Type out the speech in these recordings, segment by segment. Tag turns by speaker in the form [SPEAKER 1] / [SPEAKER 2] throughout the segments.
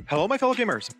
[SPEAKER 1] Hello, my fellow gamers.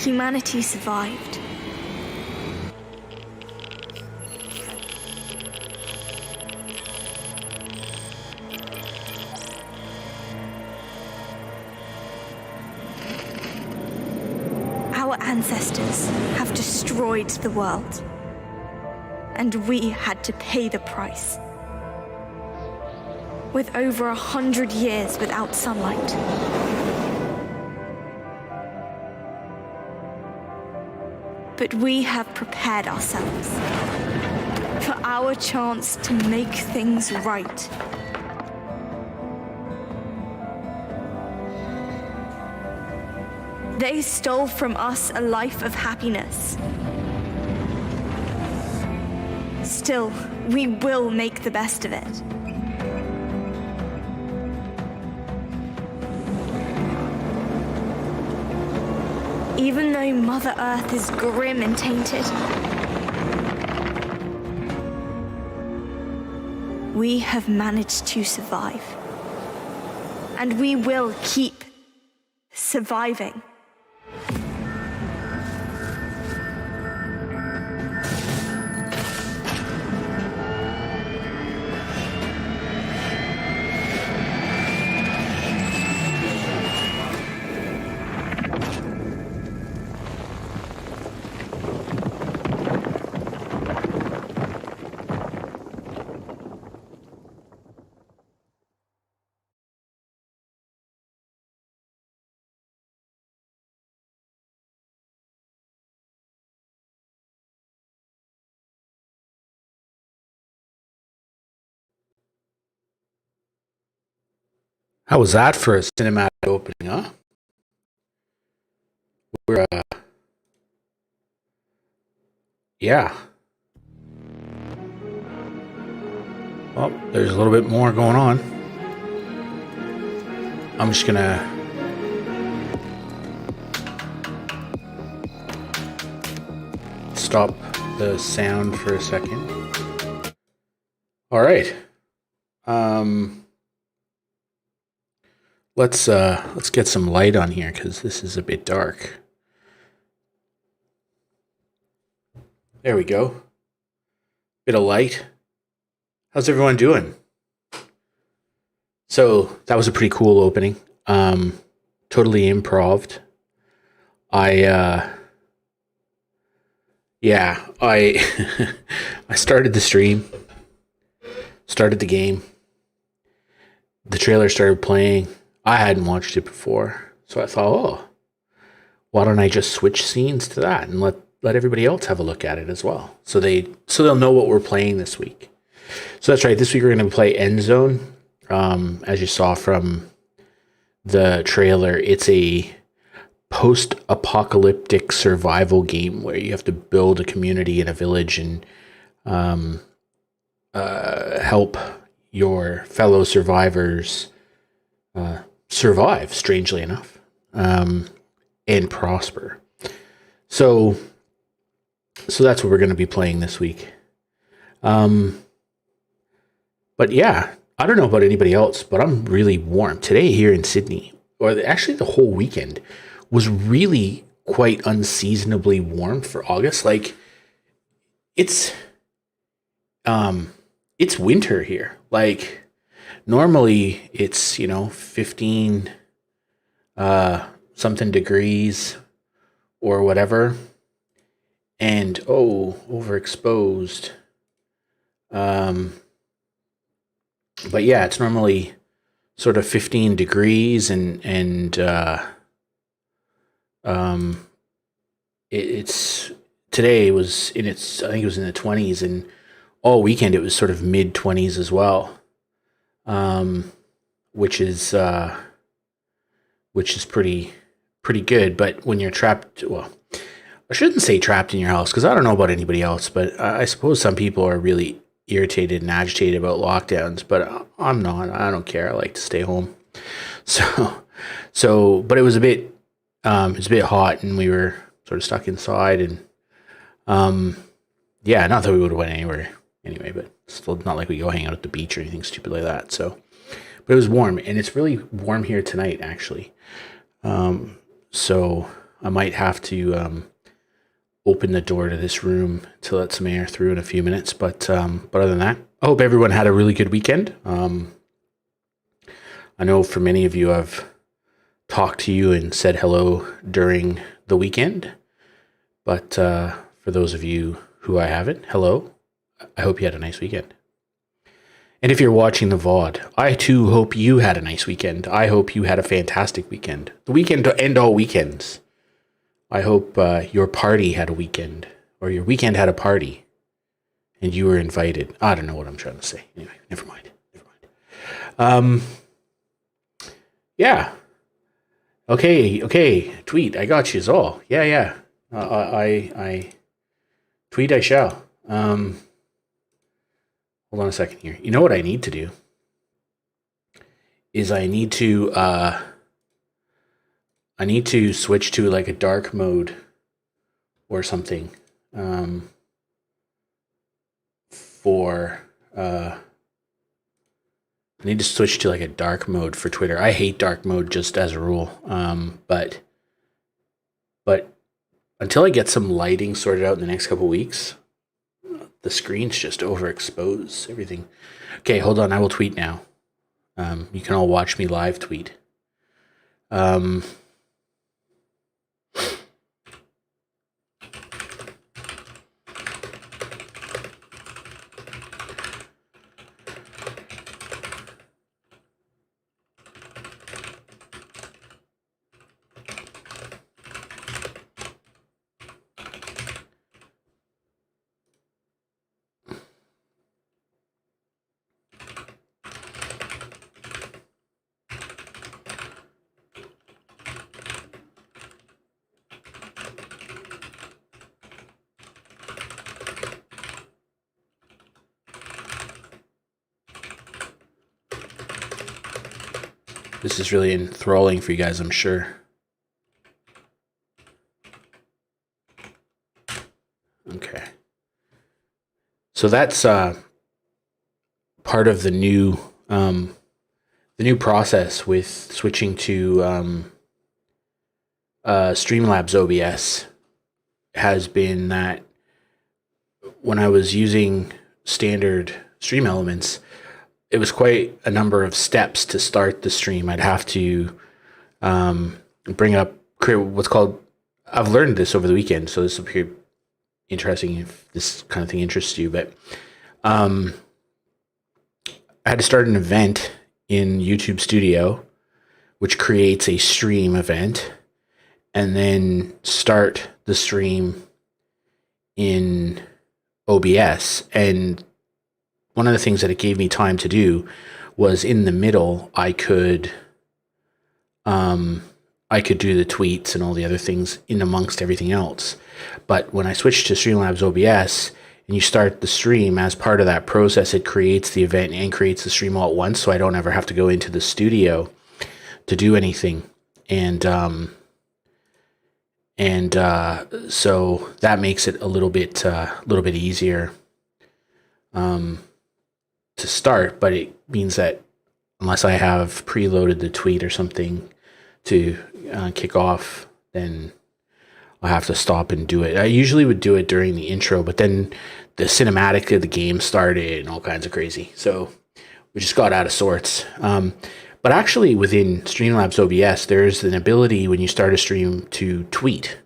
[SPEAKER 2] Humanity survived. Our ancestors have destroyed the world, and we had to pay the price. With over 100 years without sunlight, but we have prepared ourselves for our chance to make things right. They stole from us a life of happiness. Still, we will make the best of it. Even though Mother Earth is grim and tainted, we have managed to survive. And we will keep surviving.
[SPEAKER 1] How was that for a cinematic opening, huh? We're, yeah. Well, there's a little bit more going on. I'm just gonna stop the sound for a second. All right. Let's get some light on here because this is a bit dark. There we go. Bit of light. How's everyone doing? So that was a pretty cool opening. Totally improv'd. I I started the stream, started the game. The trailer started playing. I hadn't watched it before, so I thought, oh, why don't I just switch scenes to that and let everybody else have a look at it as well, so they'll know what we're playing this week. So that's right. This week we're going to play Endzone. As you saw from the trailer, it's a post-apocalyptic survival game where you have to build a community in a village and help your fellow survivors survive, strangely enough, and prosper. So that's what we're going to be playing this week. But yeah, I don't know about anybody else, but I'm really warm. Today here in Sydney, or actually the whole weekend, was really quite unseasonably warm for August. Like, it's winter here. Like, normally it's, 15 something degrees or whatever. And overexposed. But yeah, it's normally sort of 15 degrees and it's today was I think it was in the 20s, and all weekend it was sort of mid 20s as well. Which is pretty good, but when you're trapped, well, I shouldn't say trapped in your house because I don't know about anybody else, but I suppose some people are really irritated and agitated about lockdowns, but I'm not. I don't care. I like to stay home. So, but it was a bit hot, and we were sort of stuck inside, and yeah, not that we would have went anywhere anyway, but still not like we go hang out at the beach or anything stupid like that. So, but it was warm, and it's really warm here tonight, actually. So I might have to open the door to this room to let some air through in a few minutes. But other than that, I hope everyone had a really good weekend. I know for many of you, I've talked to you and said hello during the weekend. But for those of you who I haven't, hello. I hope you had a nice weekend. And if you're watching the VOD, I too hope you had a nice weekend. I hope you had a fantastic weekend. The weekend to end all weekends. I hope your party had a weekend, or your weekend had a party, and you were invited. I don't know what I'm trying to say. Anyway, never mind. Yeah. Okay. Tweet. I got you all. Yeah. I tweet. I shall. Hold on a second here. You know what I need to do? Is I need to I need to switch to like a dark mode or something for I need to switch to like a dark mode for Twitter. I hate dark mode just as a rule. But until I get some lighting sorted out in the next couple weeks, the screens just overexpose everything. Okay, hold on. I will tweet now. You can all watch me live tweet. This is really enthralling for you guys, I'm sure. Okay. So that's part of the new process with switching to Streamlabs OBS has been that when I was using standard stream elements, it was quite a number of steps to start the stream. I'd have to create what's called, I've learned this over the weekend, so this will be interesting if this kind of thing interests you, but I had to start an event in YouTube Studio, which creates a stream event, and then start the stream in OBS. And one of the things that it gave me time to do was in the middle, I could do the tweets and all the other things in amongst everything else. But when I switched to Streamlabs OBS and you start the stream, as part of that process, it creates the event and creates the stream all at once, so I don't ever have to go into the studio to do anything. And so that makes it a little bit easier to start, but it means that unless I have preloaded the tweet or something to kick off, then I'll have to stop and do it. I usually would do it during the intro, but then the cinematic of the game started and all kinds of crazy. So we just got out of sorts. But actually within Streamlabs OBS, there's an ability when you start a stream to tweet.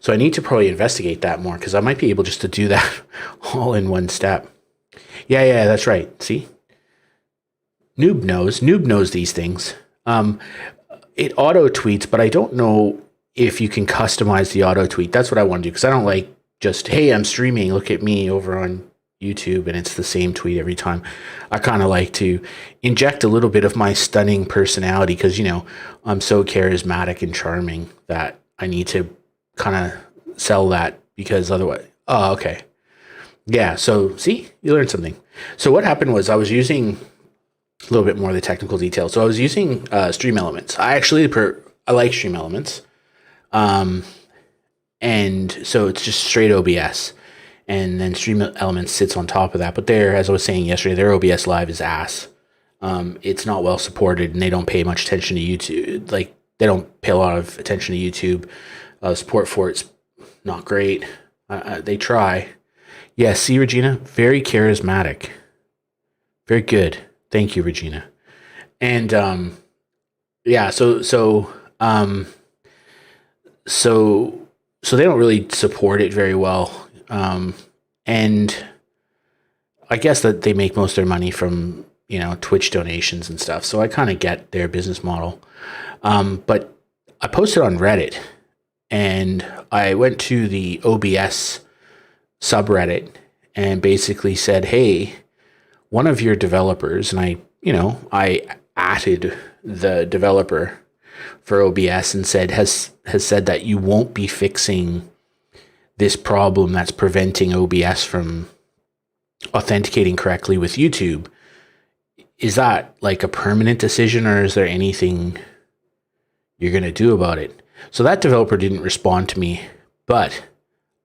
[SPEAKER 1] So I need to probably investigate that more, because I might be able just to do that all in one step. Yeah, that's right. See? Noob knows these things. It auto tweets, but I don't know if you can customize the auto tweet. That's what I want to do, because I don't like just, hey, I'm streaming, look at me over on YouTube, and it's the same tweet every time. I kind of like to inject a little bit of my stunning personality, because, I'm so charismatic and charming that I need to kind of sell that, because otherwise, oh, okay. Yeah, so see, you learned something. So what happened was I was using a little bit more of the technical details. So I was using Stream Elements. I like Stream Elements. And so it's just straight OBS. And then Stream Elements sits on top of that. But as I was saying yesterday, their OBS Live is ass. It's not well supported, and they don't pay much attention to YouTube. Like, they don't pay a lot of attention to YouTube. Support for it's not great. They try. Yeah, see, Regina, very charismatic. Very good. Thank you, Regina. And yeah, so they don't really support it very well. And I guess that they make most of their money from, Twitch donations and stuff. So I kind of get their business model. But I posted on Reddit, and I went to the OBS subreddit and basically said, hey, one of your developers, and I added the developer for OBS and has said that you won't be fixing this problem that's preventing OBS from authenticating correctly with YouTube. Is that like a permanent decision, or is there anything you're going to do about it. So that developer didn't respond to me, but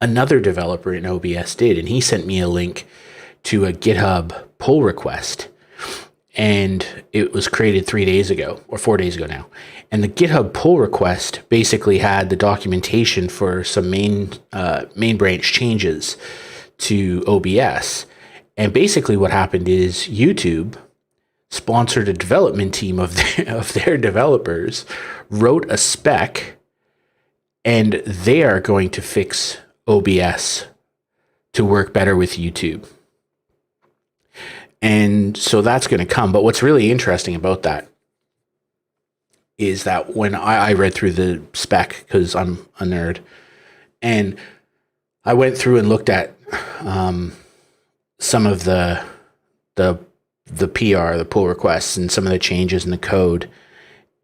[SPEAKER 1] another developer in OBS did, and he sent me a link to a GitHub pull request, and it was created 3 days ago or 4 days ago now. And the GitHub pull request basically had the documentation for some main branch changes to OBS. And basically what happened is YouTube sponsored a development team of their developers, wrote a spec, and they are going to fix OBS to work better with YouTube. And so that's going to come. But what's really interesting about that is that when I read through the spec, because I'm a nerd, and I went through and looked at some of the PR, the pull requests, and some of the changes in the code,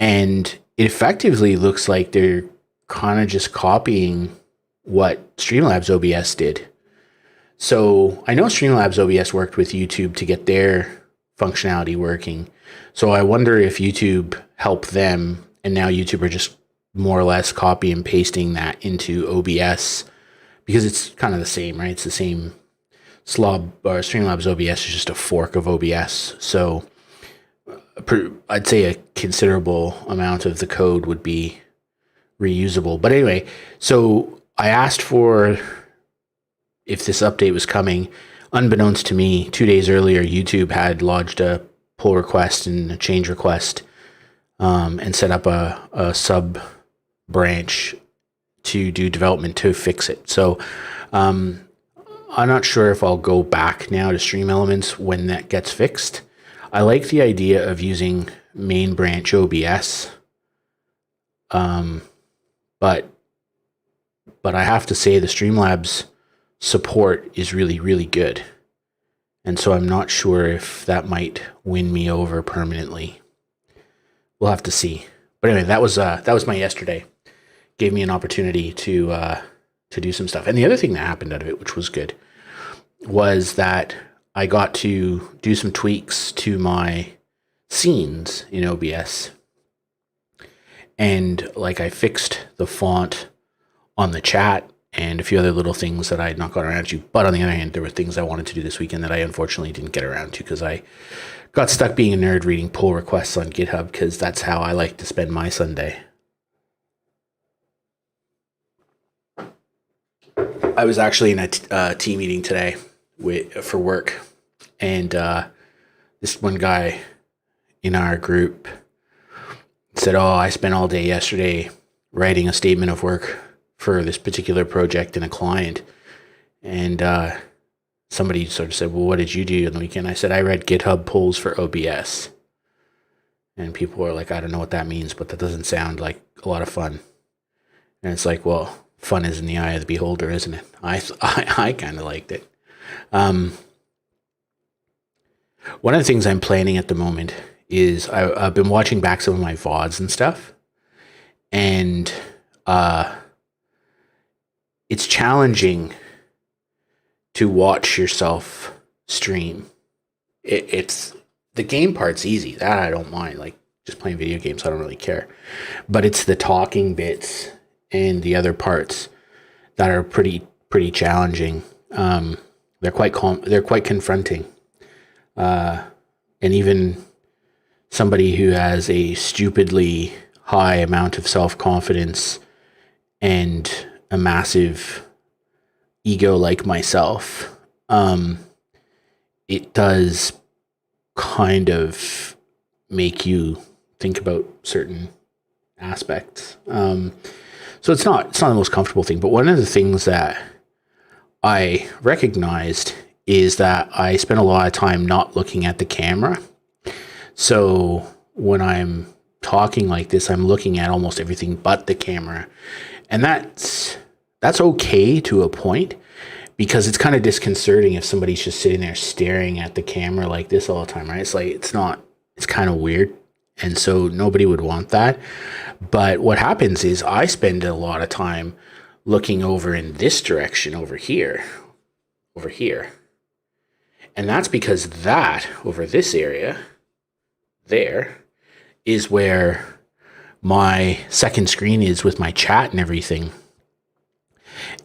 [SPEAKER 1] and it effectively looks like they're kind of just copying what Streamlabs OBS did. So I know Streamlabs OBS worked with YouTube to get their functionality working. So I wonder if YouTube helped them, and now YouTube are just more or less copy and pasting that into OBS, because it's kind of the same, right? It's the same slob, or Streamlabs OBS is just a fork of OBS. So I'd say a considerable amount of the code would be reusable. But anyway, so I asked for if this update was coming. Unbeknownst to me, 2 days earlier, YouTube had lodged a pull request and a change request, and set up a sub branch to do development to fix it. So I'm not sure if I'll go back now to Stream Elements when that gets fixed. I like the idea of using main branch OBS, but I have to say the Streamlabs support is really, really good. And so I'm not sure if that might win me over permanently. We'll have to see. But anyway, that was my yesterday. Gave me an opportunity to do some stuff. And the other thing that happened out of it, which was good, was that I got to do some tweaks to my scenes in OBS. And like I fixed the font on the chat and a few other little things that I had not got around to. But on the other hand, there were things I wanted to do this weekend that I unfortunately didn't get around to because I got stuck being a nerd reading pull requests on GitHub, because that's how I like to spend my Sunday. I was actually in a team meeting today for work, and this one guy in our group said, "Oh, I spent all day yesterday writing a statement of work for this particular project and a client." And somebody sort of said, "Well, what did you do on the weekend?" I said, "I read GitHub pulls for OBS." And people were like, "I don't know what that means, but that doesn't sound like a lot of fun." And it's like, well, fun is in the eye of the beholder, isn't it? I kind of liked it. One of the things I'm planning at the moment is I've been watching back some of my VODs and stuff, and it's challenging to watch yourself stream. It's the game part's easy. That I don't mind. Like just playing video games, I don't really care. But it's the talking bits and the other parts that are pretty challenging. They're quite confronting. And even somebody who has a stupidly high amount of self-confidence and a massive ego like myself, it does kind of make you think about certain aspects. So it's not the most comfortable thing, but one of the things that I recognized is that I spend a lot of time not looking at the camera. So when I'm talking like this, I'm looking at almost everything but the camera. And that's okay to a point, because it's kind of disconcerting if somebody's just sitting there staring at the camera like this all the time, right? It's like, it's kind of weird. And so nobody would want that. But what happens is I spend a lot of time looking over in this direction, over here. And that's because that over this area there is where my second screen is with my chat and everything.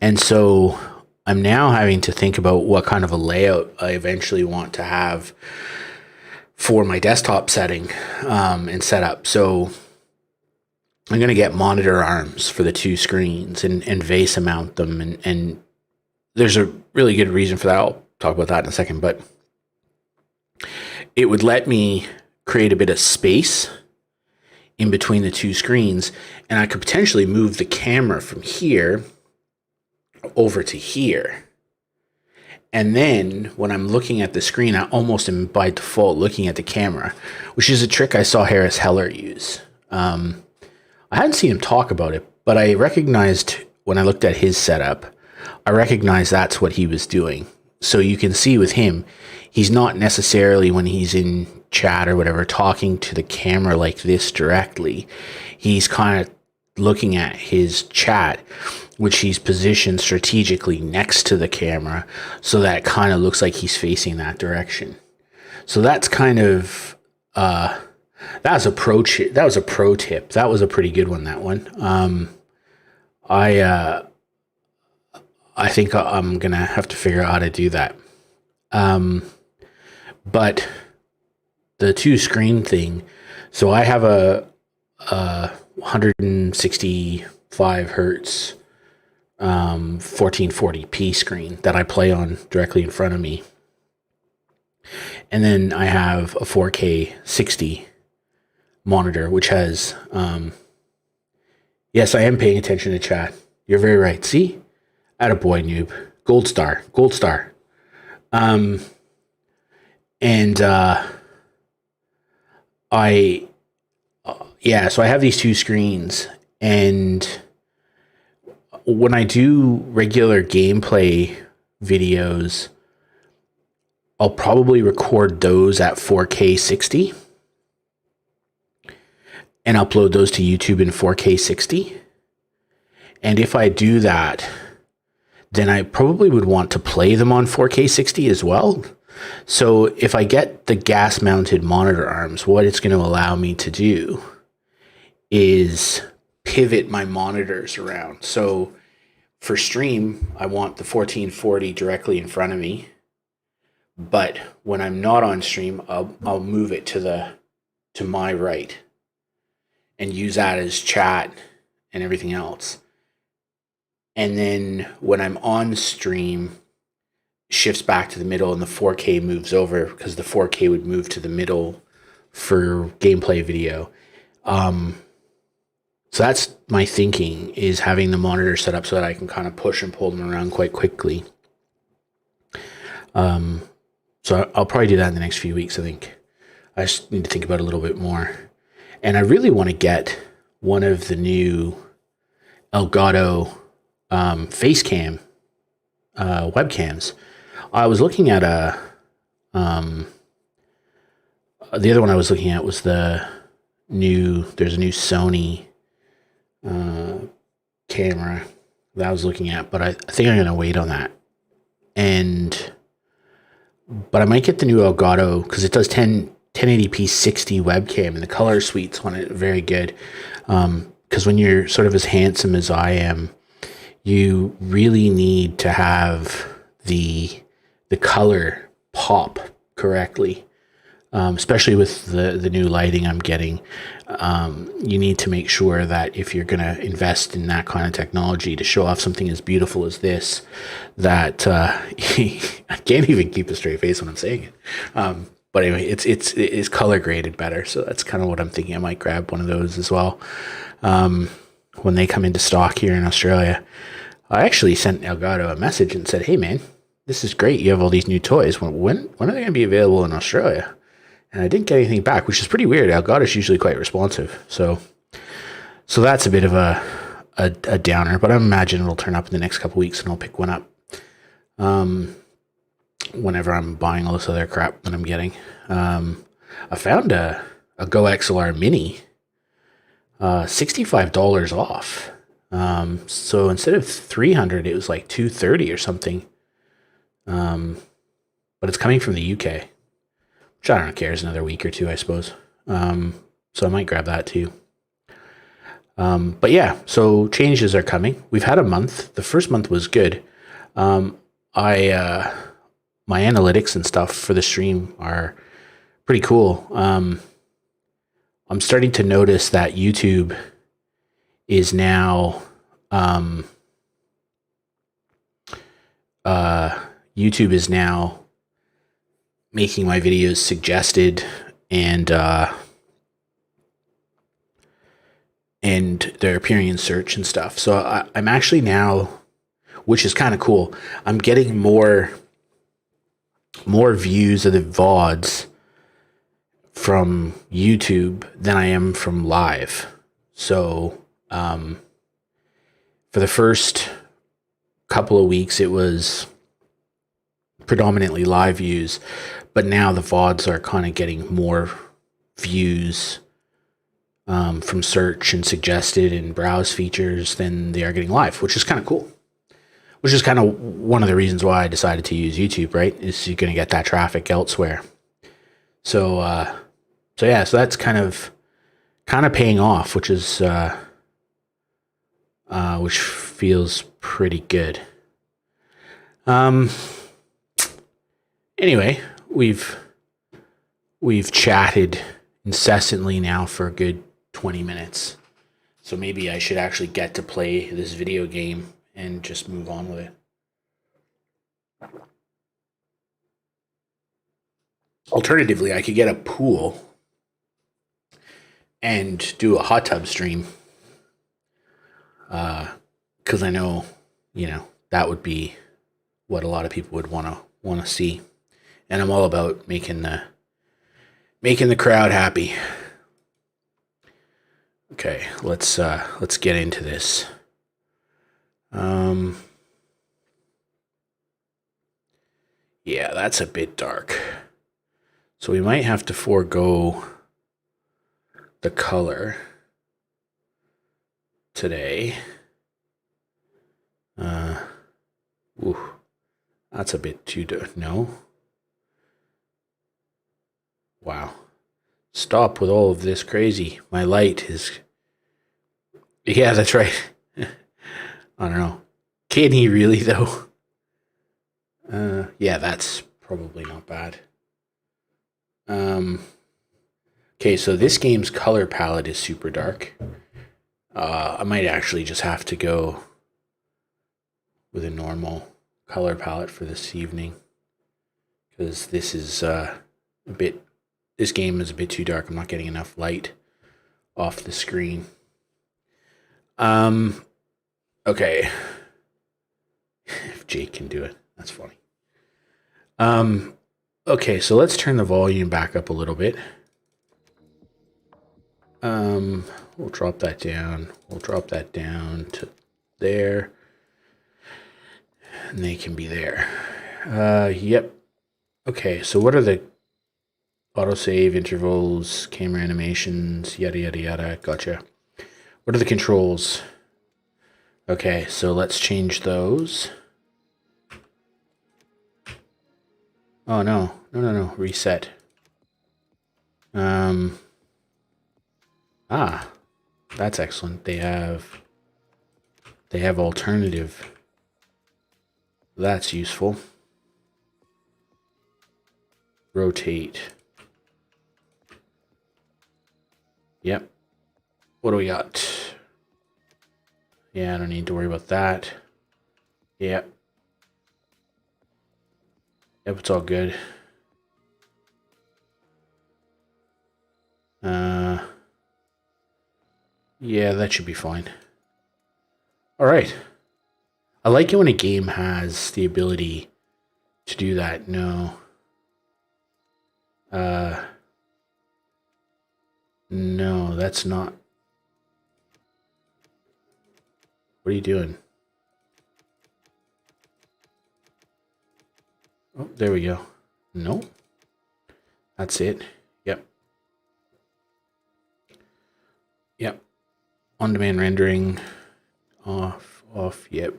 [SPEAKER 1] And so I'm now having to think about what kind of a layout I eventually want to have for my desktop setting and setup. So I'm going to get monitor arms for the two screens and vase mount them. And there's a really good reason for that. I'll talk about that in a second. But it would let me create a bit of space in between the two screens. And I could potentially move the camera from here over to here. And then when I'm looking at the screen, I almost am by default looking at the camera, which is a trick I saw Harris Heller use. I hadn't seen him talk about it, but I recognized when I looked at his setup, I recognized that's what he was doing. So you can see with him, he's not necessarily, when he's in chat or whatever, talking to the camera like this directly. He's kind of looking at his chat, which he's positioned strategically next to the camera, so that it kind of looks like he's facing that direction. So that's kind of that was a pro tip. That was a pretty good one, that one. I think I'm gonna have to figure out how to do that. But the two screen thing, so I have a 165 hertz 1440p screen that I play on directly in front of me. And then I have a 4K 60 monitor, which has, yes, I am paying attention to chat. You're very right. See? Attaboy, noob. Gold star. So I have these two screens, and when I do regular gameplay videos, I'll probably record those at 4K 60 and upload those to YouTube in 4K 60. And if I do that, then I probably would want to play them on 4K 60 as well. So if I get the gas mounted monitor arms, what it's going to allow me to do is pivot my monitors around. So for stream, I want the 1440 directly in front of me. But when I'm not on stream, I'll move it to my right and use that as chat and everything else. And then when I'm on stream, shifts back to the middle and the 4K moves over, because the 4K would move to the middle for gameplay video. So that's my thinking, is having the monitor set up so that I can kind of push and pull them around quite quickly. So I'll probably do that in the next few weeks, I think. I just need to think about it a little bit more. And I really want to get one of the new Elgato face cam webcams. I was looking at the other one I was looking at was there's a new Sony camera that I was looking at, but I think I'm going to wait on that. But I might get the new Elgato because it does 1080p 60 webcam, and the color suites on it are very good. Because when you're sort of as handsome as I am, you really need to have the color pop correctly, especially with the new lighting I'm getting. You need to make sure that if you're going to invest in that kind of technology to show off something as beautiful as this, that I can't even keep a straight face when I'm saying it. But anyway, it's color graded better, so that's kind of what I'm thinking. I might grab one of those as well when they come into stock here in Australia. I actually sent Elgato a message and said, "Hey man, this is great. You have all these new toys. When are they going to be available in Australia?" And I didn't get anything back, which is pretty weird. Elgato's usually quite responsive. So that's a bit of a downer, but I imagine it'll turn up in the next couple of weeks and I'll pick one up whenever I'm buying all this other crap that I'm getting. I found a Go XLR Mini, $65 off. So instead of $300, it was like $230 or something. But it's coming from the UK, which I don't care, is another week or two, I suppose. So I might grab that too. But yeah, so changes are coming. We've had a month. The first month was good. I my analytics and stuff for the stream are pretty cool. I'm starting to notice that YouTube is now making my videos suggested, and they're appearing in search and stuff. So I'm actually now, which is kind of cool, I'm getting more views of the VODs from YouTube than I am from live. So for the first couple of weeks, it was predominantly live views, but now the VODs are kind of getting more views from search and suggested and browse features than they are getting live, which is kind of cool. Which is kind of one of the reasons why I decided to use YouTube, right? Is you're going to get that traffic elsewhere. So yeah, so that's kind of paying off, which is which feels pretty good. Anyway, we've chatted incessantly now for a good 20 minutes. So maybe I should actually get to play this video game and just move on with it. Alternatively, I could get a pool and do a hot tub stream. Because I know, that would be what a lot of people would want to see. And I'm all about making the crowd happy. Okay, let's get into this. Yeah, that's a bit dark. So we might have to forego the color today. Ooh, that's a bit too dark. No. Wow. Stop with all of this crazy. My light is... Yeah, that's right. I don't know. Can he really, though? Yeah, that's probably not bad. Okay, so this game's color palette is super dark. I might actually just have to go with a normal color palette for this evening, because this is this game is a bit too dark. I'm not getting enough light off the screen. Okay. If Jake can do it, that's funny. Okay, so let's turn the volume back up a little bit. We'll drop that down. We'll drop that down to there. And they can be there. Yep. Okay, so what are the autosave intervals, camera animations, yada, yada, yada. Gotcha. What are the controls? Okay, so let's change those. Oh, no. No. Reset. That's excellent. They have alternative. That's useful. Rotate. Yep. What do we got? Yeah, I don't need to worry about that. Yep. Yep, it's all good. Yeah, that should be fine. All right. I like it when a game has the ability to do that. No. No, that's not. What are you doing? Oh, there we go. No. That's it. Yep. Yep. On-demand rendering. Off. Yep.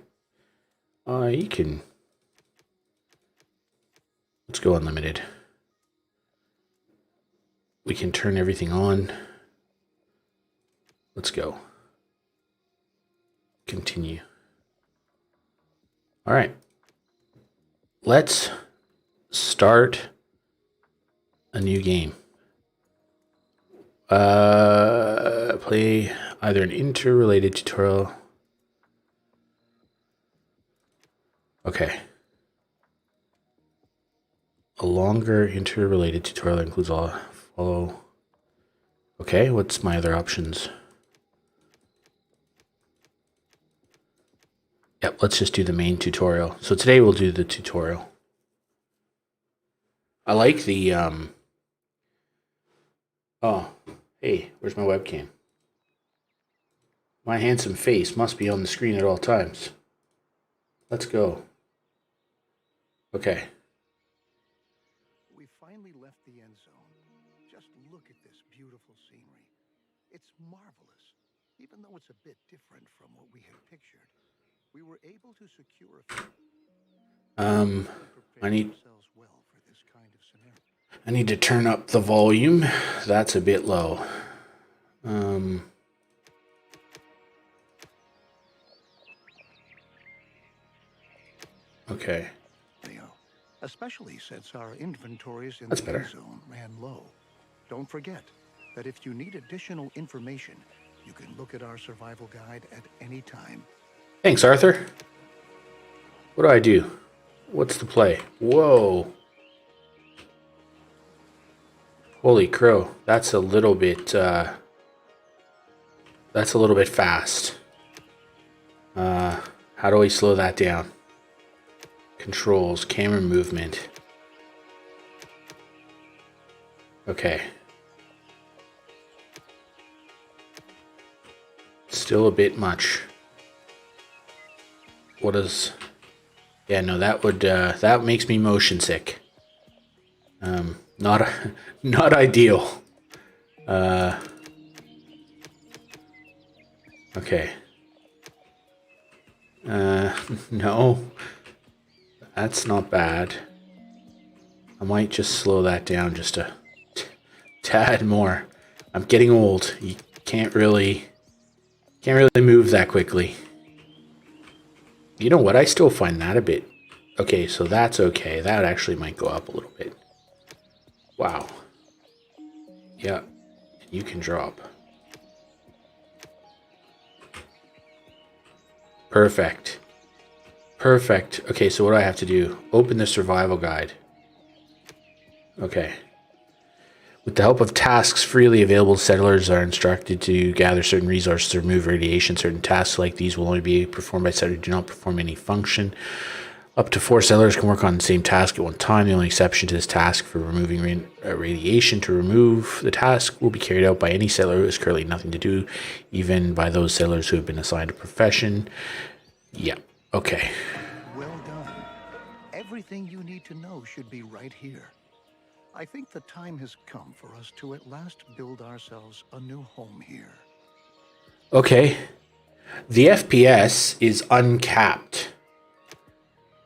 [SPEAKER 1] You can. Let's go unlimited. We can turn everything on. Let's go. continue. All right. Let's start a new game. Play either an interrelated tutorial. Okay. A longer interrelated tutorial includes all follow. Okay, what's my other options? Yep, let's just do the main tutorial. So today we'll do the tutorial. I like the oh, hey, where's my webcam? My handsome face must be on the screen at all times. Let's go. Okay.
[SPEAKER 3] We finally left the end zone. Just look at this beautiful scenery. It's marvelous, even though it's a bit different from what we had pictured. We were able to secure
[SPEAKER 1] I need to turn up the volume. That's a bit low. Okay.
[SPEAKER 3] Especially since our inventories in
[SPEAKER 1] That's
[SPEAKER 3] the
[SPEAKER 1] better.
[SPEAKER 3] end zone ran low. Don't forget that if you need additional information, you can look at our survival guide at any time.
[SPEAKER 1] Thanks, Arthur. What do I do? What's the play? Whoa. Holy crow. That's a little bit fast. How do we slow that down? Controls, camera movement. Okay. Still a bit much. What is... Yeah, no, that would, that makes me motion sick. Not ideal. Okay. No. That's not bad. I might just slow that down just a tad more. I'm getting old. You can't really move that quickly. You know what? I still find that a bit... Okay, so that's okay. That actually might go up a little bit. Wow. Yeah. You can drop. Perfect. Perfect. Okay, so what do I have to do? Open the survival guide. Okay. With the help of tasks freely available, settlers are instructed to gather certain resources to remove radiation. Certain tasks like these will only be performed by settlers who do not perform any function. Up to 4 settlers can work on the same task at one time. The only exception to this task for removing radiation to remove the task will be carried out by any settler who has currently nothing to do, even by those settlers who have been assigned a profession. Yeah, okay.
[SPEAKER 3] Well done. Everything you need to know should be right here. I think the time has come for us to at last build ourselves a new home here.
[SPEAKER 1] Okay. The FPS is uncapped.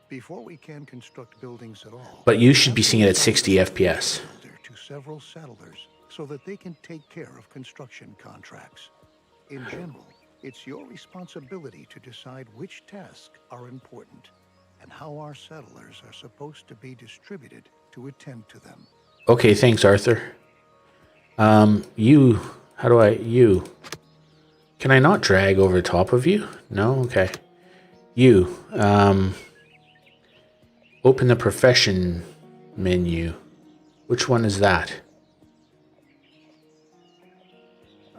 [SPEAKER 3] Before we can construct buildings at all,
[SPEAKER 1] But you should be seeing it at 60 FPS.
[SPEAKER 3] to several settlers so that they can take care of construction contracts. In general, it's your responsibility to decide which tasks are important and how our settlers are supposed to be distributed to attend to them.
[SPEAKER 1] Okay, thanks, Arthur. How do I, can I not drag over top of you? No? Okay. Open the profession menu. Which one is that?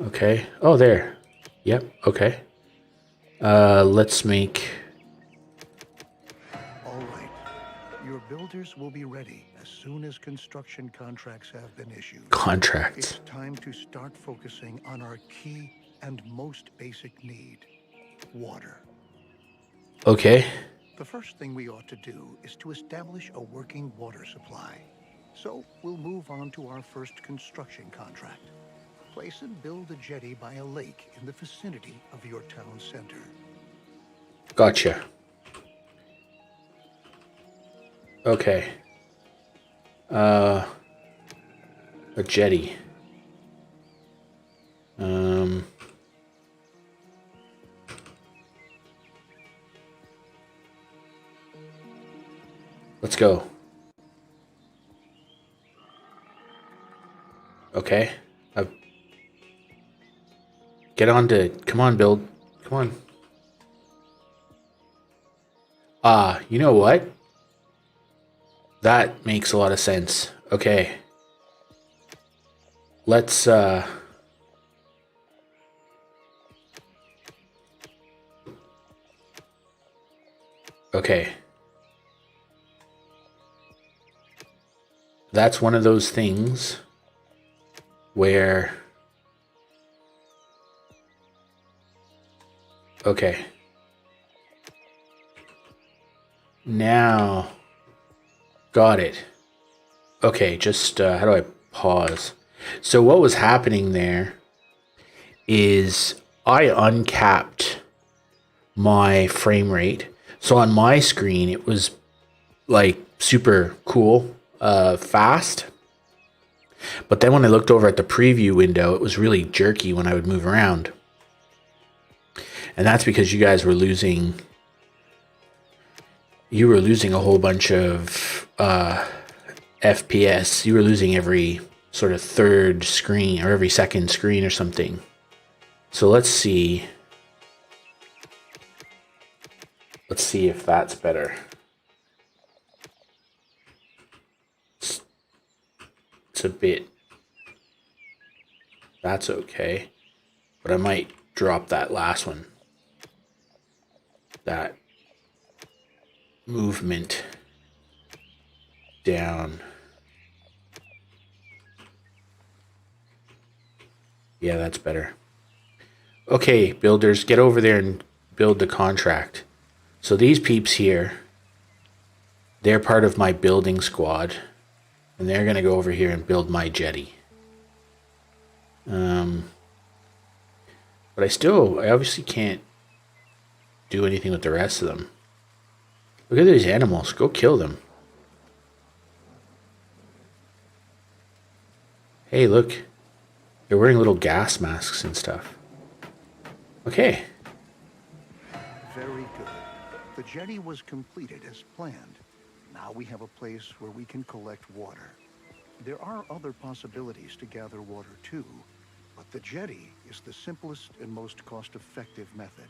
[SPEAKER 1] Okay. Oh, there. Yep, okay. Let's make...
[SPEAKER 3] All right. Your builders will be ready as soon as construction contracts have been issued.
[SPEAKER 1] Contracts.
[SPEAKER 3] It's time to start focusing on our key and most basic need, water.
[SPEAKER 1] Okay.
[SPEAKER 3] The first thing we ought to do is to establish a working water supply. So we'll move on to our first construction contract. Place and build a jetty by a lake in the vicinity of your town center.
[SPEAKER 1] Gotcha. Okay. A jetty. go. Okay. Get on to... Come on, build. Come on. You know what? That makes a lot of sense. Okay. Let's, okay. That's one of those things where... Okay. Now... Got it. Okay, just, how do I pause? So what was happening there is I uncapped my frame rate. So on my screen, it was like super cool, fast. But then when I looked over at the preview window, it was really jerky when I would move around. And that's because you guys were losing... You were losing a whole bunch of FPS. You were losing every sort of third screen or every second screen or something. So let's see. Let's see if that's better. It's a bit... That's okay. But I might drop that last one. That movement down. Yeah, that's better. Okay, builders, get over there and build the contract. So these peeps here, they're part of my building squad, and they're going to go over here and build my jetty. But I obviously can't do anything with the rest of them. Look at these animals. Go kill them. Hey, look. They're wearing little gas masks and stuff. Okay.
[SPEAKER 3] Very good. The jetty was completed as planned. Now we have a place where we can collect water. There are other possibilities to gather water too, but the jetty is the simplest and most cost-effective method.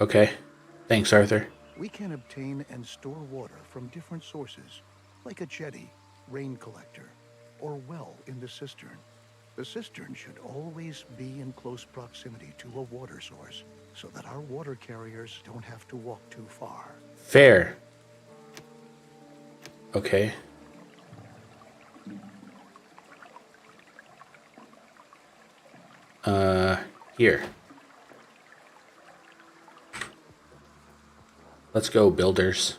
[SPEAKER 1] Okay. Thanks, Arthur.
[SPEAKER 3] We can obtain and store water from different sources, like a jetty, rain collector, or well in the cistern. The cistern should always be in close proximity to a water source, so that our water carriers don't have to walk too far.
[SPEAKER 1] Fair. Okay. Here. Let's go, builders.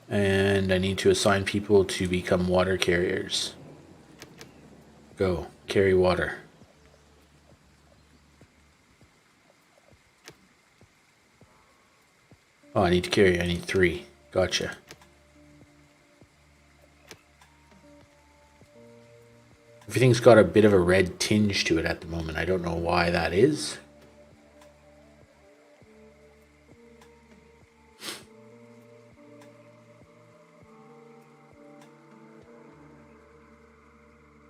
[SPEAKER 1] And I need to assign people to become water carriers. Go, carry water. Oh, I need 3. Gotcha. Everything's got a bit of a red tinge to it at the moment. I don't know why that is.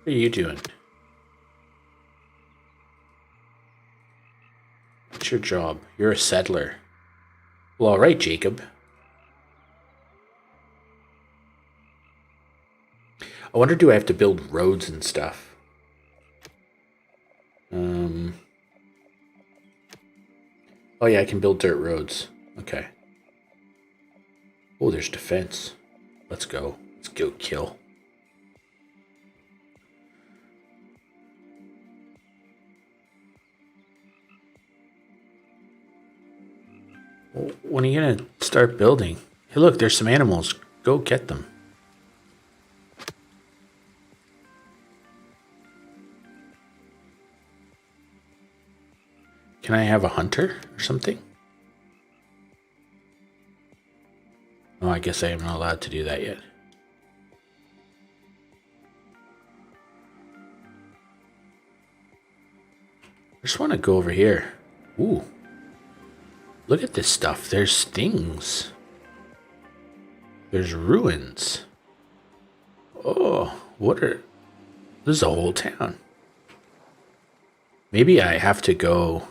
[SPEAKER 1] What are you doing? What's your job? You're a settler. Well, all right, Jacob. I wonder, do I have to build roads and stuff? Oh yeah, I can build dirt roads. Okay. Oh, there's defense. Let's go. Let's go kill. When are you gonna start building? Hey, look, there's some animals. Go get them. Can I have a hunter or something? Oh, I guess I am not allowed to do that yet. I just want to go over here. Ooh. Look at this stuff. There's things. There's ruins. Oh, what are... This is a whole town. Maybe I have to go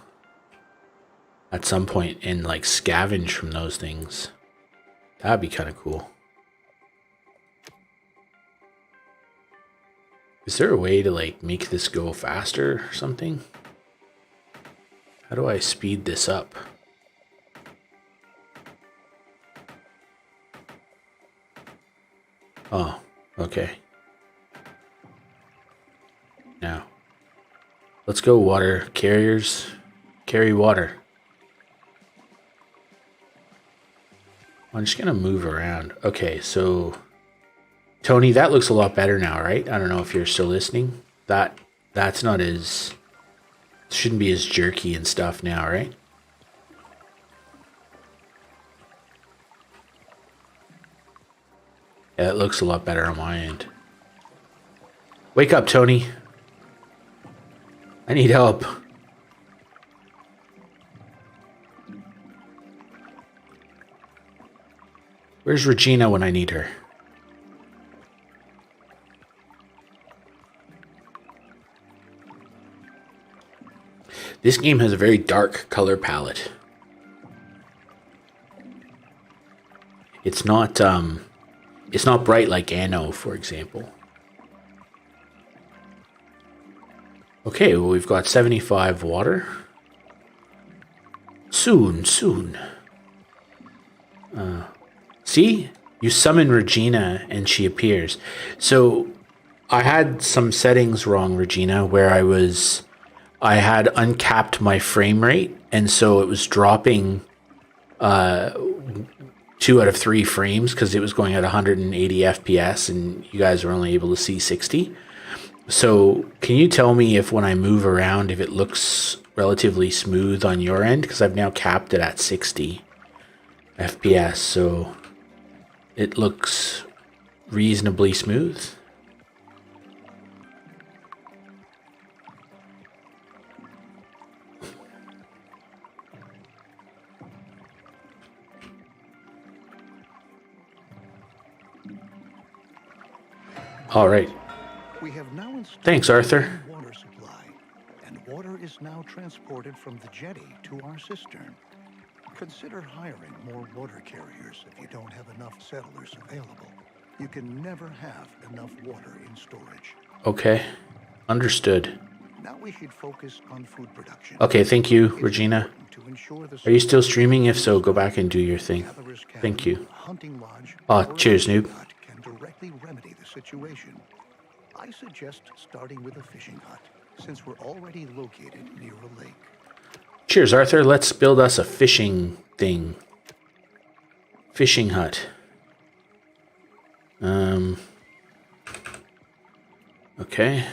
[SPEAKER 1] at some point and like scavenge from those things. That'd be kind of cool. Is there a way to like make this go faster or something? How do I speed this up? Oh, okay. Now, let's go water carriers. Carry water. I'm just gonna move around. Okay, so Tony, that looks a lot better now, right? I don't know if you're still listening. That's not as shouldn't be as jerky and stuff now, right? Yeah, it looks a lot better on my end. Wake up, Tony. I need help. Where's Regina when I need her? This game has a very dark color palette. It's not bright like Anno, for example. Okay, well, we've got 75 water. Soon. See? You summon Regina and she appears. So I had some settings wrong, Regina, where I had uncapped my frame rate, and so it was dropping 2 out of 3 frames because it was going at 180 FPS and you guys were only able to see 60. So can you tell me if when I move around, if it looks relatively smooth on your end? Because I've now capped it at 60 FPS, so it looks reasonably smooth. All right.
[SPEAKER 3] We have now installed
[SPEAKER 1] Thanks, Arthur.
[SPEAKER 3] a water supply, and water is now transported from the jetty to our cistern. Consider hiring more water carriers if you don't have enough settlers available. You can never have enough water in storage.
[SPEAKER 1] Okay. Understood.
[SPEAKER 3] Now we should focus on food production.
[SPEAKER 1] Okay, thank you, Regina. Are you still streaming? If so, go back and do your thing. Thank you.
[SPEAKER 3] Hunting lodge
[SPEAKER 1] Cheers, noob.
[SPEAKER 3] can directly remedy the situation. I suggest starting with a fishing hut, since we're already located near a lake.
[SPEAKER 1] Cheers, Arthur. Let's build us a fishing thing. Fishing hut. Okay.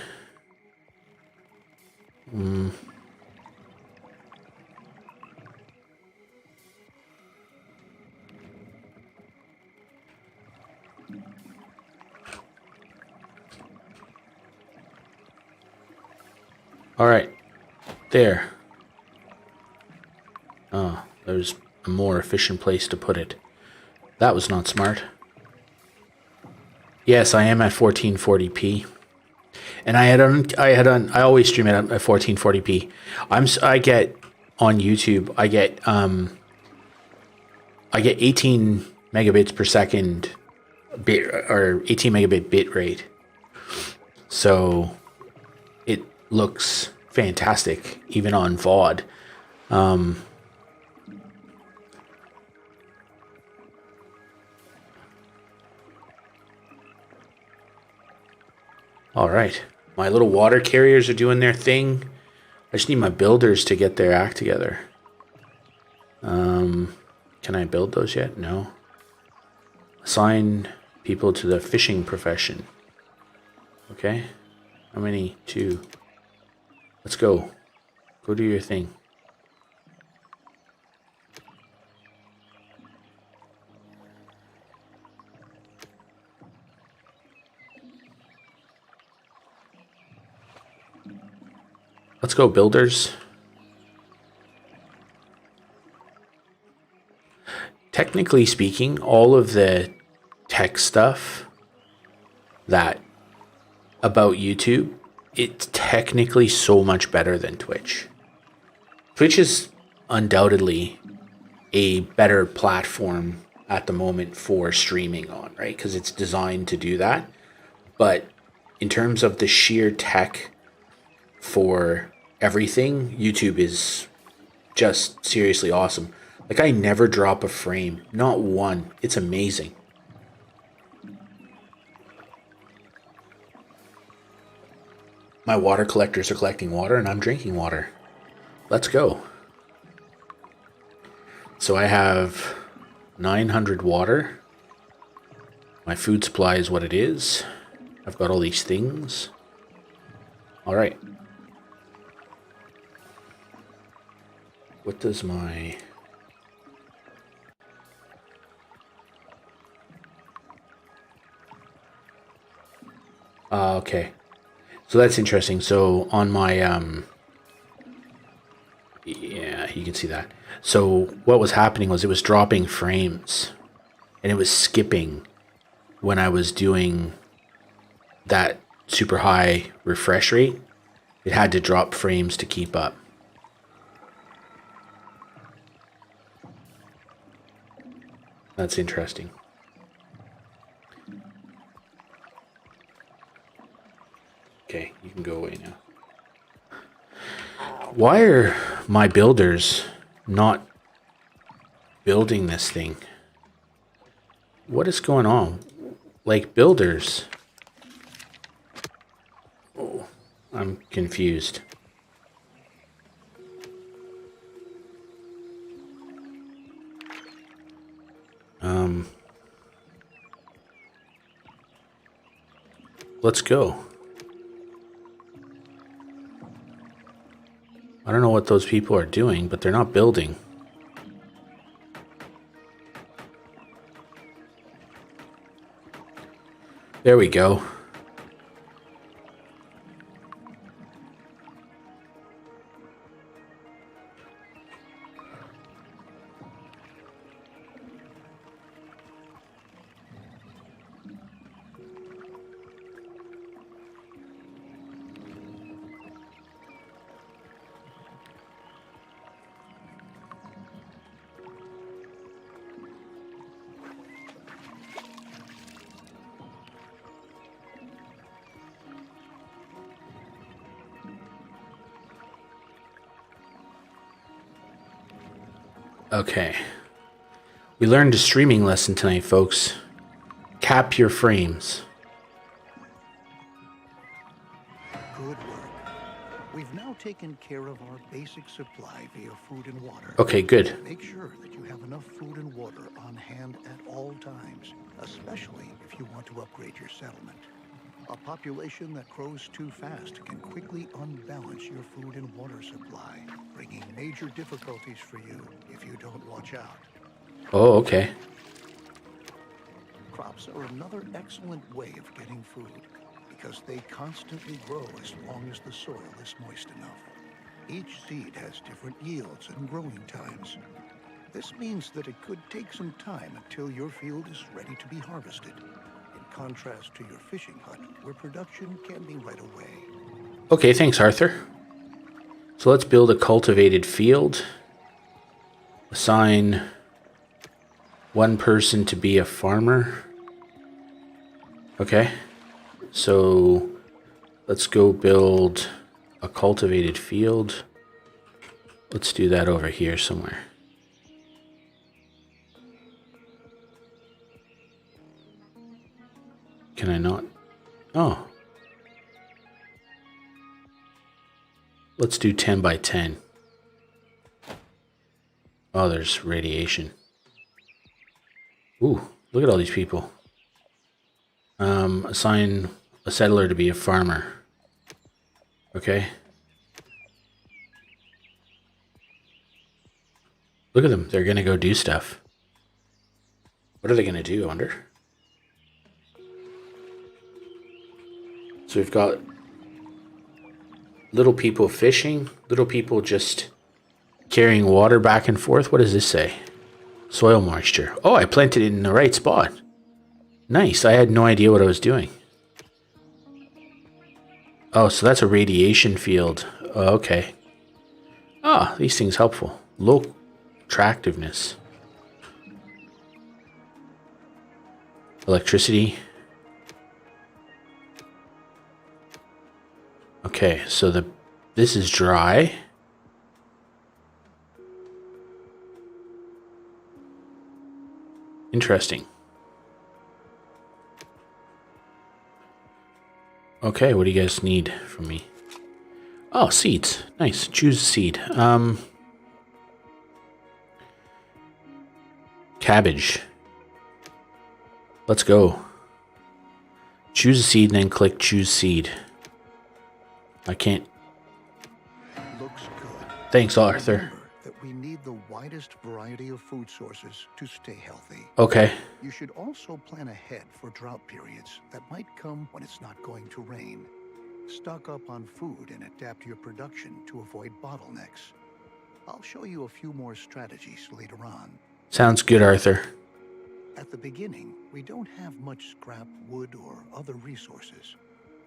[SPEAKER 1] All right. There. Oh, there's a more efficient place to put it. That was not smart. Yes, I am at 1440p. And I always stream it at 1440p. I get on YouTube, I get 18 megabits per second bit, or 18 megabit bit rate. So it looks fantastic even on VOD. All right, my little water carriers are doing their thing. I just need my builders to get their act together. Can I build those yet? No. Assign people to the fishing profession. Okay. How many? 2. Let's go. Go do your thing. Let's go, builders. technically speaking, all of the tech stuff that about YouTube, it's technically so much better than Twitch. Twitch is undoubtedly a better platform at the moment for streaming on, right? Because it's designed to do that. But in terms of the sheer tech for everything, YouTube is just seriously awesome. Like, I never drop a frame, not one. It's amazing. My water collectors are collecting water and I'm drinking water. Let's go. So I have 900 water. My food supply is what it is. I've got all these things. All right. What does my... okay. So that's interesting. So on my, yeah, you can see that. So what was happening was it was dropping frames and it was skipping when I was doing that super high refresh rate. It had to drop frames to keep up. That's interesting. Okay, you can go away now. Why are my builders not building this thing? What is going on? Like, builders. Oh, I'm confused. Let's go. I don't know what those people are doing, but they're not building. There we go. Okay. We learned a streaming lesson tonight, folks. Cap your frames.
[SPEAKER 3] Good work. We've now taken care of our basic supply via food and water.
[SPEAKER 1] Okay, good.
[SPEAKER 3] Make sure that you have enough food and water on hand at all times, especially if you want to upgrade your settlement. A population that grows too fast can quickly unbalance your food and water supply, bringing major difficulties for you if you don't watch out.
[SPEAKER 1] Oh, okay.
[SPEAKER 3] Crops are another excellent way of getting food because they constantly grow as long as the soil is moist enough. Each seed has different yields and growing times. This means that it could take some time until your field is ready to be harvested. Contrast to your fishing hut, where production can be right away.
[SPEAKER 1] Okay, thanks, Arthur. So let's build a cultivated field. Assign one person to be a farmer. Okay. So let's go build a cultivated field. Let's do that over here somewhere. Can I not? Oh. Let's do 10 by 10. Oh, there's radiation. Ooh, look at all these people. Assign a settler to be a farmer. Okay. Look at them. They're going to go do stuff. What are they going to do, I wonder? So we've got little people fishing, little people just carrying water back and forth. What does this say? Soil moisture. Oh, I planted it in the right spot. Nice. I had no idea what I was doing. Oh, so that's a radiation field. Oh, okay. Ah, these things helpful. Low attractiveness. Electricity. Okay, so this is dry. Interesting. Okay, what do you guys need from me? Oh, seeds. Nice. Choose a seed. Cabbage. Let's go. Choose a seed and then click choose seed. I can't.
[SPEAKER 3] Looks good.
[SPEAKER 1] Thanks, Arthur.
[SPEAKER 3] Remember that we need the widest variety of food sources to stay healthy.
[SPEAKER 1] Okay.
[SPEAKER 3] You should also plan ahead for drought periods that might come when it's not going to rain. Stock up on food and adapt your production to avoid bottlenecks. I'll show you a few more strategies later on.
[SPEAKER 1] Sounds good, Arthur.
[SPEAKER 3] At the beginning, we don't have much scrap, wood, or other resources.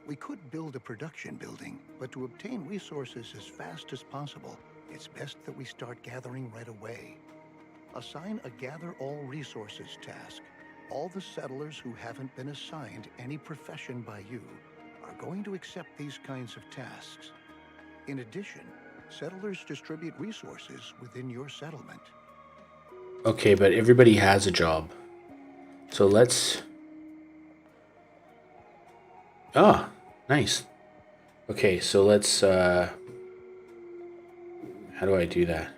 [SPEAKER 3] We could build a production building, but to obtain resources as fast as possible, it's best that we start gathering right away. Assign a Gather All Resources task. All the settlers who haven't been assigned any profession by you are going to accept these kinds of tasks. In addition, settlers distribute resources within your settlement.
[SPEAKER 1] Okay, but everybody has a job. So let's... Oh, nice. Okay, so let's... How do I do that?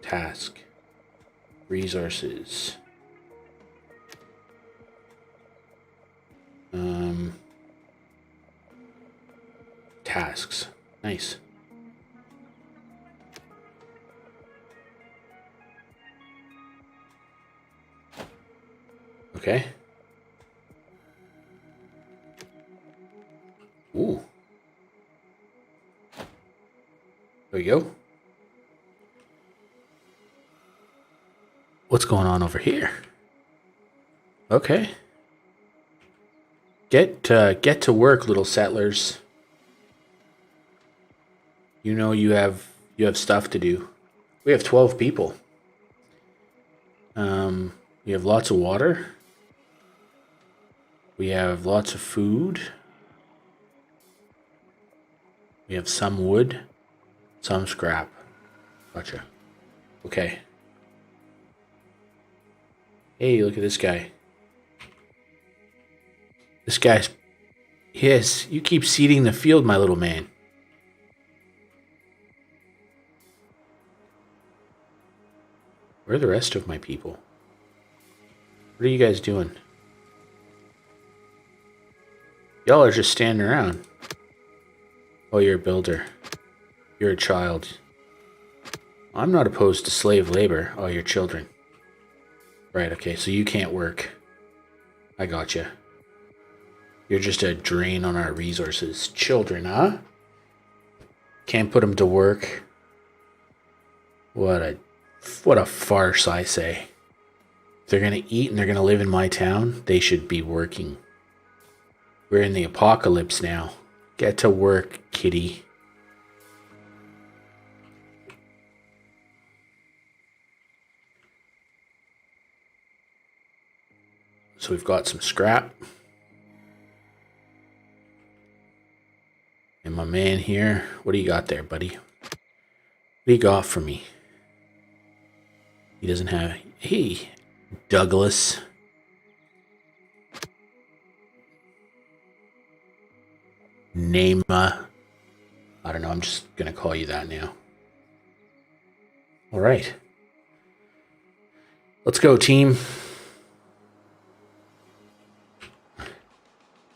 [SPEAKER 1] Task. Resources. Tasks. Nice. Okay. Ooh. There we go. What's going on over here? Okay. Get to work, little settlers. You know you have stuff to do. We have 12 people. We have lots of water. We have lots of food. We have some wood, some scrap. Gotcha. Okay. Hey, look at this guy. This guy's... Yes, you keep seeding the field, my little man. Where are the rest of my people? What are you guys doing? Y'all are just standing around. Oh, you're a builder. You're a child. I'm not opposed to slave labor. Oh, you're children. Right, okay, so you can't work. I gotcha. You're just a drain on our resources. Children, huh? Can't put them to work. What a farce, I say. If they're gonna eat and they're gonna live in my town, they should be working. We're in the apocalypse now. Get to work, kitty. So we've got some scrap. And my man here, what do you got there, buddy? What do you got for me? He doesn't have... Hey, Douglas. Nema. I don't know, I'm just going to call you that now. All right. Let's go, team.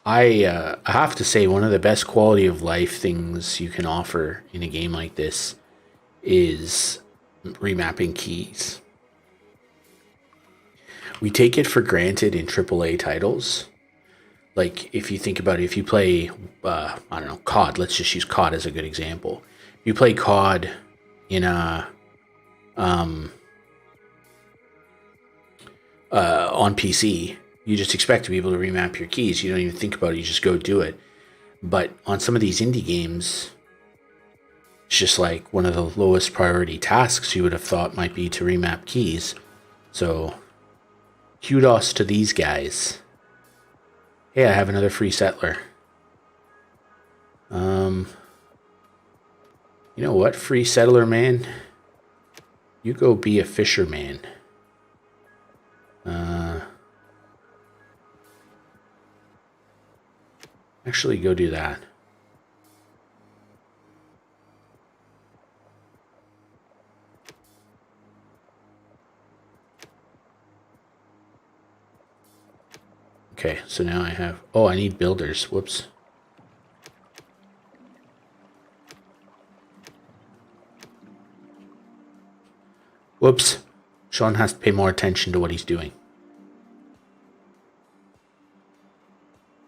[SPEAKER 1] I have to say, one of the best quality of life things you can offer in a game like this is remapping keys. We take it for granted in AAA titles. Like, if you think about it, if you play, I don't know, COD, let's just use COD as a good example. If you play COD in a on PC. You just expect to be able to remap your keys. You don't even think about it. You just go do it. But on some of these indie games, it's just like one of the lowest priority tasks you would have thought might be to remap keys. So kudos to these guys. Hey, I have another free settler. You know what, free settler man? You go be a fisherman. Actually, go do that. Okay, so now I have... Oh, I need builders. Whoops. Whoops. Sean has to pay more attention to what he's doing.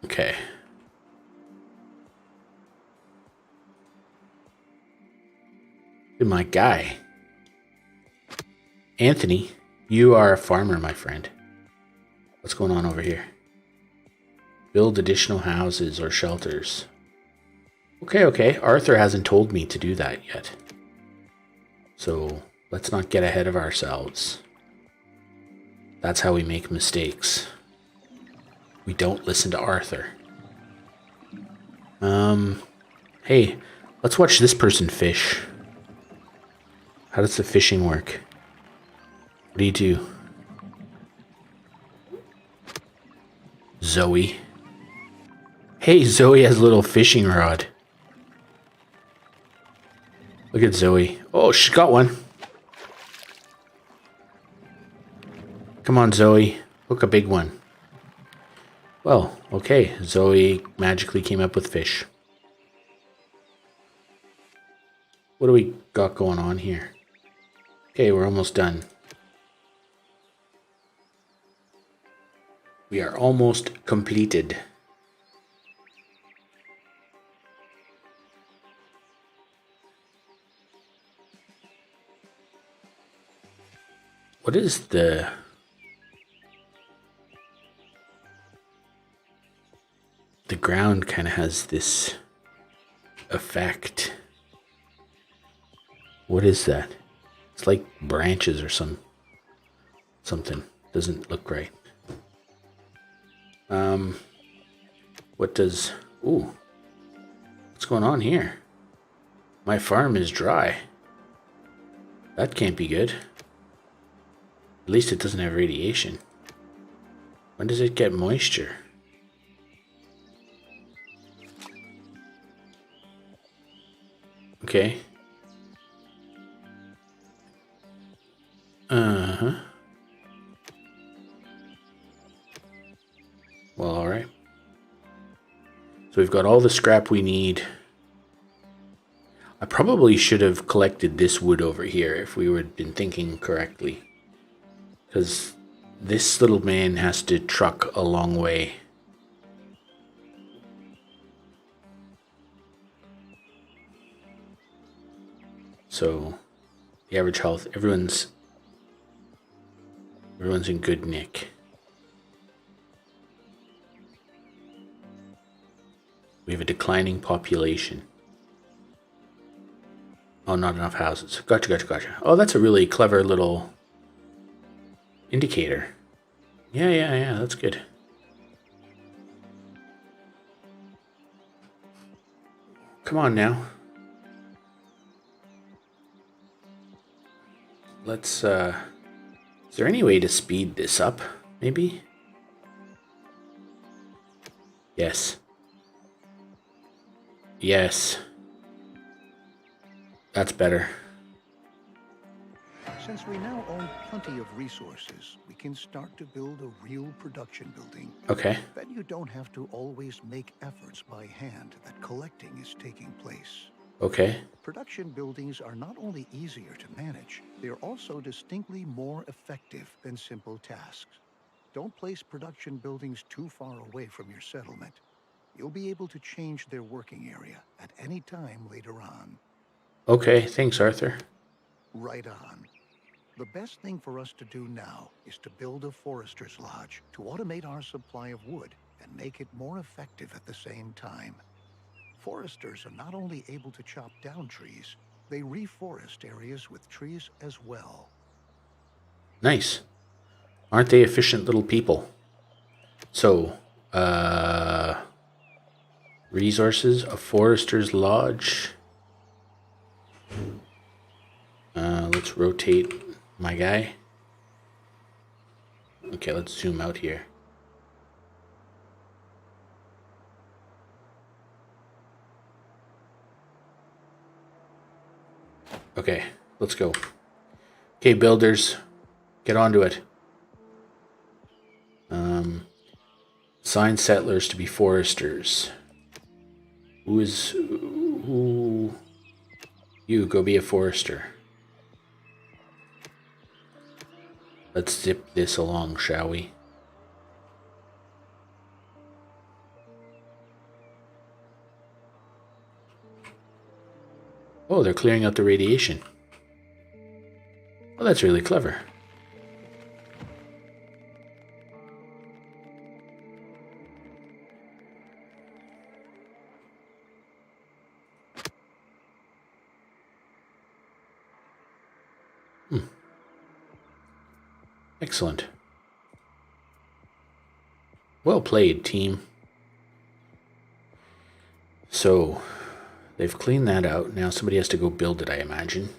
[SPEAKER 1] Okay. My guy. Anthony, you are a farmer, my friend. What's going on over here? Build additional houses or shelters. Okay. Arthur hasn't told me to do that yet. So let's not get ahead of ourselves. That's how we make mistakes. We don't listen to Arthur. Hey, let's watch this person fish. How does the fishing work? What do you do? Zoe. Hey, Zoe has a little fishing rod. Look at Zoe. Oh, she's got one. Come on, Zoe. Hook a big one. Well, okay. Zoe magically came up with fish. What do we got going on here? Okay, we're almost done. We are almost completed. What is the... The ground kind of has this effect. What is that? It's like branches or something. Doesn't look right. What does... Ooh. What's going on here? My farm is dry. That can't be good. At least it doesn't have radiation. When does it get moisture? Okay. Uh-huh. Well, alright. So we've got all the scrap we need. I probably should have collected this wood over here if we had been thinking correctly. Because this little man has to truck a long way. So, the average health, everyone's in good nick. We have a declining population. Oh, not enough houses. Gotcha. Oh, that's a really clever little indicator. Yeah, that's good. Come on now. Let's, is there any way to speed this up, maybe? Yes. That's better.
[SPEAKER 3] Since we now own plenty of resources, we can start to build a real production building.
[SPEAKER 1] Okay.
[SPEAKER 3] Then you don't have to always make efforts by hand that collecting is taking place.
[SPEAKER 1] Okay.
[SPEAKER 3] Production buildings are not only easier to manage, they are also distinctly more effective than simple tasks. Don't place production buildings too far away from your settlement. You'll be able to change their working area at any time later on.
[SPEAKER 1] Okay, thanks, Arthur.
[SPEAKER 3] Right on. The best thing for us to do now is to build a forester's lodge to automate our supply of wood and make it more effective at the same time. Foresters are not only able to chop down trees, they reforest areas with trees as well.
[SPEAKER 1] Nice. Aren't they efficient little people? So, resources, a forester's lodge. Let's rotate my guy. Okay, let's zoom out here. Okay, let's go. Okay, builders, get onto it. Assign settlers to be foresters. Who? You go be a forester. Let's zip this along, shall we? Oh, they're clearing out the radiation. Well, that's really clever. Excellent. Well played, team. So, they've cleaned that out. Now somebody has to go build it, I imagine.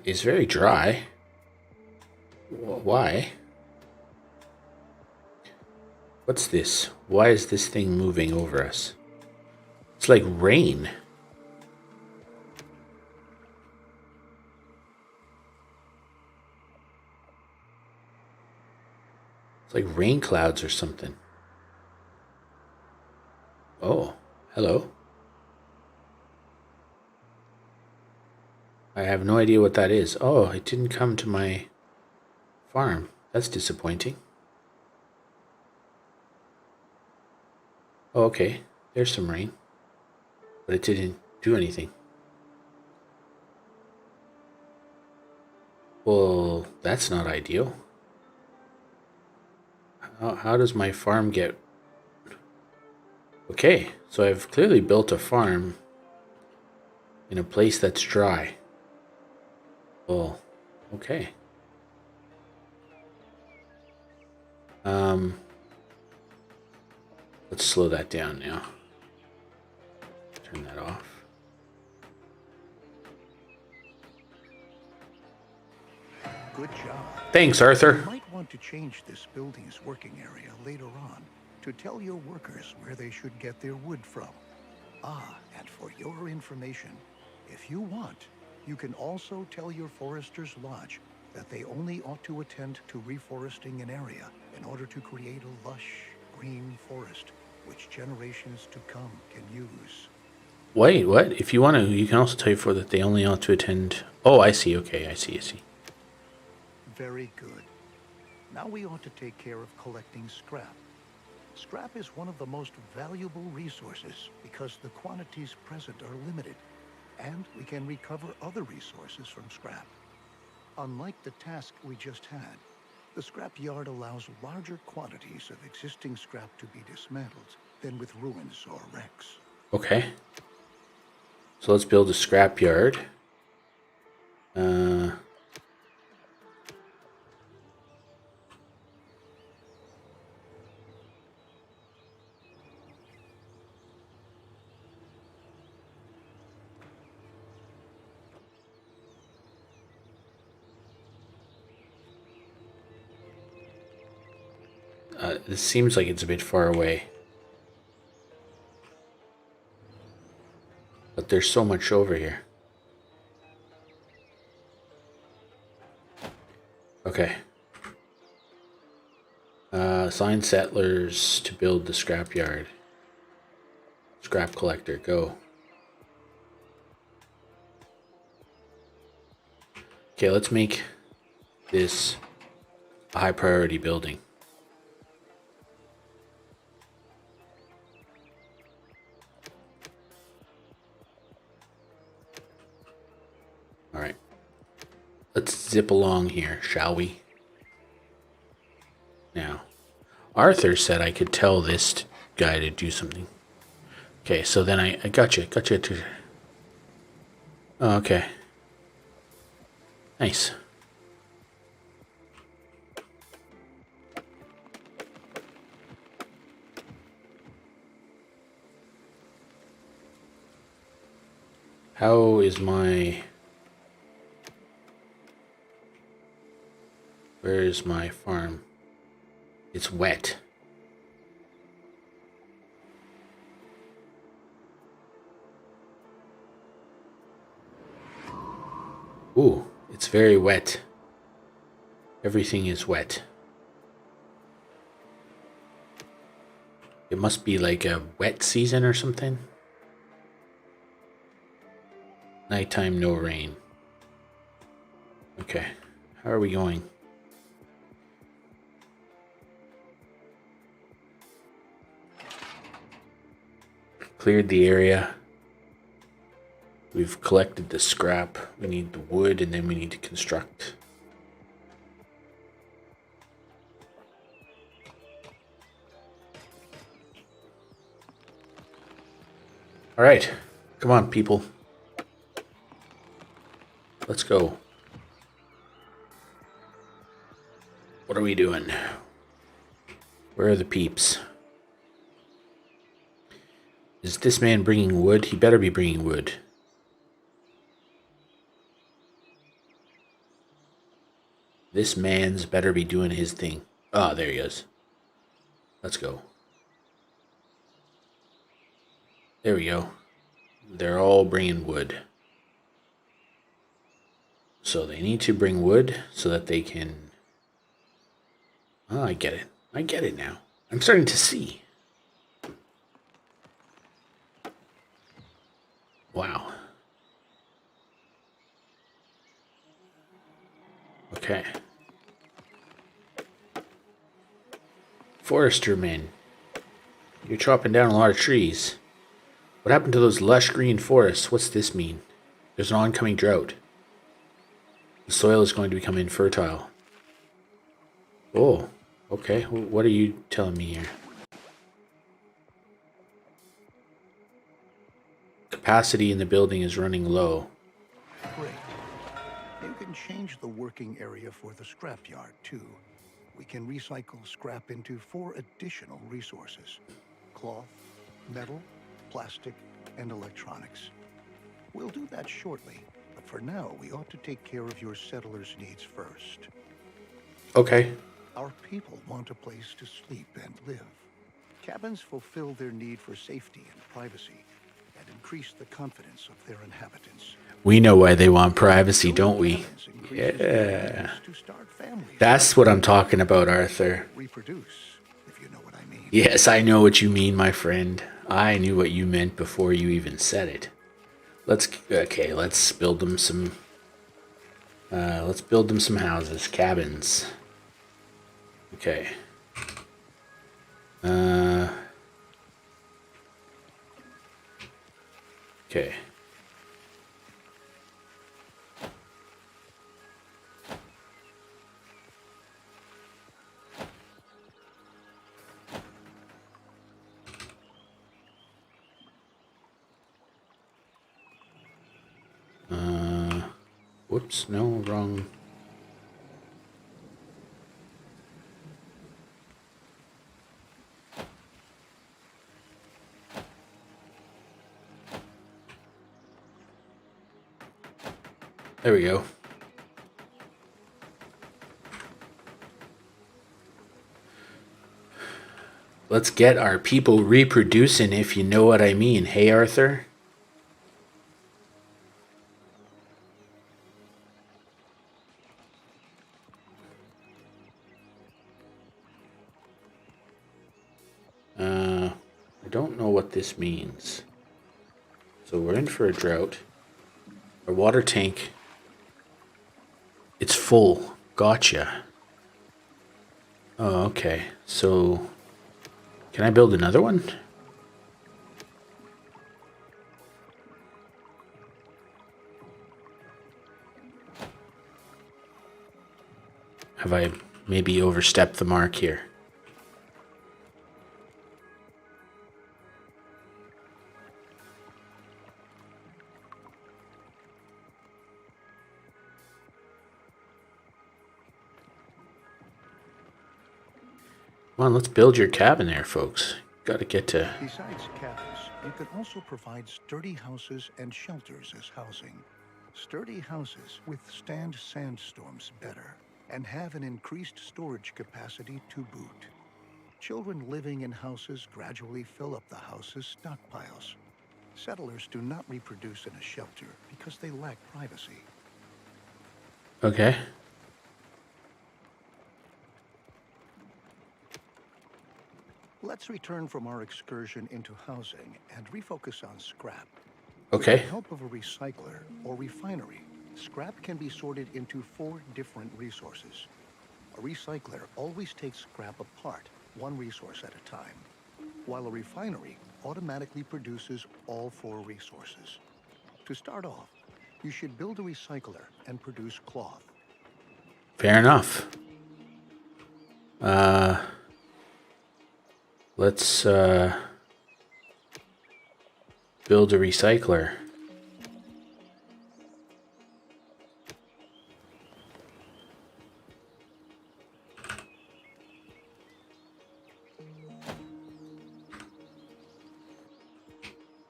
[SPEAKER 1] It's very dry. Why? What's this? Why is this thing moving over us? It's like rain. It's like rain clouds or something. Oh, hello. I have no idea what that is. Oh, it didn't come to my farm. That's disappointing. Oh, okay. There's some rain. But it didn't do anything. Well, that's not ideal. How does my farm get... Okay, so I've clearly built a farm in a place that's dry. Well, okay. Let's slow that down now. Turn that off.
[SPEAKER 3] Good job.
[SPEAKER 1] Thanks, Arthur.
[SPEAKER 3] You might want to change this building's working area later on to tell your workers where they should get their wood from. Ah, and for your information, if you want, you can also tell your Forester's Lodge that they only ought to attend to reforesting an area in order to create a lush, green forest which generations to come can use.
[SPEAKER 1] Wait, what? If you want to, you can also tell your that they only ought to attend... Oh, I see. Okay, I see.
[SPEAKER 3] Very good. Now we ought to take care of collecting scrap. Scrap is one of the most valuable resources because the quantities present are limited, and we can recover other resources from scrap. Unlike the task we just had, the scrap yard allows larger quantities of existing scrap to be dismantled than with ruins or wrecks.
[SPEAKER 1] Okay. So let's build a scrap yard. This seems like it's a bit far away. But there's so much over here. Okay. Assign settlers to build the scrap yard. Scrap collector, go. Okay, let's make this a high priority building. All right. Let's zip along here, shall we? Now, Arthur said I could tell this guy to do something. Okay, so then I got you. Oh, okay. Nice. How is my... Where is my farm? It's wet. Ooh, it's very wet. Everything is wet. It must be like a wet season or something. Nighttime, no rain. Okay, how are we going? Cleared the area. We've collected the scrap. We need the wood, and then we need to construct. All right, come on, people. Let's go. What are we doing? Where are the peeps? Is this man bringing wood? He better be bringing wood. This man's better be doing his thing. Ah, there he is. Let's go. There we go. They're all bringing wood. So they need to bring wood so that they can... Oh, I get it. I get it now. I'm starting to see. Wow. Okay. Forester men. You're chopping down a lot of trees. What happened to those lush green forests? What's this mean? There's an oncoming drought. The soil is going to become infertile. Oh, okay. What are you telling me here? Capacity in the building is running low.
[SPEAKER 3] Great. You can change the working area for the scrapyard, too. We can recycle scrap into 4 additional resources: cloth, metal, plastic, and electronics. We'll do that shortly, but for now, we ought to take care of your settlers' needs first.
[SPEAKER 1] Okay.
[SPEAKER 3] Our people want a place to sleep and live. Cabins fulfill their need for safety and privacy, and increase the confidence of their inhabitants.
[SPEAKER 1] We know why they want privacy, don't we? Yeah. That's what I'm talking about, Arthur.
[SPEAKER 3] Reproduce, if you know what I mean.
[SPEAKER 1] Yes, I know what you mean, my friend. I knew what you meant before you even said it. Let's build them some houses, cabins. Okay. Okay. Whoops, no, wrong. There we go. Let's get our people reproducing, if you know what I mean. Hey, Arthur? I don't know what this means. So we're in for a drought. Our water tank, it's full. Gotcha. Oh, okay. So, can I build another one? Have I maybe overstepped the mark here? Come on, let's build your cabin there, folks. Got to get to...
[SPEAKER 3] Besides cabins, you could also provide sturdy houses and shelters as housing. Sturdy houses withstand sandstorms better and have an increased storage capacity to boot. Children living in houses gradually fill up the house's stockpiles. Settlers do not reproduce in a shelter because they lack privacy.
[SPEAKER 1] Okay.
[SPEAKER 3] Let's return from our excursion into housing and refocus on scrap.
[SPEAKER 1] Okay.
[SPEAKER 3] With the help of a recycler or refinery, scrap can be sorted into 4 different resources. A recycler always takes scrap apart, one resource at a time, while a refinery automatically produces all 4 resources. To start off, you should build a recycler and produce cloth.
[SPEAKER 1] Fair enough. Let's build a recycler.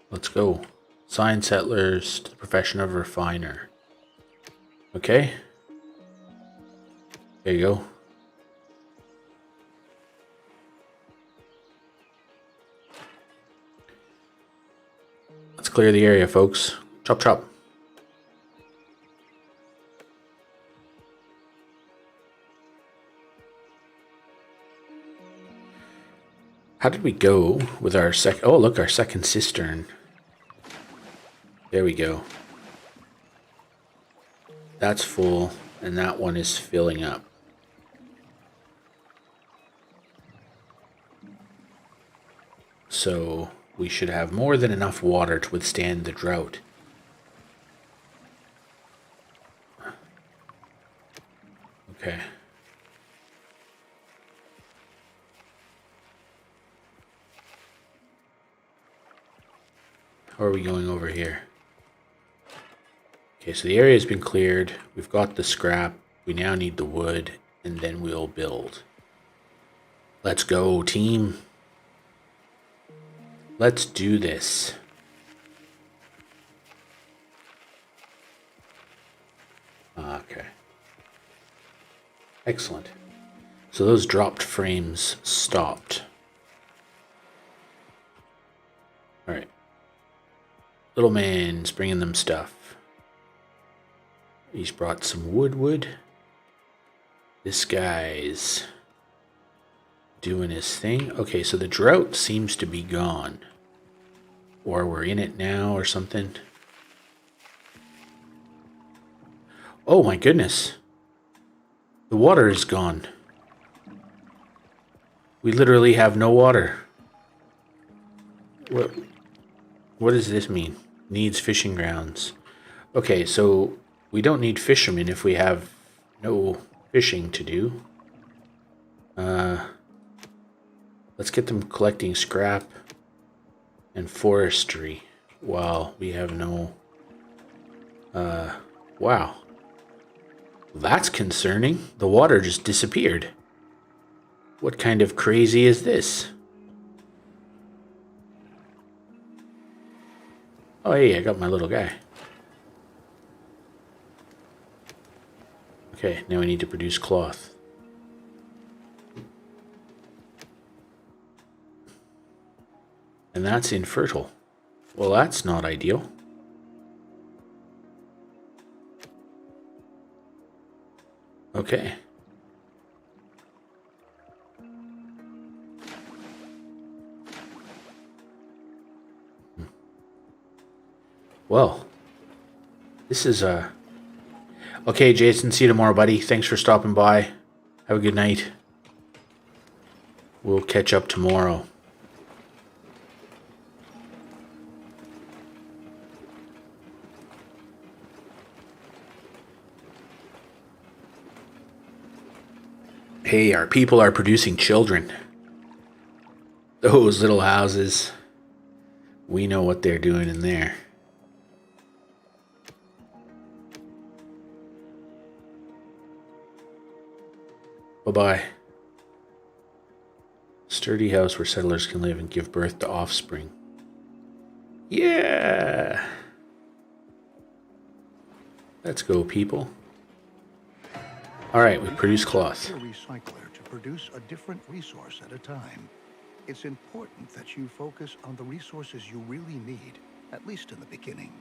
[SPEAKER 1] Let's go. Assign settlers to the profession of refiner. Okay. There you go. Let's clear the area, folks. Chop, chop. How did we go with our oh, look, our second cistern. There we go. That's full, and that one is filling up. So we should have more than enough water to withstand the drought. Okay. How are we going over here? Okay, so the area has been cleared. We've got the scrap. We now need the wood, and then we'll build. Let's go, team. Let's do this. Okay. Excellent. So those dropped frames stopped. All right. Little man's bringing them stuff. He's brought some wood. This guy's doing his thing. Okay, so the drought seems to be gone. Or we're in it now or something. Oh my goodness. The water is gone. We literally have no water. What does this mean? Needs fishing grounds. Okay, so we don't need fishermen if we have no fishing to do. Let's get them collecting scrap and forestry while we have no... wow. That's concerning. The water just disappeared. What kind of crazy is this? Oh, hey, I got my little guy. Okay, now we need to produce cloth. And that's infertile. Well, that's not ideal. Okay. Well, this is okay, Jason, see you tomorrow, buddy. Thanks for stopping by. Have a good night. we'll catch up tomorrow. Hey, our people are producing children. Those little houses. We know what they're doing in there. Bye-bye. Sturdy house where settlers can live and give birth to offspring. Yeah! Let's go, people. Alright, we produce cloth.
[SPEAKER 3] A recycler to produce a different resource at a time. It's important that you focus on the resources you really need, at least in the beginning.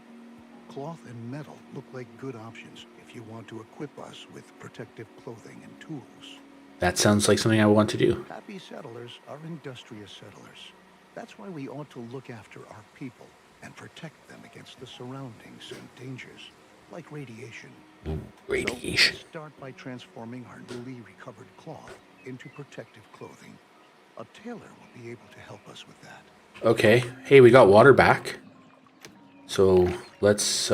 [SPEAKER 3] Cloth and metal look like good options if you want to equip us with protective clothing and tools.
[SPEAKER 1] That sounds like something I want to do.
[SPEAKER 3] Happy settlers are industrious settlers. That's why we ought to look after our people and protect them against the surroundings and dangers, like radiation.
[SPEAKER 1] Radiation.
[SPEAKER 3] So let's start by transforming our newly recovered cloth into protective clothing. A tailor will be able to help us with that.
[SPEAKER 1] Okay. Hey, we got water back. So let's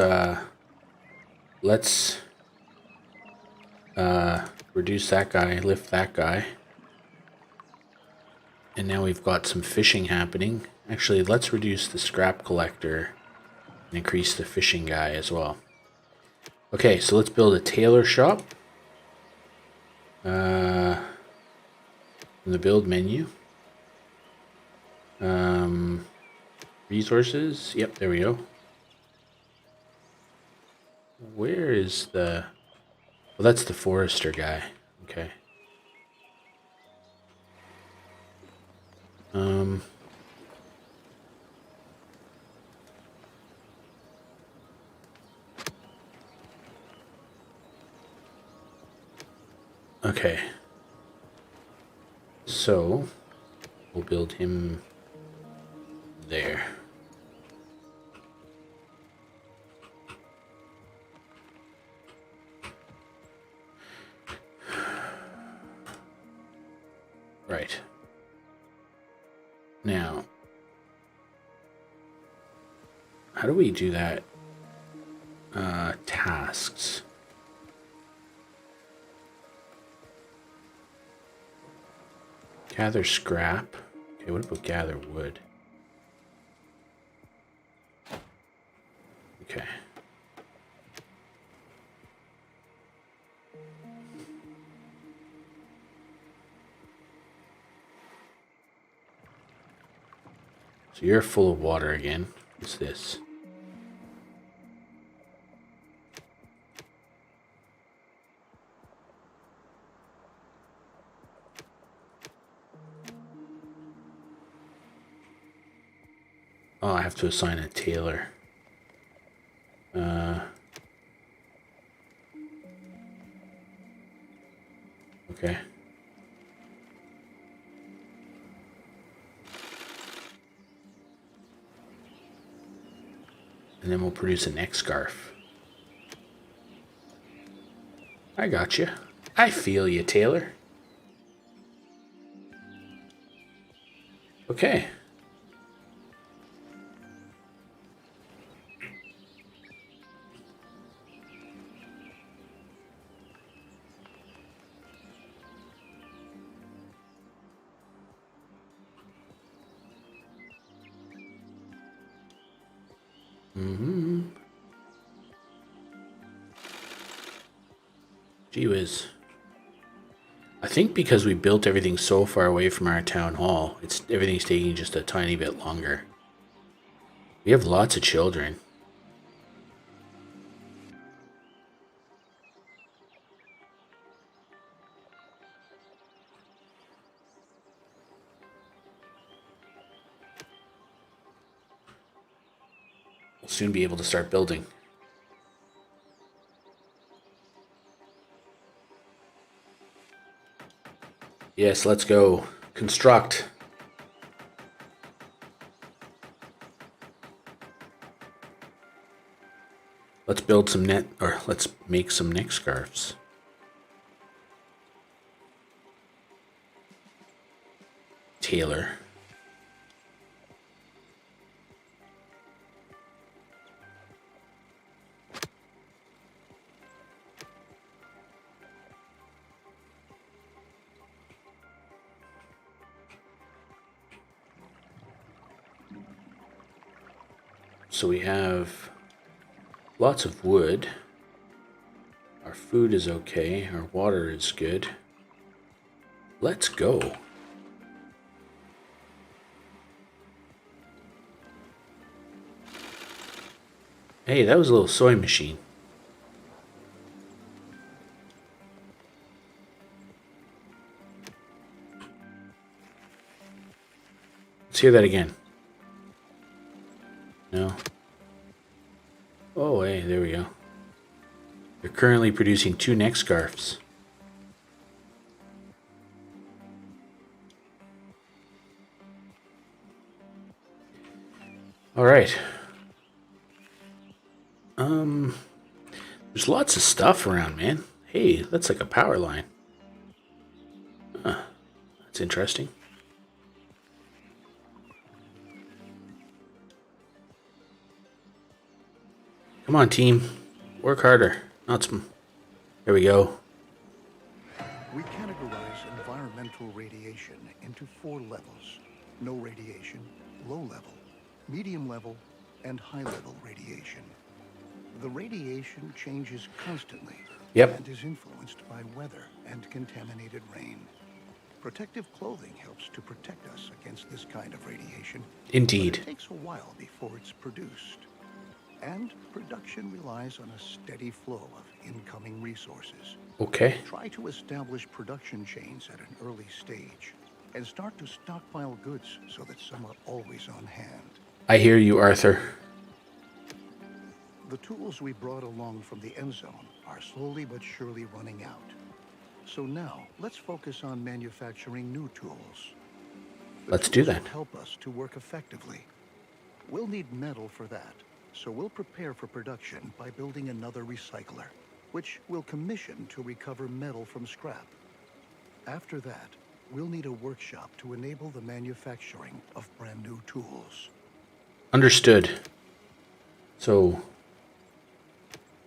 [SPEAKER 1] reduce that guy, lift that guy. And now we've got some fishing happening. Actually, let's reduce the scrap collector and increase the fishing guy as well. Okay, so let's build a tailor shop. In the build menu. Resources. Yep, there we go. Where is the... Well, that's the forester guy. Okay. Okay. So, we'll build him there. Right. Now, how do we do that? Tasks. Gather scrap. Okay, what about gather wood? Okay. So you're full of water again. What's this? Oh, I have to assign a tailor. Okay. And then we'll produce a neck scarf. I got you. I feel you, tailor. Okay. Gee whiz. I think because we built everything so far away from our town hall, everything's taking just a tiny bit longer. We have lots of children. We'll soon be able to start building. Yes, let's go. Construct. Let's build some let's make some neck scarves. scaler. So we have lots of wood. Our food is okay. Our water is good. Let's go. Hey, that was a little soy machine. Let's hear that again. No. Oh, hey, there we go. They're currently producing 2 neck scarves. All right. There's lots of stuff around, man. Hey, that's like a power line. Huh, that's interesting. Come on, team. Work harder. Not some. There we go.
[SPEAKER 3] We categorize environmental radiation into 4 levels. No radiation, low level, medium level, and high level radiation. The radiation changes constantly.
[SPEAKER 1] Yep.
[SPEAKER 3] And is influenced by weather and contaminated rain. Protective clothing helps to protect us against this kind of radiation.
[SPEAKER 1] Indeed.
[SPEAKER 3] But it takes a while before it's produced. And production relies on a steady flow of incoming resources.
[SPEAKER 1] Okay.
[SPEAKER 3] Try to establish production chains at an early stage and start to stockpile goods so that some are always on hand.
[SPEAKER 1] I hear you, Arthur.
[SPEAKER 3] The tools we brought along from the Endzone are slowly but surely running out. So now, let's focus on manufacturing new tools.
[SPEAKER 1] Let's do that.
[SPEAKER 3] Will help us to work effectively. We'll need metal for that, so we'll prepare for production by building another recycler, which we'll commission to recover metal from scrap. After that, we'll need a workshop to enable the manufacturing of brand new tools.
[SPEAKER 1] Understood. So,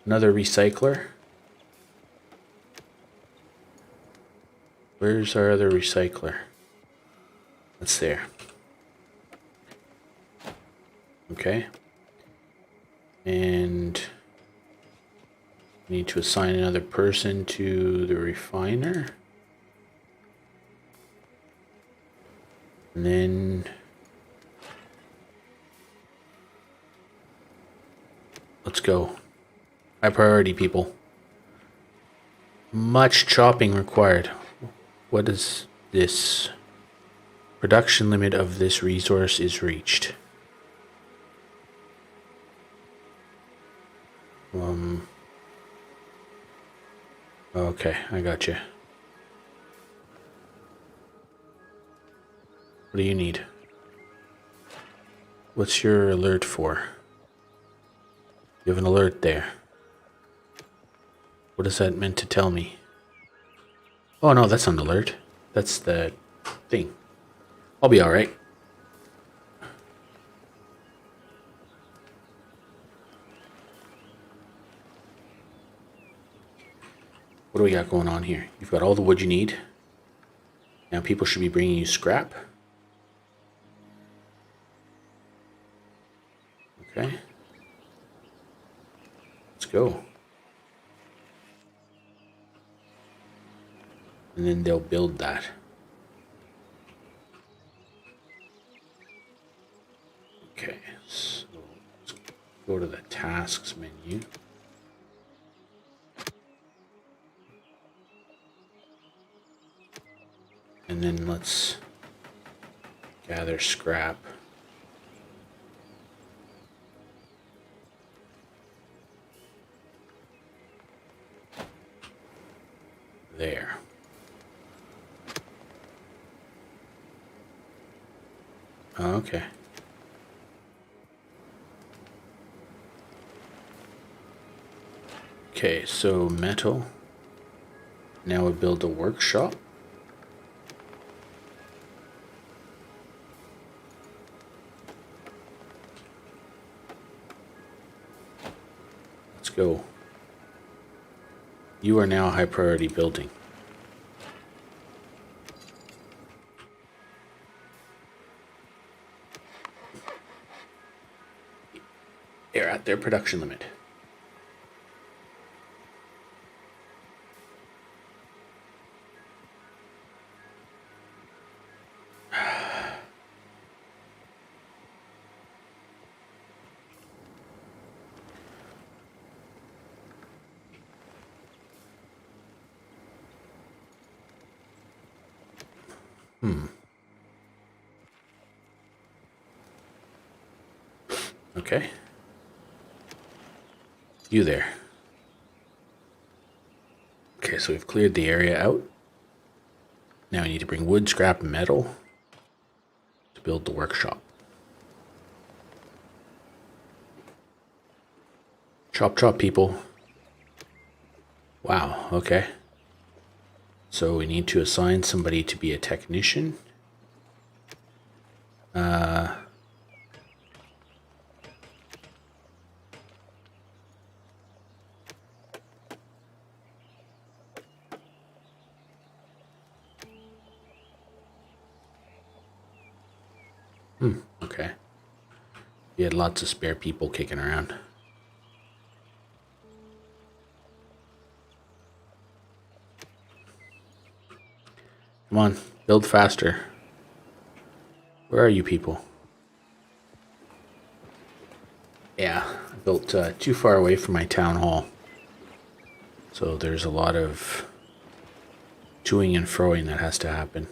[SPEAKER 1] another recycler. Where's our other recycler? That's there. Okay. And we need to assign another person to the refiner. And then let's go. High priority, people. Much chopping required. What is this? Production limit of this resource is reached. Okay, I got you. What do you need? What's your alert for? You have an alert there. What is that meant to tell me? Oh no, that's not an alert. That's the thing. I'll be alright. What do we got going on here? You've got all the wood you need. Now people should be bringing you scrap. Okay. Let's go. And then they'll build that. Okay, so let's go to the tasks menu. And then let's gather scrap. There. Okay. Okay, so metal. Now we build a workshop. go. You are now a high priority building. They're at their production limit. Okay. You there. Okay, so we've cleared the area out. Now we need to bring wood, scrap, and metal to build the workshop. Chop, chop, people. Wow, okay. So we need to assign somebody to be a technician. Okay. We had lots of spare people kicking around. Come on, build faster. Where are you people? Yeah, I built too far away from my town hall. So there's a lot of toing and froing that has to happen.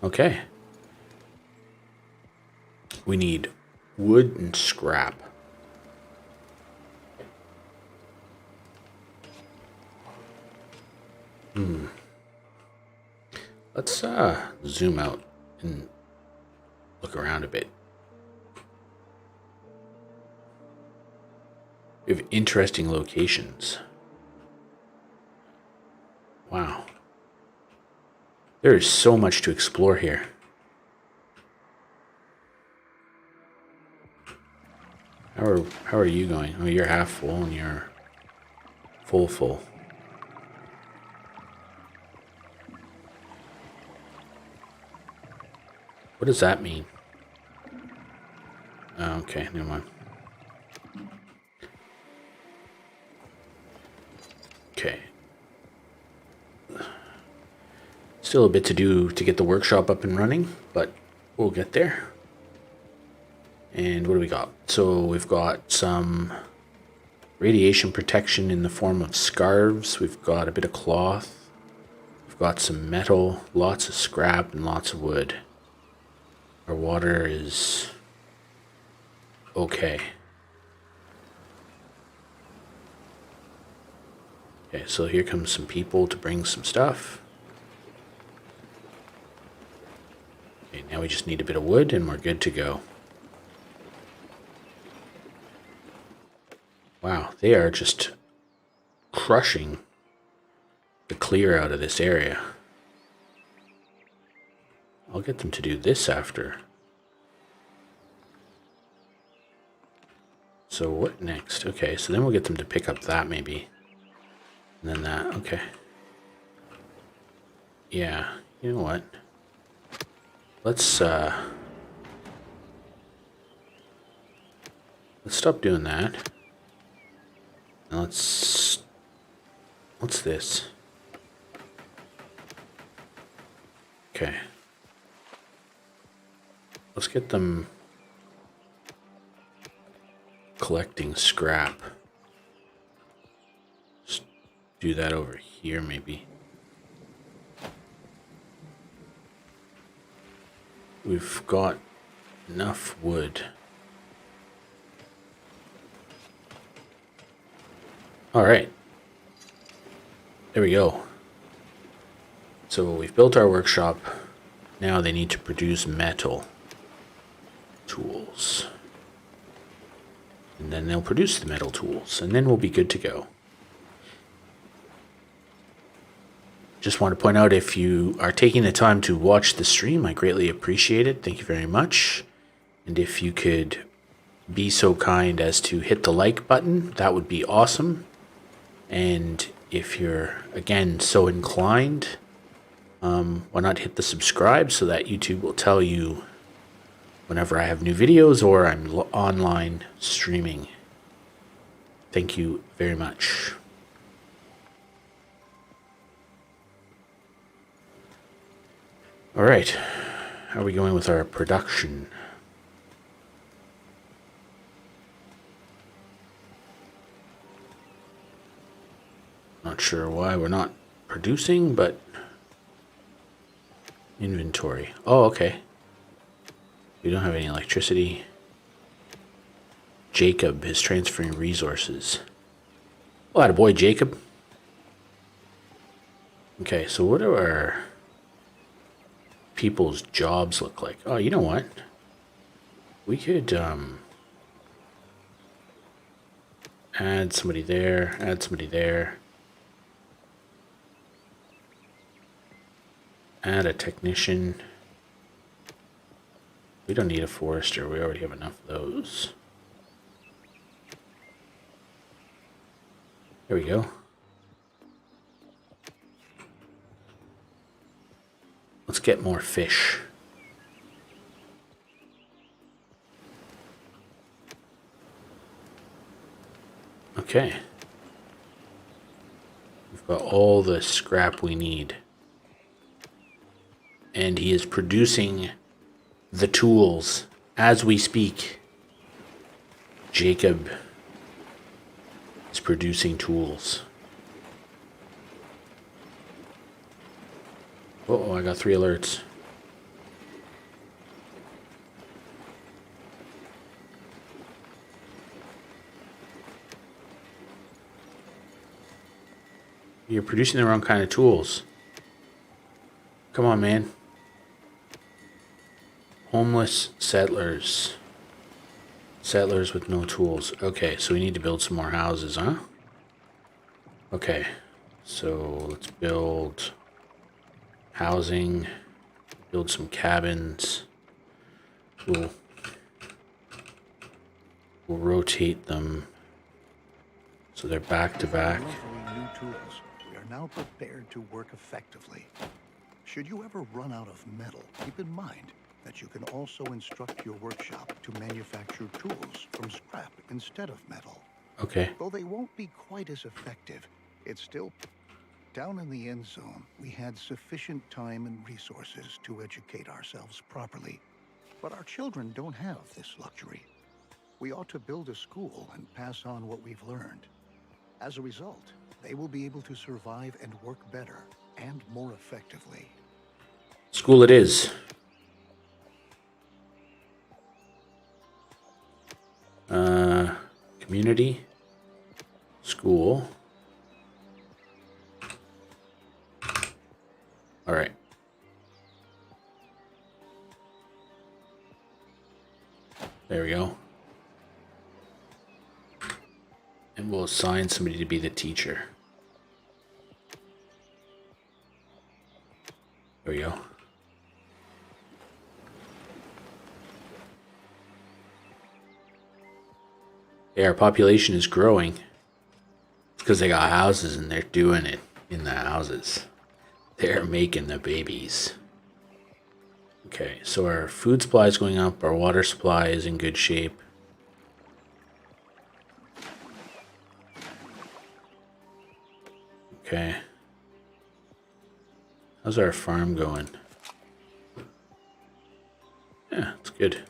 [SPEAKER 1] Okay. We need wood and scrap. Let's zoom out and look around a bit. We have interesting locations. Wow. There is so much to explore here. How are you going? Oh, you're half full and you're full. What does that mean? Oh, okay, never mind. Okay. Still a bit to do to get the workshop up and running, but we'll get there. And what do we got? So we've got some radiation protection in the form of scarves. We've got a bit of cloth. We've got some metal, lots of scrap, and lots of wood. Our water is okay. Okay, so here comes some people to bring some stuff. Okay, now we just need a bit of wood and we're good to go. Wow, they are just crushing the clear out of this area. I'll get them to do this after. So what next? Okay, so then we'll get them to pick up that maybe. And then that, okay. Yeah, you know what? Let's stop doing that. Now what's this? Okay. Let's get them collecting scrap. Just do that over here maybe. We've got enough wood. All right. There we go. So we've built our workshop. Now they need to produce metal tools. And then they'll produce the metal tools, and then we'll be good to go. Just want to point out, if you are taking the time to watch the stream, I greatly appreciate it. Thank you very much. And if you could be so kind as to hit the like button, that would be awesome. And if you're, again, so inclined, why not hit the subscribe so that YouTube will tell you whenever I have new videos or I'm online streaming. Thank you very much. All right, how are we going with our production? Not sure why we're not producing, but inventory. Oh, okay. We don't have any electricity. Jacob is transferring resources. Oh, attaboy, Jacob. Okay, so what do our people's jobs look like? Oh, you know what? We could add somebody there, add somebody there. Add a technician. We don't need a forester. We already have enough of those. There we go. Let's get more fish. Okay. We've got all the scrap we need. And he is producing the tools as we speak. Jacob is producing tools. Uh-oh, I got 3 alerts. You're producing the wrong kind of tools. Come on, man. Homeless settlers. Settlers with no tools. Okay, so we need to build some more houses, huh? Okay, so let's build housing, build some cabins. We'll rotate them so they're back to back.
[SPEAKER 3] Offering new tools, we are now prepared to work effectively. Should you ever run out of metal, keep in mind that you can also instruct your workshop to manufacture tools from scrap instead of metal.
[SPEAKER 1] Okay.
[SPEAKER 3] Though they won't be quite as effective, it's still... Down in the Endzone, we had sufficient time and resources to educate ourselves properly. But our children don't have this luxury. We ought to build a school and pass on what we've learned. As a result, they will be able to survive and work better and more effectively.
[SPEAKER 1] School it is. Community. School. All right. There we go. And we'll assign somebody to be the teacher. There we go. Yeah, our population is growing. It's because they got houses and they're doing it in the houses. They're making the babies. Okay, so our food supply is going up. Our water supply is in good shape. Okay. How's our farm going? Yeah, it's good.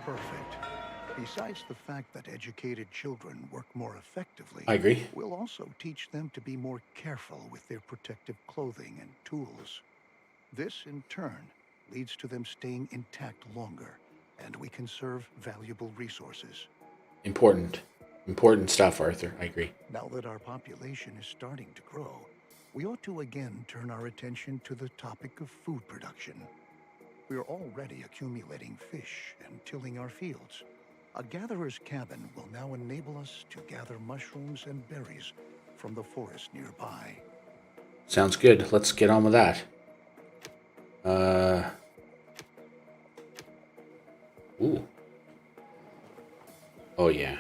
[SPEAKER 3] Perfect. Besides the fact that educated children work more effectively,
[SPEAKER 1] I agree.
[SPEAKER 3] we'll also teach them to be more careful with their protective clothing and tools. This, in turn, leads to them staying intact longer, and we conserve valuable resources.
[SPEAKER 1] Important. Important stuff, Arthur. I agree.
[SPEAKER 3] Now that our population is starting to grow, we ought to again turn our attention to the topic of food production. We are already accumulating fish and tilling our fields. A gatherer's cabin will now enable us to gather mushrooms and berries from the forest nearby.
[SPEAKER 1] Sounds good. Let's get on with that. Ooh. Oh, yeah.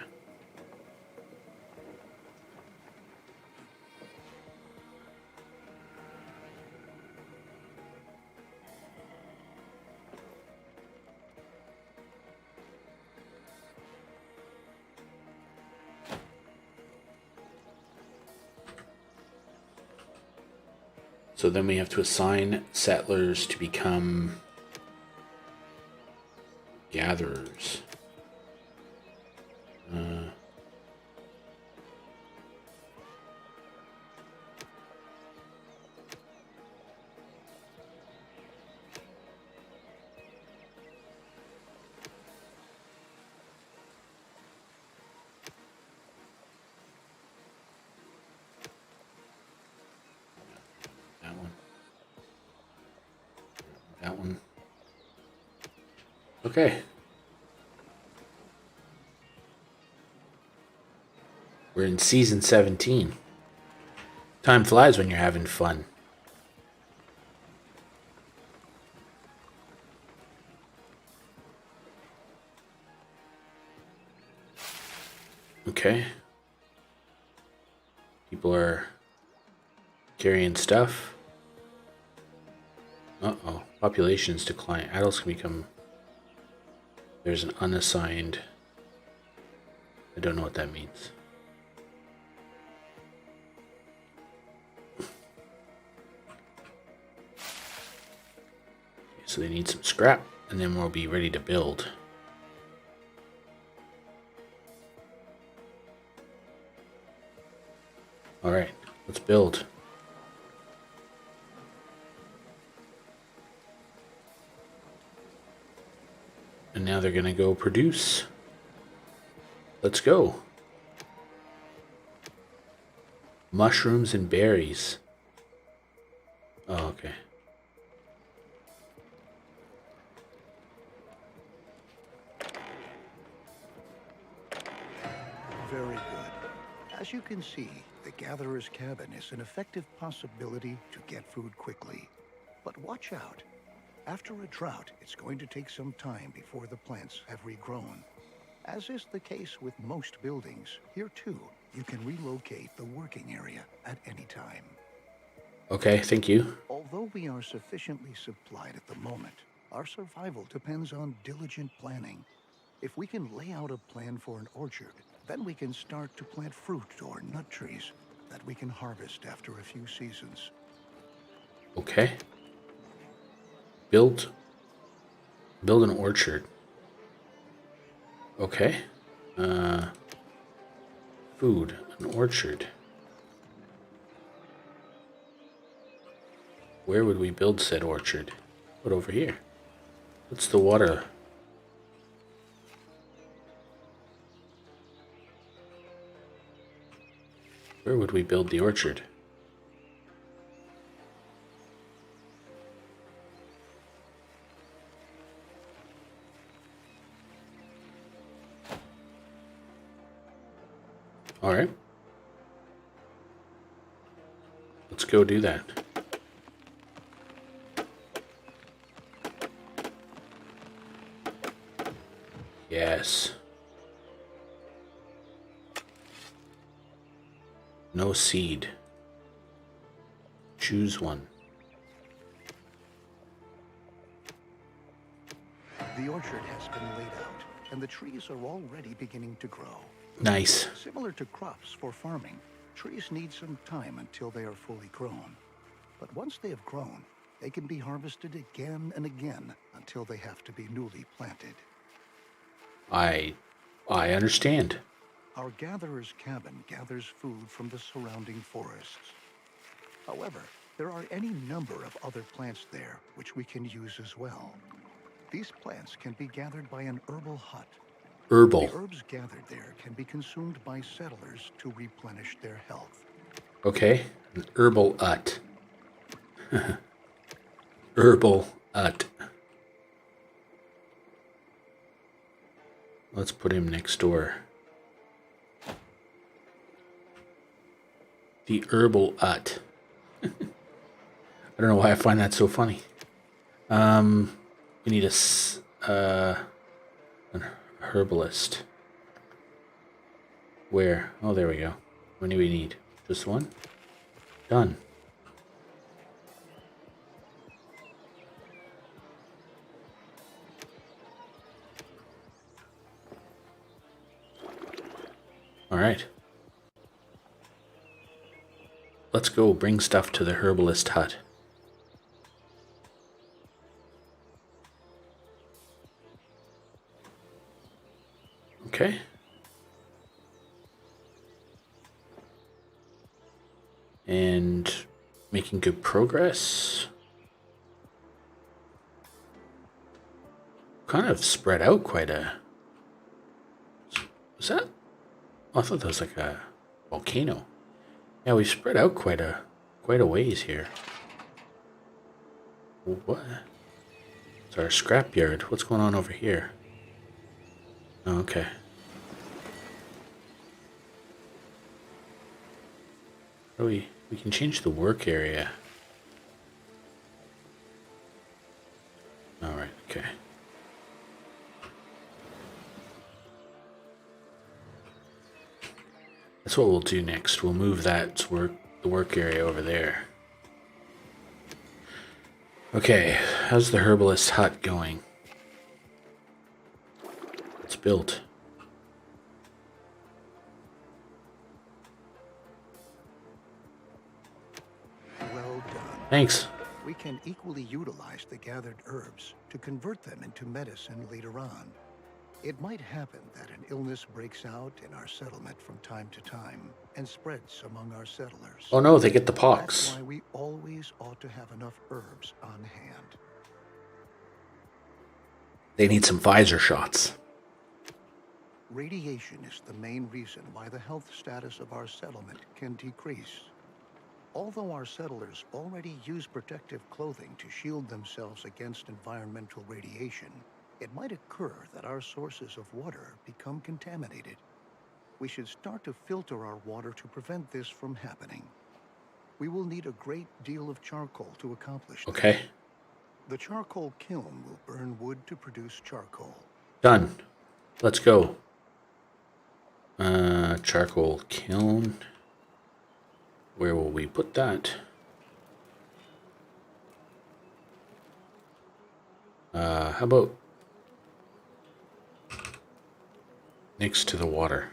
[SPEAKER 1] So then we have to assign settlers to become gatherers. That one. That one. Okay. We're in season 17. Time flies when you're having fun. Okay. People are carrying stuff. Uh-oh. Populations decline. Adults can become... There's an unassigned... I don't know what that means. So they need some scrap, and then we'll be ready to build. Alright, let's build. And now they're gonna go produce. Let's go. Mushrooms and berries. Oh, okay.
[SPEAKER 3] Very good. As you can see, the Gatherer's Cabin is an effective possibility to get food quickly. But watch out. After a drought, it's going to take some time before the plants have regrown. As is the case with most buildings, here too, you can relocate the working area at any time.
[SPEAKER 1] Okay, thank you.
[SPEAKER 3] Although we are sufficiently supplied at the moment, our survival depends on diligent planning. If we can lay out a plan for an orchard, then we can start to plant fruit or nut trees that we can harvest after a few seasons.
[SPEAKER 1] Okay. Build an orchard. Okay. Food, an orchard. Where would we build said orchard? Put over here. What's the water? Where would we build the orchard? All right. Let's go do that. Yes. No seed. Choose one.
[SPEAKER 3] The orchard has been laid out, and the trees are already beginning to grow.
[SPEAKER 1] Nice.
[SPEAKER 3] Similar to crops for farming, trees need some time until they are fully grown. But once they have grown, they can be harvested again and again until they have to be newly planted.
[SPEAKER 1] I understand.
[SPEAKER 3] Our gatherer's cabin gathers food from the surrounding forests. However, there are any number of other plants there which we can use as well. These plants can be gathered by an herbal hut.
[SPEAKER 1] Herbal.
[SPEAKER 3] The herbs gathered there can be consumed by settlers to replenish their health.
[SPEAKER 1] Okay. An herbal hut. Herbal hut. Let's put him next door. The herbal hut. I don't know why I find that so funny. We need an herbalist. Where? Oh, there we go. What do we need? Just one? Done. All right. Let's go bring stuff to the herbalist hut. Okay. And making good progress. Kind of spread out quite a... Was that? Oh, I thought that was like a volcano. Yeah, we spread out quite a ways here. What? It's our scrapyard. What's going on over here? Oh, okay. How do we can change the work area. All right, okay. That's what we'll do next. We'll move that the work area over there. Okay, how's the herbalist hut going? It's built.
[SPEAKER 3] Well done.
[SPEAKER 1] Thanks.
[SPEAKER 3] We can equally utilize the gathered herbs to convert them into medicine later on. It might happen that an illness breaks out in our settlement from time to time and spreads among our settlers.
[SPEAKER 1] Oh no, they get the pox.
[SPEAKER 3] That's why we always ought to have enough herbs on hand.
[SPEAKER 1] They need some Pfizer shots.
[SPEAKER 3] Radiation is the main reason why the health status of our settlement can decrease. Although our settlers already use protective clothing to shield themselves against environmental radiation, it might occur that our sources of water become contaminated. We should start to filter our water to prevent this from happening. We will need a great deal of charcoal to accomplish this.
[SPEAKER 1] Okay.
[SPEAKER 3] The charcoal kiln will burn wood to produce charcoal.
[SPEAKER 1] Done. Let's go. Charcoal kiln. Where will we put that? How about next to the water?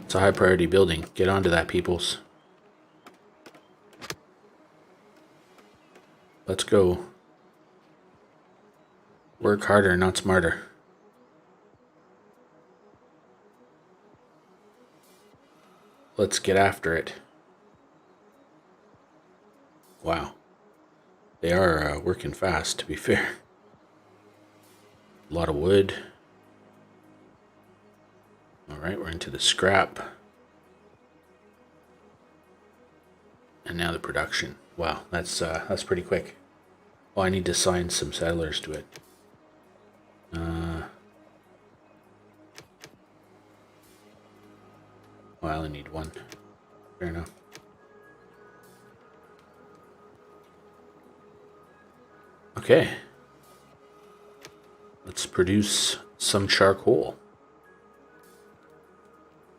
[SPEAKER 1] It's a high priority building. Get onto that, peoples. Let's go. Work harder, not smarter. Let's get after it. Wow. They are working fast, to be fair. A lot of wood. Alright, we're into the scrap. And now the production. Wow, that's pretty quick. Oh, I need to assign some settlers to it. Well, I only need one. Fair enough. Okay. Let's produce some charcoal.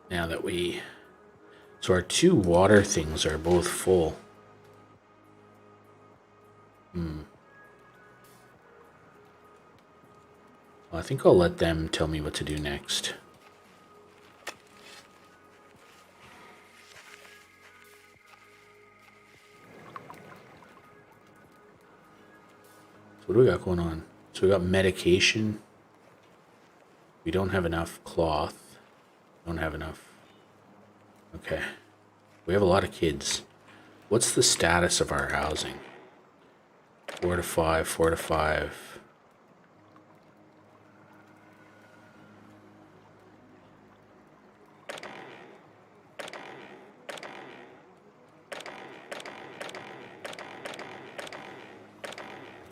[SPEAKER 1] Now that so our two water things are both full. Well, I think I'll let them tell me what to do next. So what do we got going on? So we got medication. We don't have enough cloth. Don't have enough. Okay. We have a lot of kids. What's the status of our housing? 4 to 5, 4 to 5.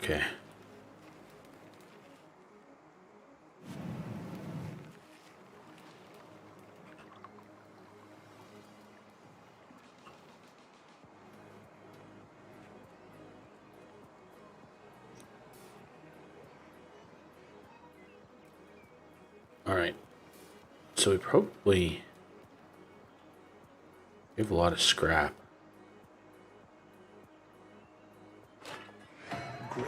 [SPEAKER 1] Okay. Alright. So we have a lot of scrap.
[SPEAKER 3] Great.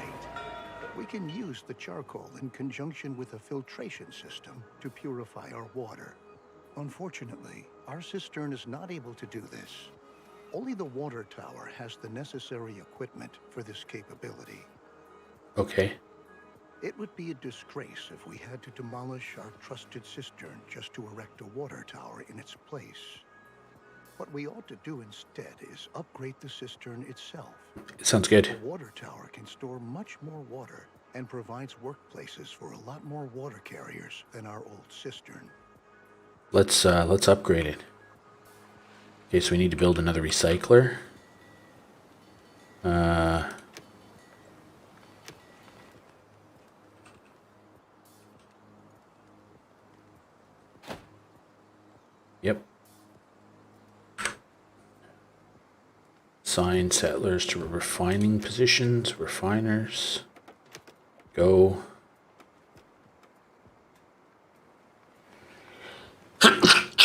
[SPEAKER 3] We can use the charcoal in conjunction with a filtration system to purify our water. Unfortunately, our cistern is not able to do this. Only the water tower has the necessary equipment for this capability.
[SPEAKER 1] Okay.
[SPEAKER 3] It would be a disgrace if we had to demolish our trusted cistern just to erect a water tower in its place. What we ought to do instead is upgrade the cistern itself.
[SPEAKER 1] Sounds good.
[SPEAKER 3] The water tower can store much more water and provides workplaces for a lot more water carriers than our old cistern.
[SPEAKER 1] Let's upgrade it. Okay, so we need to build another recycler. Yep. Assign settlers to refining positions, refiners. Go.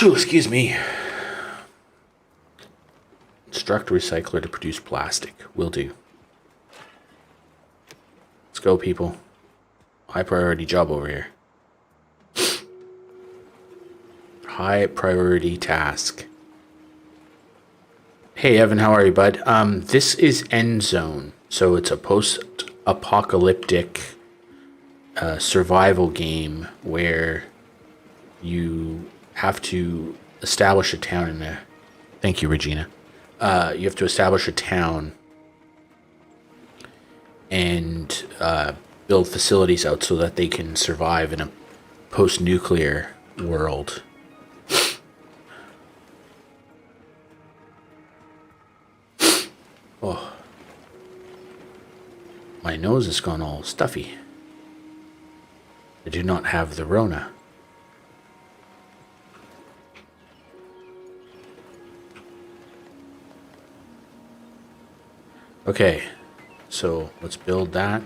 [SPEAKER 1] Excuse me. Instruct a recycler to produce plastic. Will do. Let's go, people. High priority job over here. High priority task. Hey, Evan, how are you, bud? This is Endzone. So it's a post-apocalyptic survival game where you have to establish a town in a... Thank you, Regina. You have to establish a town and build facilities out so that they can survive in a post-nuclear world. Oh. My nose has gone all stuffy. I do not have the Rona. Okay, so let's build that.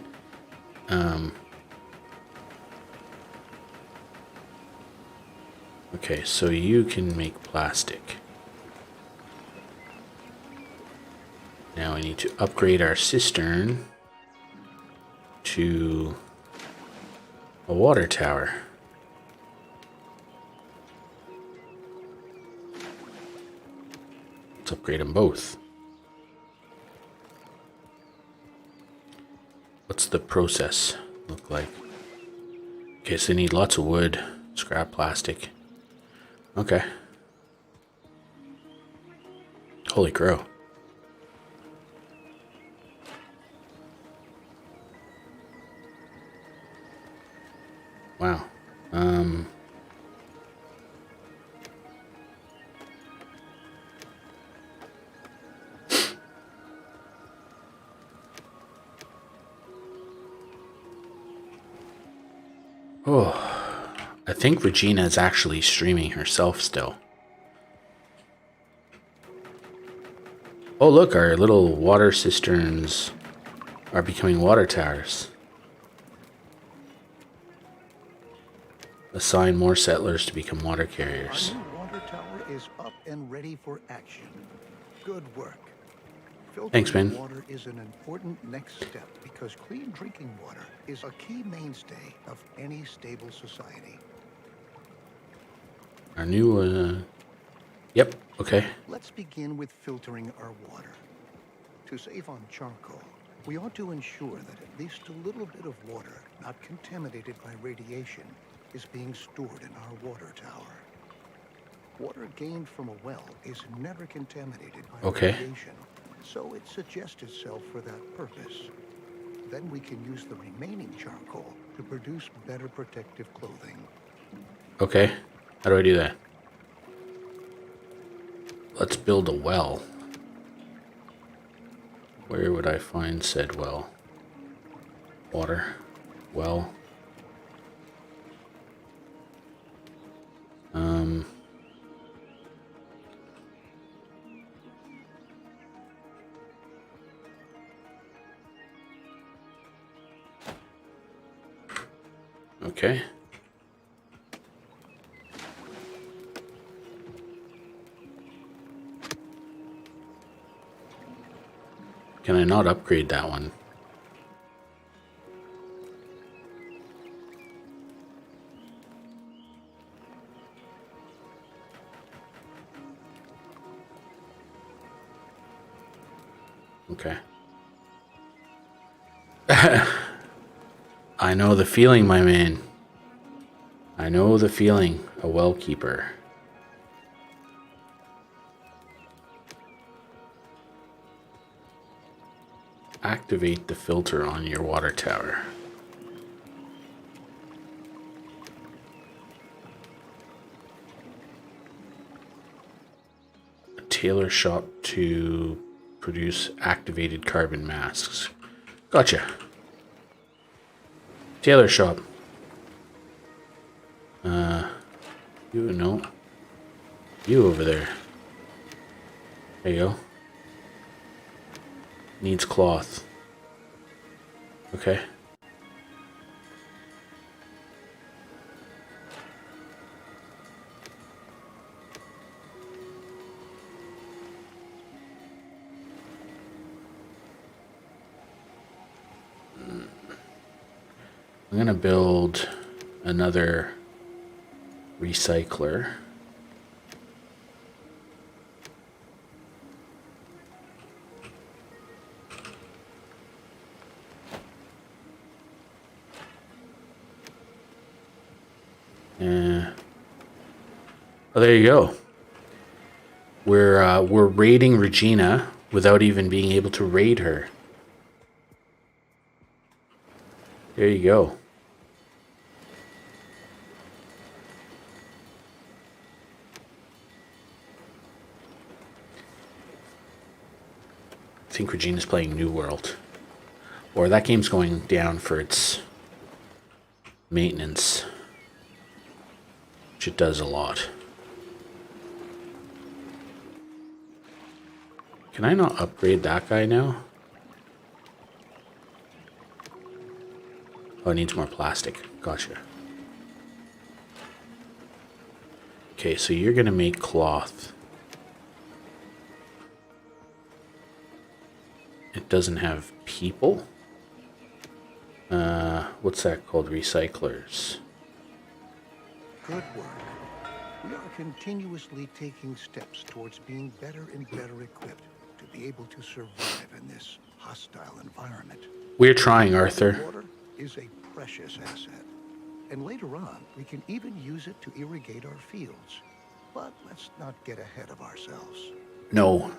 [SPEAKER 1] Okay, so you can make plastic. Now we need to upgrade our cistern to a water tower. Let's upgrade them both. What's the process look like? Okay, so they need lots of wood, scrap plastic. Okay. Holy crow. Wow. Oh, I think Regina is actually streaming herself still. Oh, look, our little water cisterns are becoming water towers. Assign more settlers to become water carriers.
[SPEAKER 3] Our new water tower is up and ready for action. Good work.
[SPEAKER 1] Thanks, man.
[SPEAKER 3] Water is an important next step because clean drinking water is a key mainstay of any stable society.
[SPEAKER 1] Our new, yep, okay.
[SPEAKER 3] Let's begin with filtering our water. To save on charcoal, we ought to ensure that at least a little bit of water not contaminated by radiation is being stored in our water tower. Water gained from a well is never contaminated by radiation, so it suggests itself for that purpose. Then we can use the remaining charcoal to produce better protective clothing.
[SPEAKER 1] Okay, how do I do that? Let's build a well. Where would I find said well? Water. Well. Okay. Can I not upgrade that one? Okay. I know the feeling, my man. I know the feeling, a well keeper. Activate the filter on your water tower. A tailor shop to produce activated carbon masks. Gotcha. Tailor shop. You no. You over there. There you go. Needs cloth. Okay. I'm gonna build another recycler. Oh, there you go. We're raiding Regina without even being able to raid her. There you go. I think Regina's playing New World. Or that game's going down for its maintenance. Which it does a lot. Can I not upgrade that guy now? Oh, it needs more plastic. Gotcha. Okay, so you're gonna make cloth. It doesn't have people. What's that called? Recyclers.
[SPEAKER 3] Good work. We are continuously taking steps towards being better and better equipped to be able to survive in this hostile environment.
[SPEAKER 1] We're trying, Arthur.
[SPEAKER 3] Water is a precious asset. And later on, we can even use it to irrigate our fields. But let's not get ahead of ourselves.
[SPEAKER 1] No.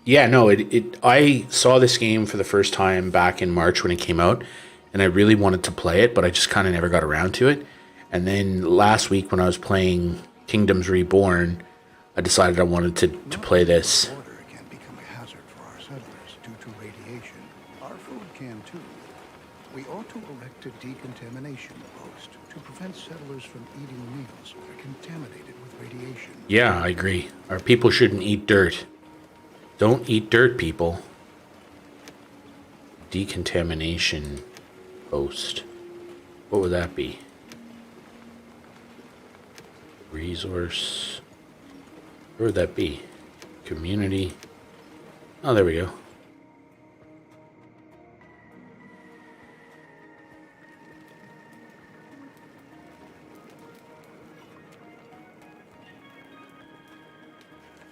[SPEAKER 1] Yeah, no, I saw this game for the first time back in March when it came out, and I really wanted to play it, but I just kind of never got around to it. And then last week when I was playing Kingdoms Reborn, I decided I wanted to play this.
[SPEAKER 3] Water can become a hazard for our settlers due to radiation. Our food can too. We ought to erect a decontamination post to prevent settlers from eating meals that are contaminated with radiation.
[SPEAKER 1] Yeah, I agree. Our people shouldn't eat dirt. Don't eat dirt, people. Decontamination post. What would that be? Resource. Where would that be? Community. Oh, there we go.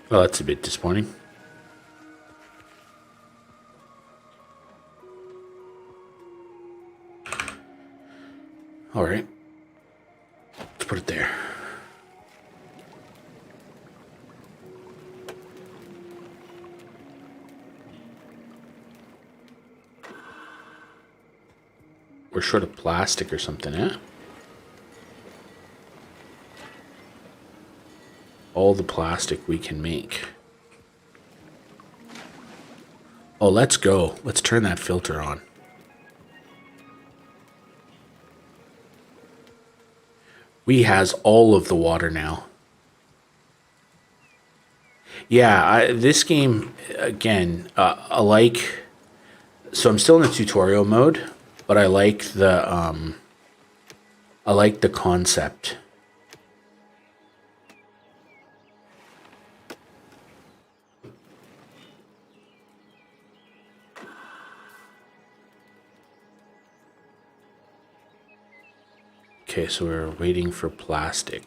[SPEAKER 1] Well, that's a bit disappointing. All right. Let's put it there. We're short of plastic or something, eh? All the plastic we can make. Oh, let's go. Let's turn that filter on. We has all of the water now. Yeah, this game, again, I like... So I'm still in the tutorial mode, but I like the concept. Okay, so we're waiting for plastic.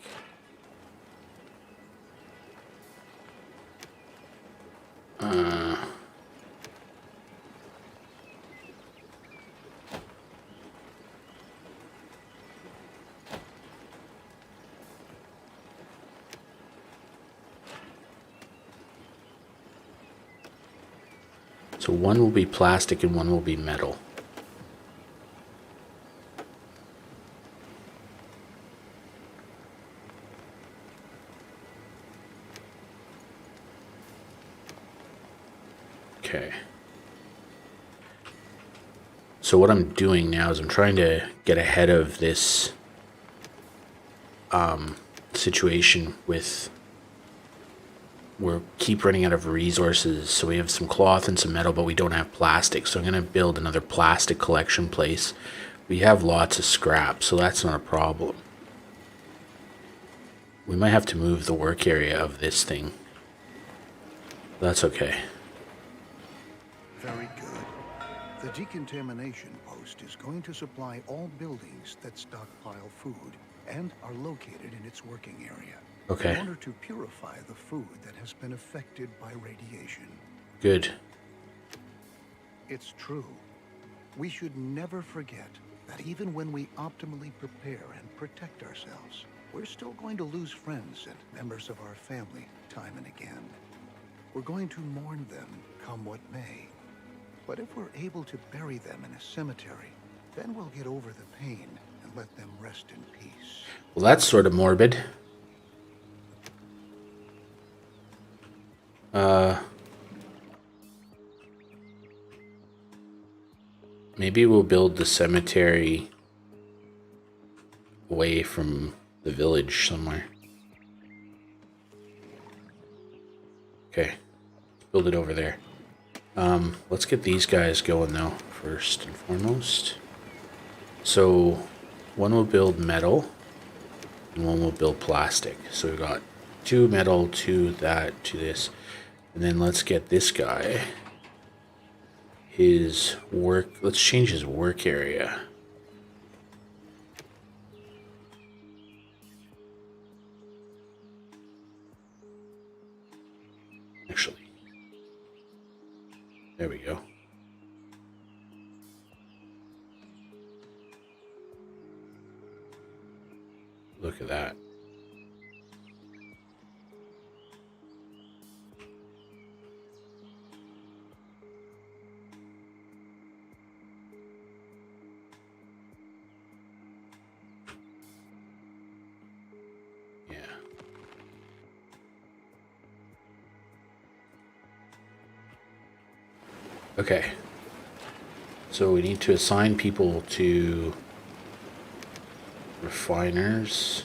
[SPEAKER 1] So one will be plastic and one will be metal. Okay. So what I'm doing now is I'm trying to get ahead of this situation with we keep running out of resources. So we have some cloth and some metal, but we don't have plastic. So I'm going to build another plastic collection place. We have lots of scrap, so that's not a problem. We might have to move the work area of this thing. That's okay.
[SPEAKER 3] Very good. The decontamination post is going to supply all buildings that stockpile food and are located in its working area.
[SPEAKER 1] Okay.
[SPEAKER 3] In order to purify the food that has been affected by radiation.
[SPEAKER 1] Good.
[SPEAKER 3] It's true. We should never forget that even when we optimally prepare and protect ourselves, we're still going to lose friends and members of our family time and again. We're going to mourn them, come what may. But if we're able to bury them in a cemetery, then we'll get over the pain and let them rest in peace.
[SPEAKER 1] Well, that's sort of morbid. Maybe we'll build the cemetery away from the village somewhere. Okay, build it over there. Let's get these guys going though, first and foremost. So one will build metal and one will build plastic. So we've got 2 metal, 2 that, 2 this. And then let's get this guy. His work, let's change his work area. Actually, there we go. Look at that. Yeah. Okay. So we need to assign people to refiners.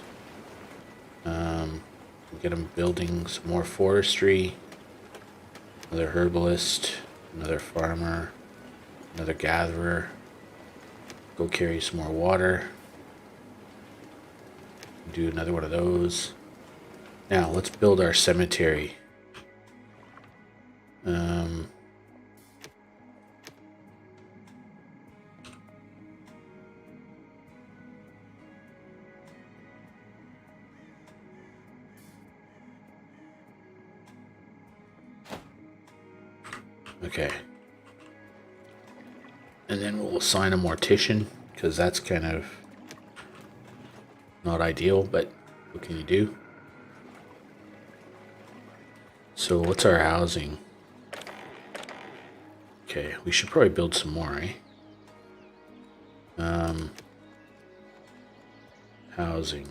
[SPEAKER 1] Get them building some more forestry. Another herbalist, another farmer, another gatherer. Go carry some more water. Do another one of those. Now let's build our cemetery. Okay. And then we'll assign a mortician, because that's kind of not ideal, but what can you do? So what's our housing? Okay, we should probably build some more, eh? Housing.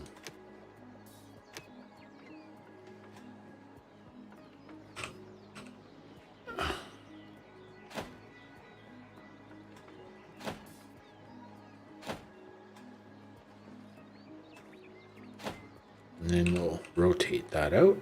[SPEAKER 1] And then we'll rotate that out.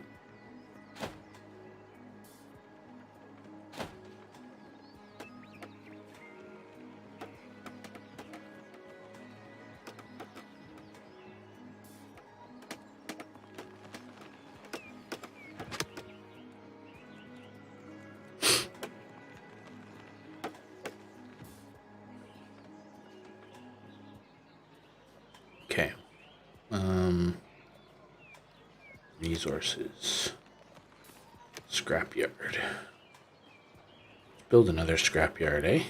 [SPEAKER 1] Okay, Resources. Scrapyard. Build another scrapyard, eh?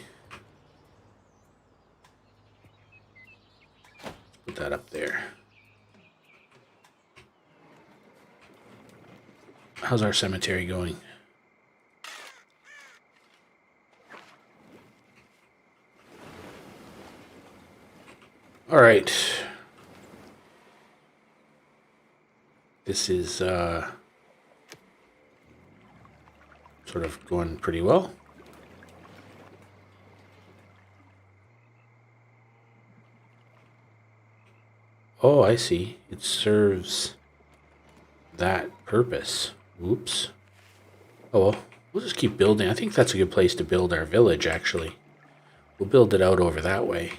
[SPEAKER 1] Put that up there. How's our cemetery going? All right. This is sort of going pretty well. Oh, I see. It serves that purpose. Oops. Oh, well, we'll just keep building. I think that's a good place to build our village, actually. We'll build it out over that way.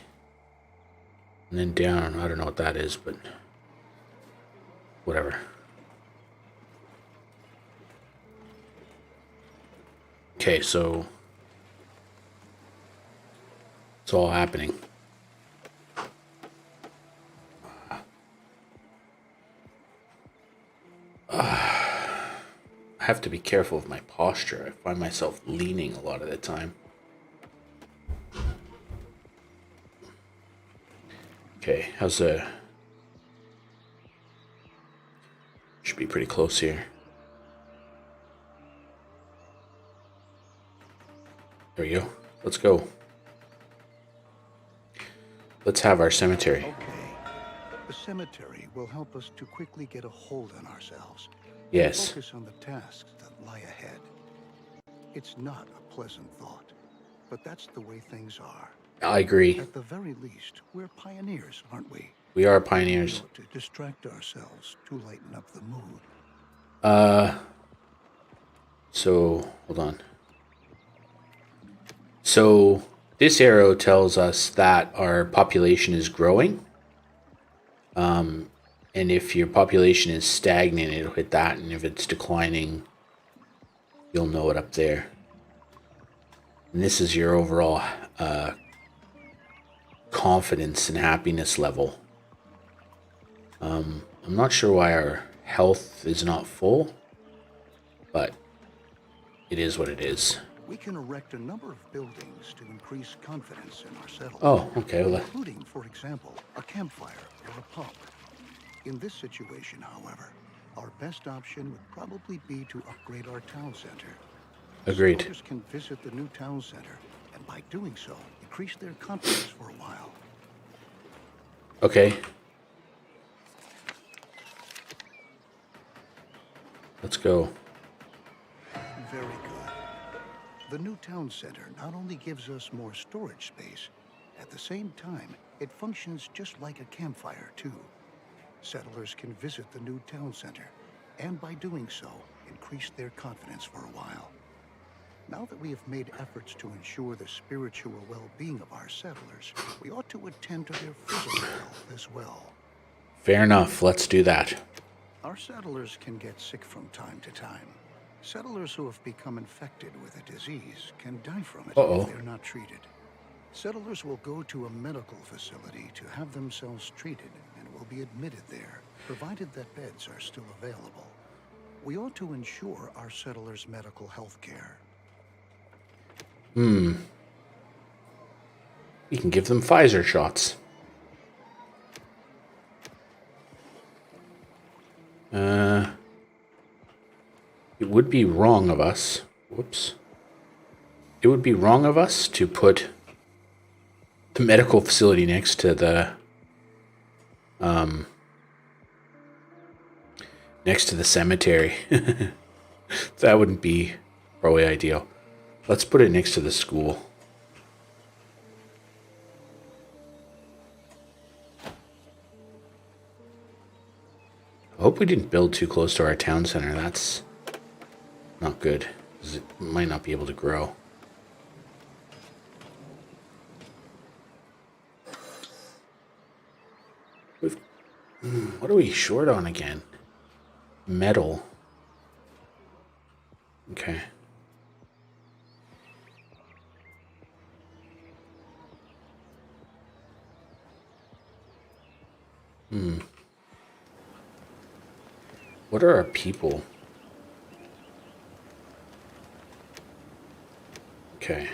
[SPEAKER 1] And then down, I don't know what that is, but whatever. Okay, so it's all happening. I have to be careful of my posture. I find myself leaning a lot of the time. Okay, how's the... Should be pretty close here. There we go. Let's go. Let's have our cemetery.
[SPEAKER 3] Okay. The cemetery will help us to quickly get a hold on ourselves.
[SPEAKER 1] Yes.
[SPEAKER 3] Focus on the tasks that lie ahead. It's not a pleasant thought, but that's the way things are.
[SPEAKER 1] I agree.
[SPEAKER 3] At the very least, we're pioneers, aren't we?
[SPEAKER 1] We are pioneers.
[SPEAKER 3] To distract ourselves, to lighten up the mood.
[SPEAKER 1] So, hold on. So, this arrow tells us that our population is growing. And if your population is stagnant, it'll hit that. And if it's declining, you'll know it up there. And this is your overall confidence and happiness level. I'm not sure why our health is not full, but it is what it is.
[SPEAKER 3] We can erect a number of buildings to increase confidence in our settlement.
[SPEAKER 1] Oh, okay. Well,
[SPEAKER 3] including, for example, a campfire or a pump. In this situation, however, our best option would probably be to upgrade our town center.
[SPEAKER 1] agreed.
[SPEAKER 3] Settlers can visit the new town center, and by doing so, increase their confidence for a while.
[SPEAKER 1] Okay. Let's go.
[SPEAKER 3] Very good. The new town center not only gives us more storage space, at the same time, it functions just like a campfire, too. Settlers can visit the new town center, and by doing so, increase their confidence for a while. Now that we have made efforts to ensure the spiritual well-being of our settlers, we ought to attend to their physical health as well.
[SPEAKER 1] Fair enough. Let's do that.
[SPEAKER 3] Our settlers can get sick from time to time. Settlers who have become infected with a disease can die from it if they're not treated. Settlers will go to a medical facility to have themselves treated and will be admitted there, provided that beds are still available. We ought to ensure our settlers' medical health care.
[SPEAKER 1] We can give them Pfizer shots. It would be wrong of us. Whoops. It would be wrong of us to put the medical facility next to the cemetery. That wouldn't be probably ideal. Let's put it next to the school. I hope we didn't build too close to our town center. That's not good, because it might not be able to grow. What are we short on again? Metal. Okay. What are our people? Okay.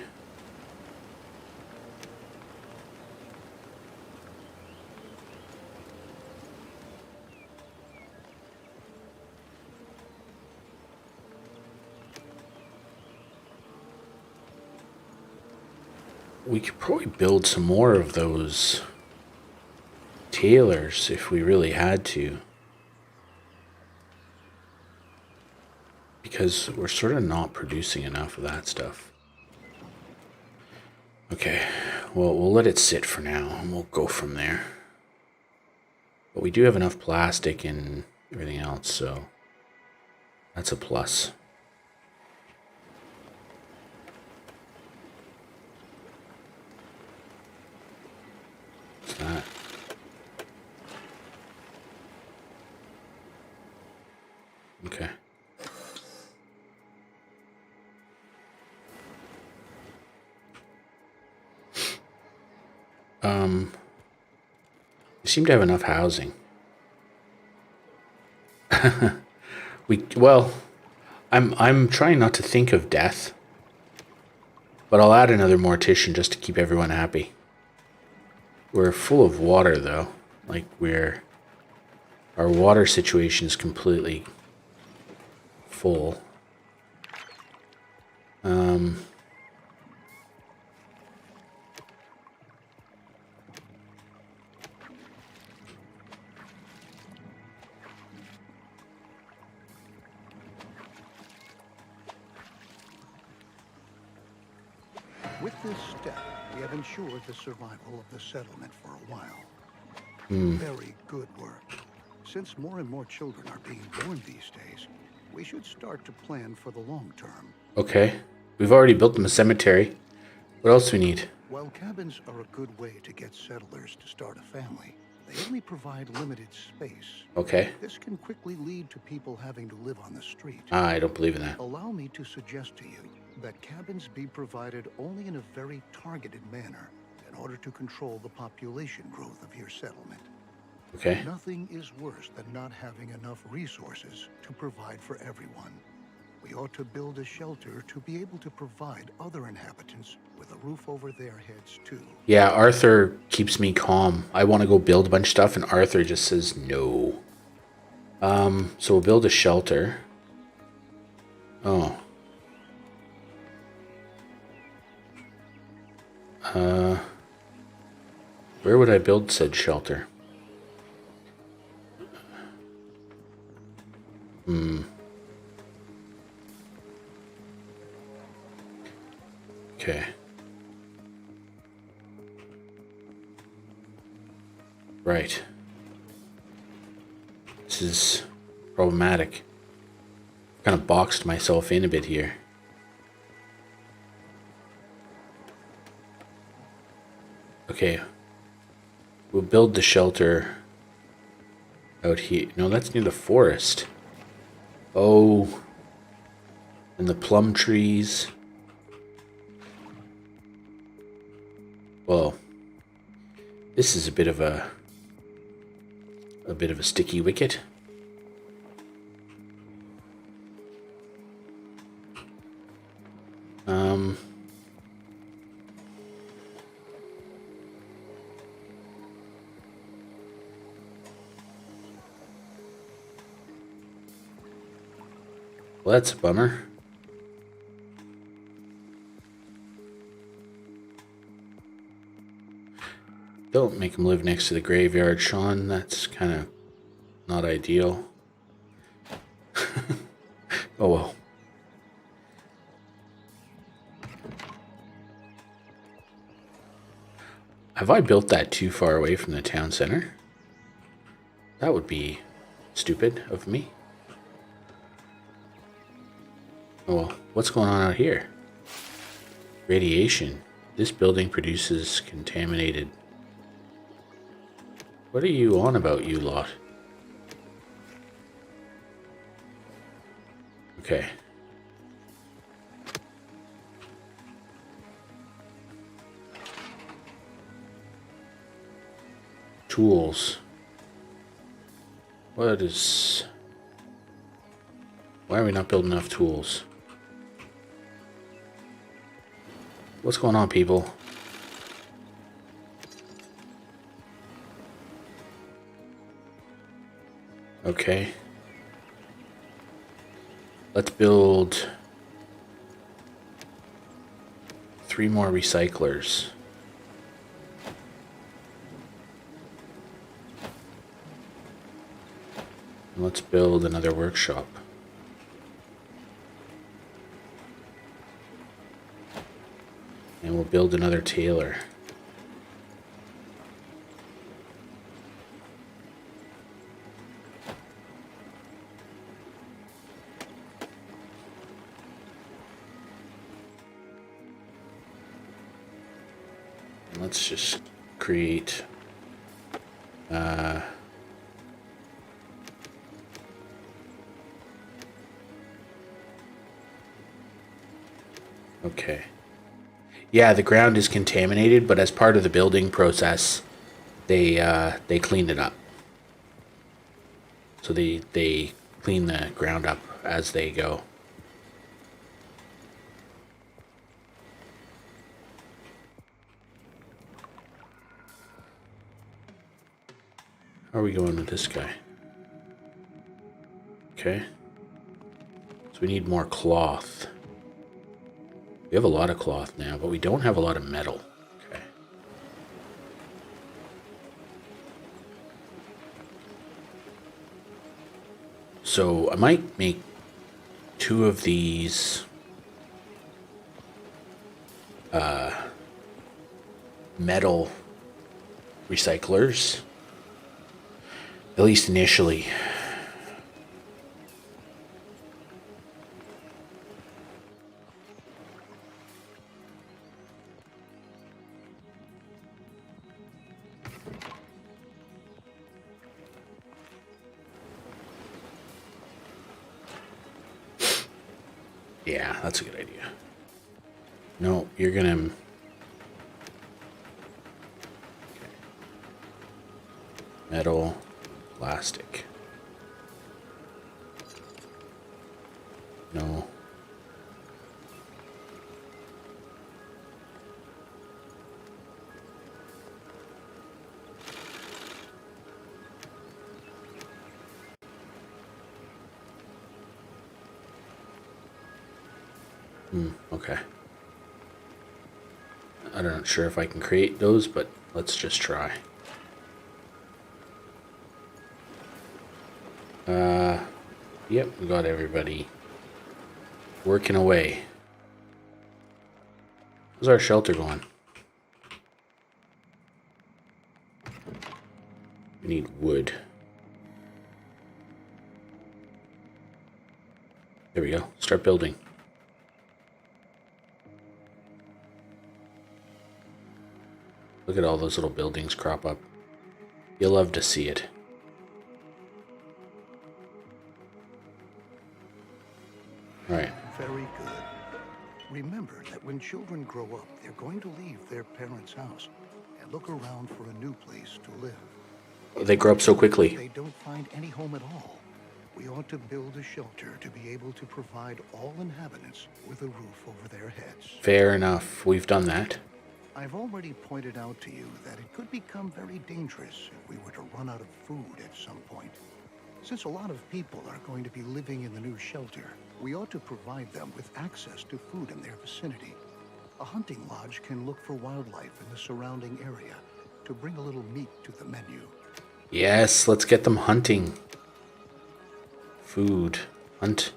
[SPEAKER 1] We could probably build some more of those tailors if we really had to. Because we're sort of not producing enough of that stuff. Okay, well, we'll let it sit for now and we'll go from there. But we do have enough plastic and everything else, so that's a plus. What's that? Okay. We seem to have enough housing. Well, I'm trying not to think of death, but I'll add another mortician just to keep everyone happy. We're full of water though. Like our water situation is completely full.
[SPEAKER 3] With this step, we have ensured the survival of the settlement for a while. Very good work. Since more and more children are being born these days, we should start to plan for the long term.
[SPEAKER 1] Okay. We've already built them a cemetery. What else do we need?
[SPEAKER 3] While cabins are a good way to get settlers to start a family, they only provide limited space.
[SPEAKER 1] Okay.
[SPEAKER 3] This can quickly lead to people having to live on the street.
[SPEAKER 1] I don't believe in that.
[SPEAKER 3] Allow me to suggest to you that cabins be provided only in a very targeted manner in order to control the population growth of your settlement.
[SPEAKER 1] Okay.
[SPEAKER 3] Nothing is worse than not having enough resources to provide for everyone. We ought to build a shelter to be able to provide other inhabitants with a roof over their heads too.
[SPEAKER 1] Yeah, Arthur keeps me calm. I want to go build a bunch of stuff and Arthur just says no. So we'll build a shelter. Oh. Where would I build said shelter? Okay. Right. This is problematic. Kind of boxed myself in a bit here. Okay. We'll build the shelter out here. No, that's near the forest. Oh. And the plum trees. Well, this is a bit of a sticky wicket. Well, that's a bummer. Don't make him live next to the graveyard, Sean. That's kind of not ideal. Oh well. Have I built that too far away from the town center? That would be stupid of me. Oh well, what's going on out here? Radiation. This building produces contaminated. What are you on about, you lot? Okay. Tools. What is... Why are we not building enough tools? What's going on, people? Okay. Let's build 3 more recyclers. And let's build another workshop. And we'll build another tailor. And let's just create okay. Yeah, the ground is contaminated, but as part of the building process, they clean it up. So they clean the ground up as they go. How are we going with this guy? Okay. So we need more cloth. We have a lot of cloth now, but we don't have a lot of metal. Okay. So I might make 2 of these metal recyclers, at least initially. Yeah, that's a good idea. No, you're gonna... Okay. Metal, plastic. No. Okay. I'm not sure if I can create those, but let's just try. Yep, we got everybody working away. How's our shelter going? We need wood. There we go. Start building. Look at all those little buildings crop up. You'll love to see it. All right.
[SPEAKER 3] Very good. Remember that when children grow up, they're going to leave their parents' house and look around for a new place to live.
[SPEAKER 1] They grow up so quickly.
[SPEAKER 3] They don't find any home at all. We ought to build a shelter to be able to provide all inhabitants with a roof over their heads.
[SPEAKER 1] Fair enough. We've done that.
[SPEAKER 3] I've already pointed out to you that it could become very dangerous if we were to run out of food at some point. Since a lot of people are going to be living in the new shelter, we ought to provide them with access to food in their vicinity. A hunting lodge can look for wildlife in the surrounding area to bring a little meat to the menu.
[SPEAKER 1] Yes, let's get them hunting. Food. Hunt.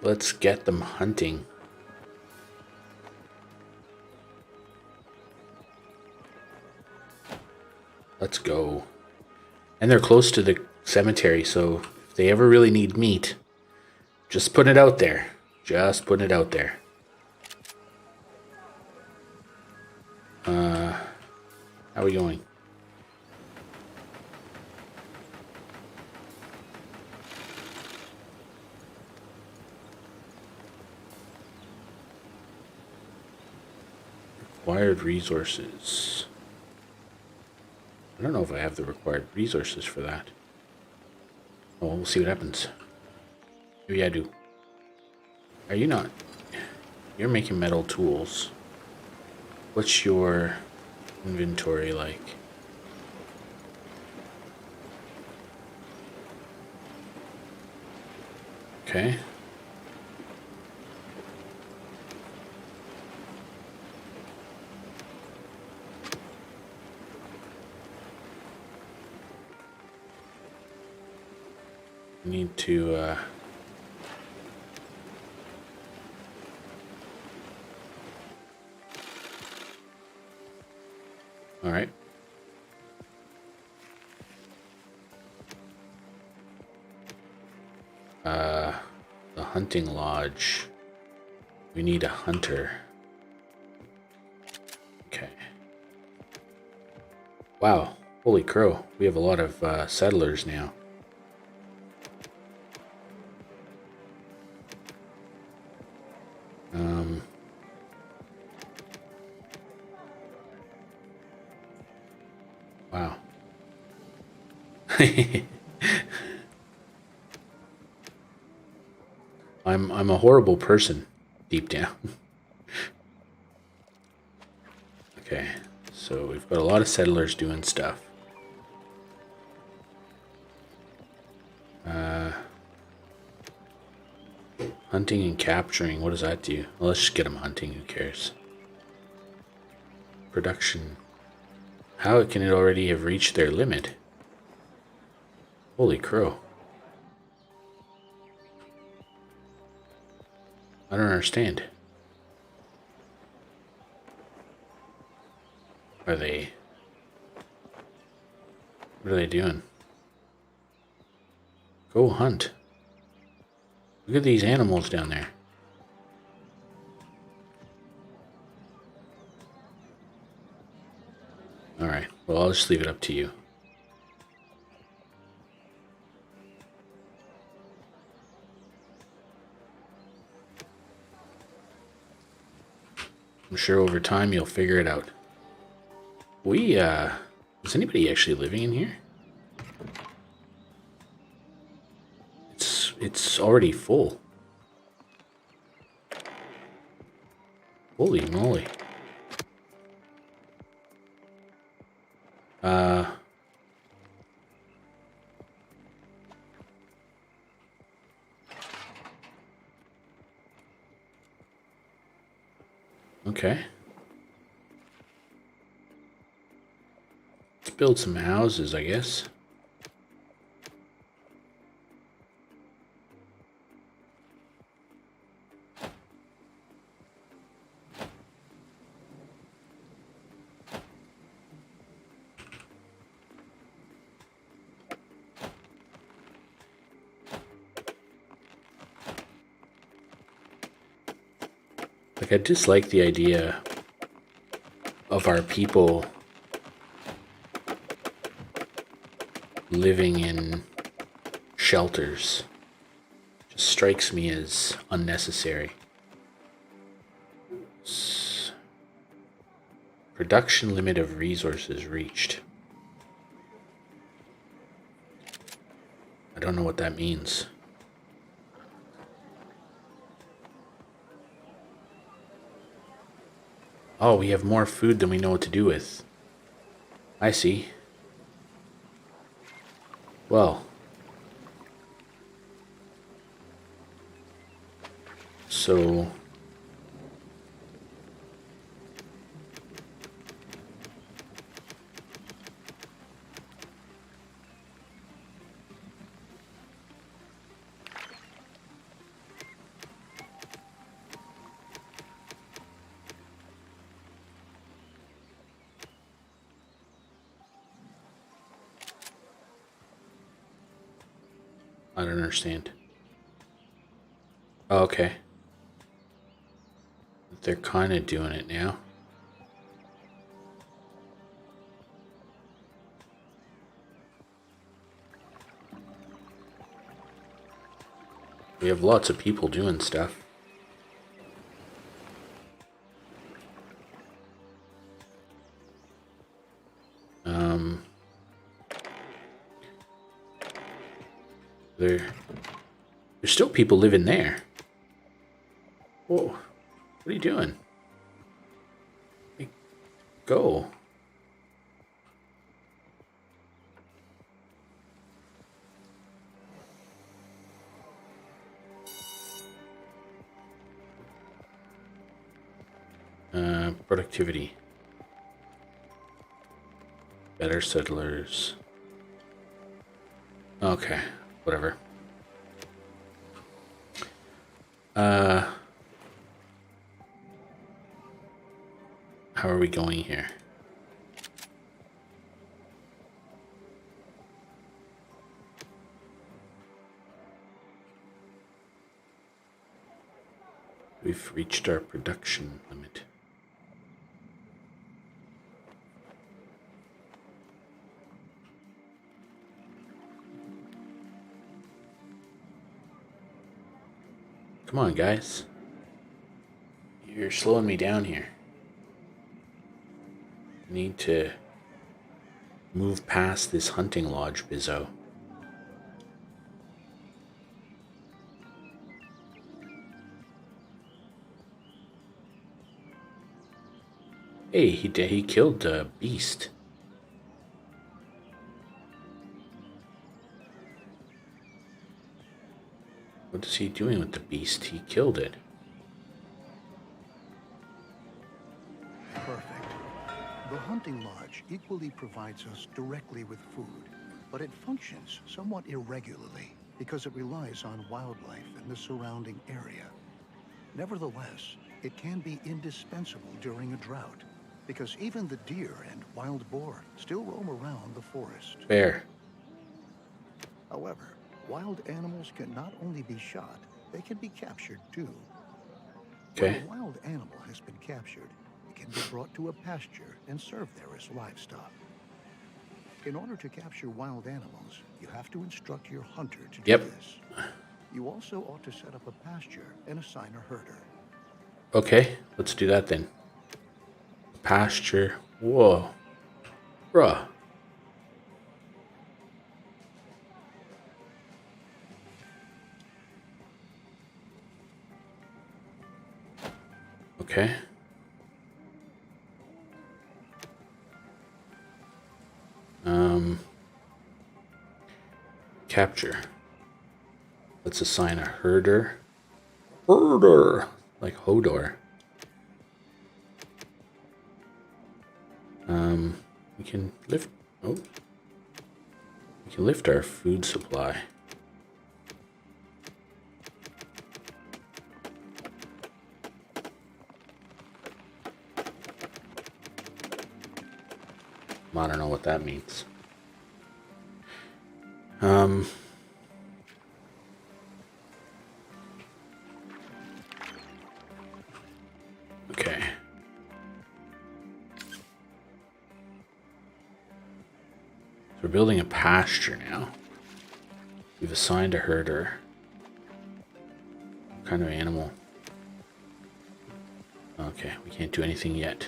[SPEAKER 1] Let's get them hunting. Let's go. And they're close to the cemetery, so if they ever really need meat, just put it out there. Just put it out there. How are we going? Required resources. I don't know if I have the required resources for that. Oh, we'll see what happens. Maybe I do. Are you not? You're making metal tools. What's your inventory like? Okay. Need to all right. The hunting lodge. We need a hunter. Okay. Wow. Holy crow. We have a lot of settlers now. Wow. I'm a horrible person deep down. Okay. So we've got a lot of settlers doing stuff. Hunting and capturing, what does that do? Well, let's just get them hunting, who cares? Production. How can it already have reached their limit? Holy crow. I don't understand. What are they doing? Go hunt. Look at these animals down there. Alright, well, I'll just leave it up to you. I'm sure over time you'll figure it out. Is anybody actually living in here? It's already full. Holy moly. Okay. Let's build some houses, I guess. Like, I dislike the idea of our people living in shelters. Just strikes me as unnecessary. Production limit of resources reached. I don't know what that means. Oh, we have more food than we know what to do with. I see. Well. So. I don't understand. Oh, okay. They're kind of doing it now. We have lots of people doing stuff. There's still people living there. Whoa. What are you doing? Hey, go. Productivity. Better settlers. Okay, whatever. How are we going here? We've reached our production limit. Come on, guys. You're slowing me down here. I need to move past this hunting lodge, Bizzo. Hey, he killed a beast. What is he doing with the beast? He killed it.
[SPEAKER 3] Perfect. The hunting lodge equally provides us directly with food, but it functions somewhat irregularly because it relies on wildlife in the surrounding area. Nevertheless, it can be indispensable during a drought, because even the deer and wild boar still roam around the forest.
[SPEAKER 1] Bear.
[SPEAKER 3] However, wild animals can not only be shot, they can be captured too.
[SPEAKER 1] Okay.
[SPEAKER 3] When a wild animal has been captured, it can be brought to a pasture and served there as livestock. In order to capture wild animals, you have to instruct your hunter to do this. You also ought to set up a pasture and assign a herder.
[SPEAKER 1] Okay, let's do that then. Pasture. Whoa. Bruh. Okay. Capture. Let's assign a herder. Herder! Like Hodor. We can lift... Oh. We can lift our food supply. I don't know what that means. Okay. So we're building a pasture now. We've assigned a herder. What kind of animal? Okay, we can't do anything yet.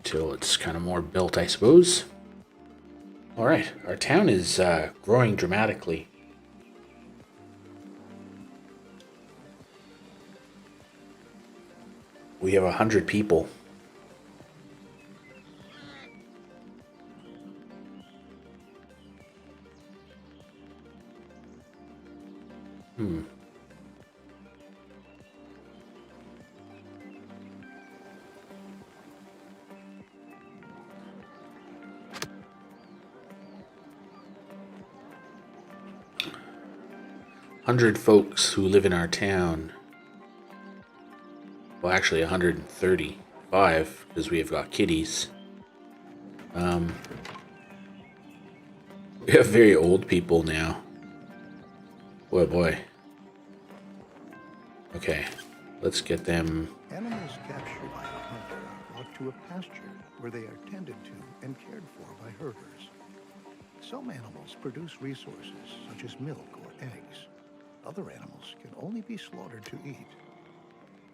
[SPEAKER 1] Till it's kind of more built, I suppose. Alright, our town is growing dramatically. We have 100 people. Hmm. Hundred folks who live in our town. Well, actually 135, because we have got kitties. We have very old people now. Boy, boy. Okay, let's get them.
[SPEAKER 3] Animals captured by a hunter are brought to a pasture where they are tended to and cared for by herders. Some animals produce resources such as milk or eggs. Other animals can only be slaughtered to eat.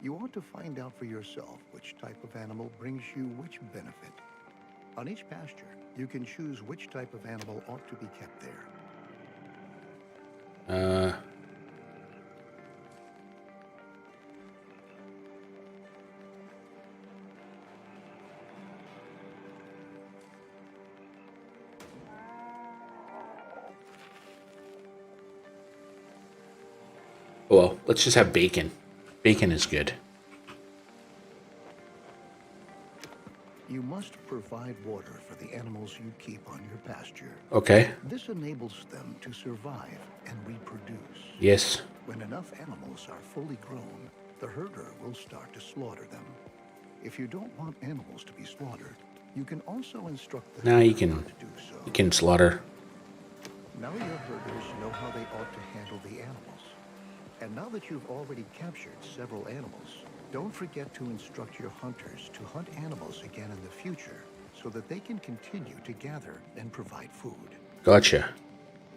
[SPEAKER 3] You ought to find out for yourself which type of animal brings you which benefit. On each pasture, you can choose which type of animal ought to be kept there.
[SPEAKER 1] Well, let's just have bacon. Bacon is good.
[SPEAKER 3] You must provide water for the animals you keep on your pasture.
[SPEAKER 1] Okay.
[SPEAKER 3] This enables them to survive and reproduce.
[SPEAKER 1] Yes.
[SPEAKER 3] When enough animals are fully grown, the herder will start to slaughter them. If you don't want animals to be slaughtered, you can also instruct the
[SPEAKER 1] Now you
[SPEAKER 3] herder
[SPEAKER 1] can
[SPEAKER 3] not to do so.
[SPEAKER 1] you can slaughter.
[SPEAKER 3] Now your herders know how they ought to handle the animals. And now that you've already captured several animals, don't forget to instruct your hunters to hunt animals again in the future so that they can continue to gather and provide food.
[SPEAKER 1] Gotcha.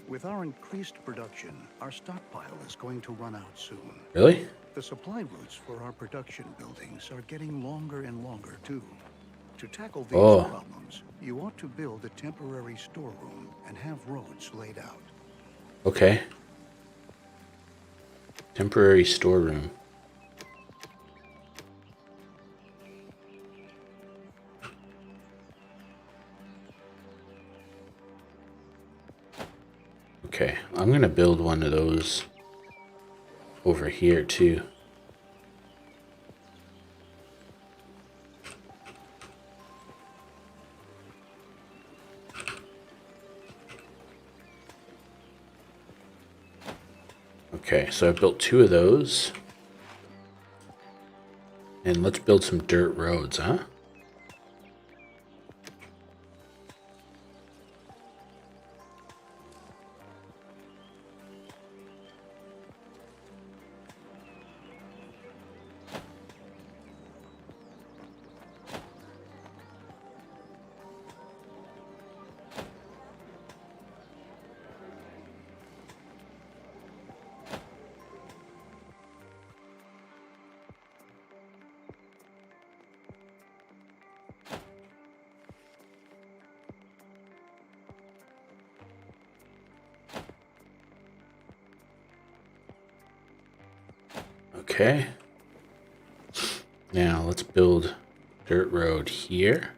[SPEAKER 3] With our increased production, our stockpile is going to run out soon.
[SPEAKER 1] Really?
[SPEAKER 3] The supply routes for our production buildings are getting longer and longer too. To tackle these problems, you ought to build a temporary storeroom and have roads laid out.
[SPEAKER 1] Okay. Temporary storeroom. Okay, I'm gonna build one of those over here too. Okay, so I built two of those. And let's build some dirt roads, huh? Okay. Now let's build dirt road here.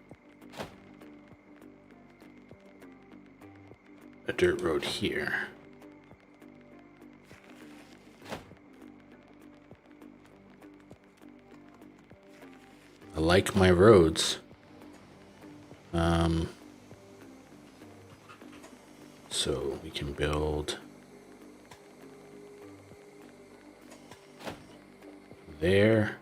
[SPEAKER 1] A dirt road here. I like my roads. So we can build there.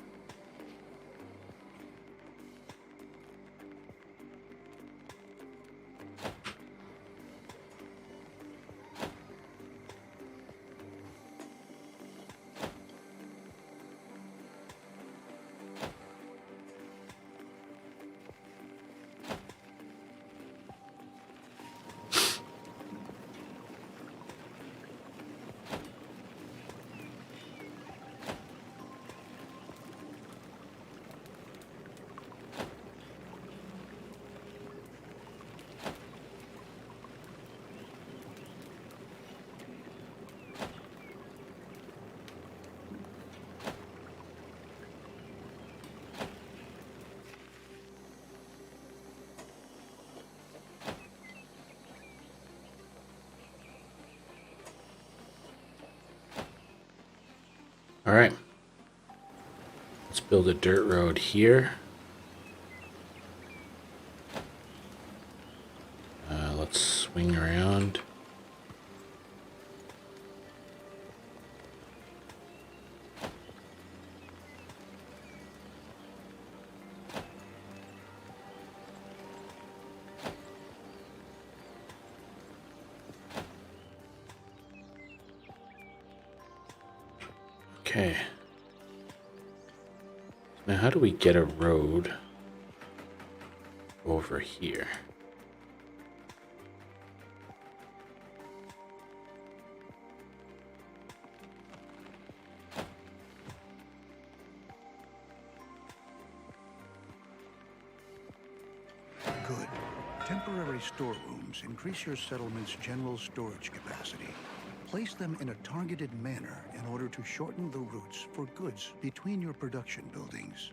[SPEAKER 1] All right. Let's build a dirt road here. Let's swing around. Okay. Now how do we get a road over here?
[SPEAKER 3] Good. Temporary storerooms increase your settlement's general storage capacity. Place them in a targeted manner in order to shorten the routes for goods between your production buildings.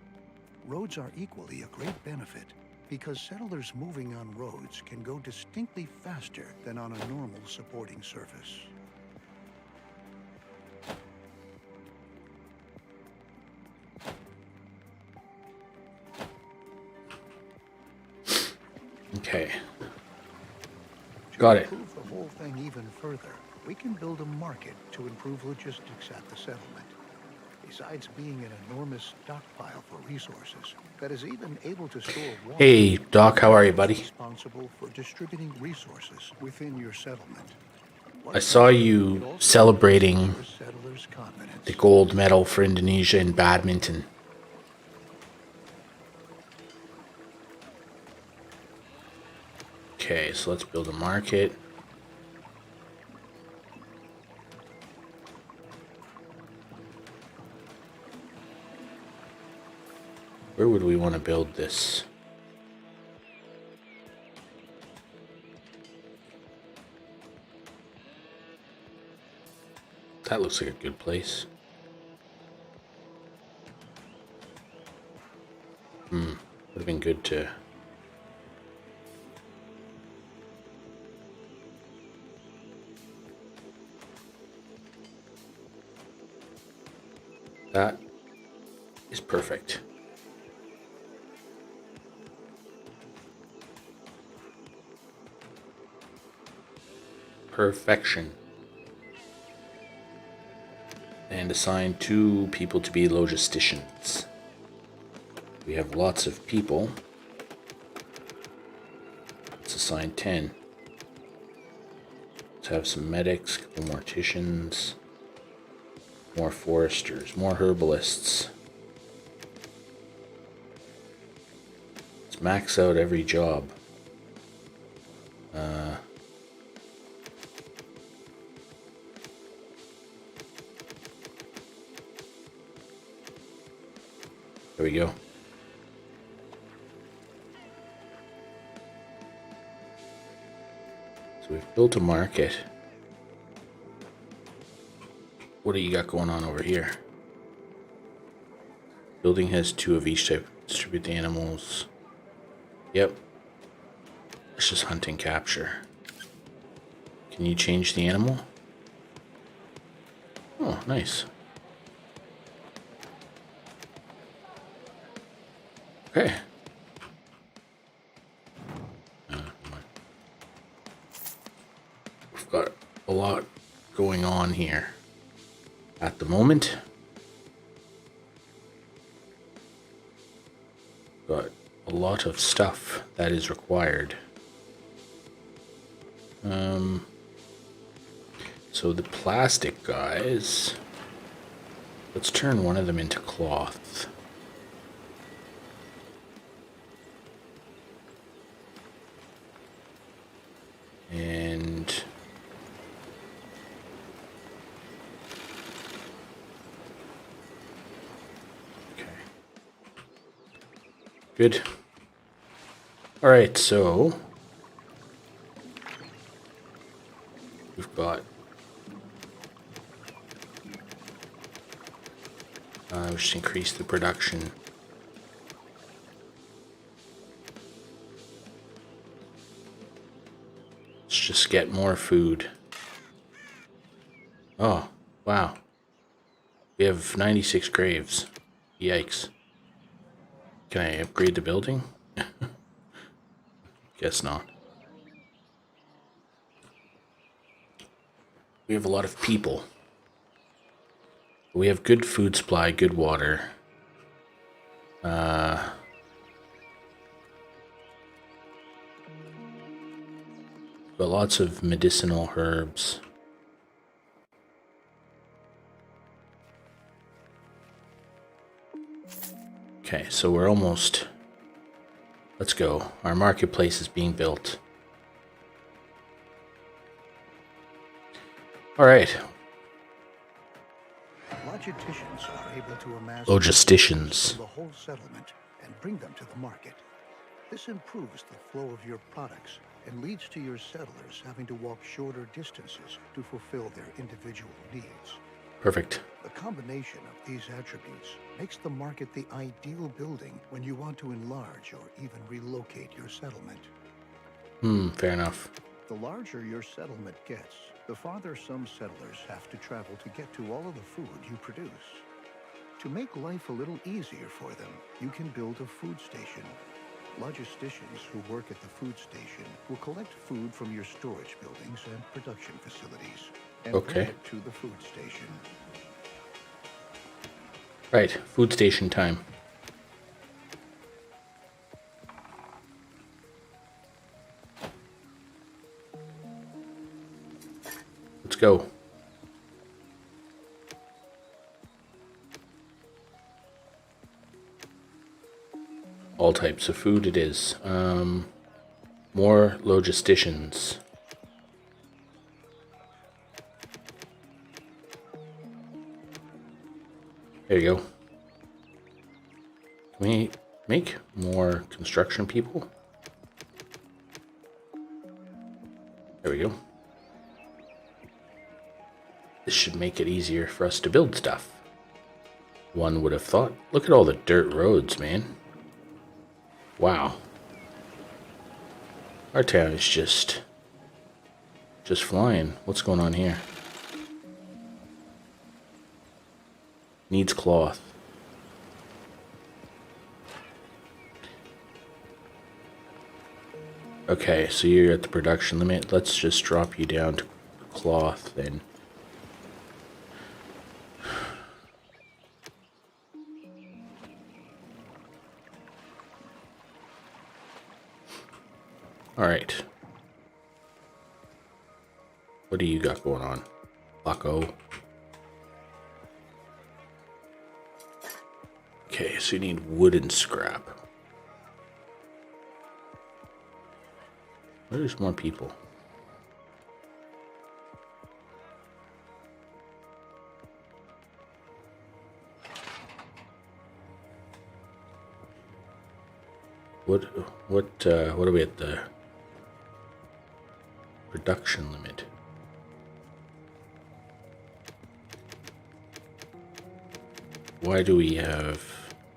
[SPEAKER 3] Roads are equally a great benefit because settlers moving on roads can go distinctly faster than on a normal supporting surface.
[SPEAKER 1] Okay. Got it.
[SPEAKER 3] To improve the whole thing even further, we can build a market to improve logistics at the settlement. Besides being an enormous stockpile for resources that is even able to store water.
[SPEAKER 1] Hey, Doc, how are you, buddy?
[SPEAKER 3] Responsible for distributing resources within your settlement.
[SPEAKER 1] I saw you celebrating the gold medal for Indonesia in badminton. Okay, so let's build a market. Where would we want to build this? That looks like a good place. Would have been good to... That is perfect. Perfection. And assign 2 people to be logisticians. We have lots of people. Let's assign 10. Let's have some medics, couple morticians, more foresters, more herbalists. Let's max out every job. There we go. So we've built a market. What do you got going on over here? Building has 2 of each type. Distribute the animals. Yep. It's just hunting capture. Can you change the animal? Oh, nice. Okay. We've got a lot going on here at the moment. Got a lot of stuff that is required. So the plastic guys, let's turn one of them into cloth. And okay. Good. All right, so we've got just increase the production. Let's just get more food. Oh, wow. We have 96 graves. Yikes. Can I upgrade the building? Guess not. We have a lot of people. We have good food supply, good water. Got lots of medicinal herbs. Okay, so we're almost... Let's go. Our marketplace is being built. All right.
[SPEAKER 3] Logisticians are able to amass
[SPEAKER 1] Logisticians.
[SPEAKER 3] the whole settlement and bring them to the market. This improves the flow of your products and leads to your settlers having to walk shorter distances to fulfill their individual needs.
[SPEAKER 1] Perfect.
[SPEAKER 3] The combination of these attributes makes the market the ideal building when you want to enlarge or even relocate your settlement.
[SPEAKER 1] Fair enough.
[SPEAKER 3] The larger your settlement gets, the farther some settlers have to travel to get to all of the food you produce. To make life a little easier for them, you can build a food station. Logisticians who work at the food station will collect food from your storage buildings and production facilities and bring it to the food station.
[SPEAKER 1] Right, food station time. Let's go. All types of food it is. More logisticians. There you go. Can we make more construction people? There we go. This should make it easier for us to build stuff. One would have thought. Look at all the dirt roads, man. Wow. Our town is just flying. What's going on here? Needs cloth. Okay, so you're at the production limit. Let's just drop you down to cloth then. Alright. What do you got going on, Bucko? Okay, so you need wood and scrap. Where's more people? What are we at the production limit? Why do we have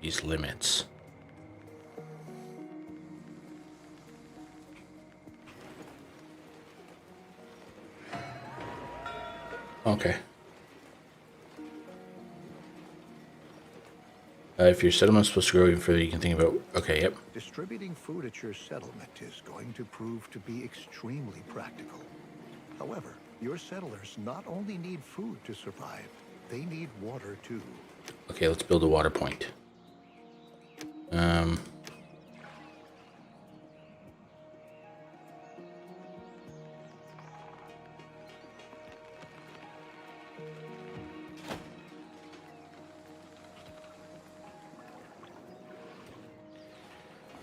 [SPEAKER 1] these limits? Okay. If your settlement's supposed to grow even further, you can think about... Okay, yep.
[SPEAKER 3] Distributing food at your settlement is going to prove to be extremely practical. However, your settlers not only need food to survive, they need water too.
[SPEAKER 1] Okay, let's build a water point.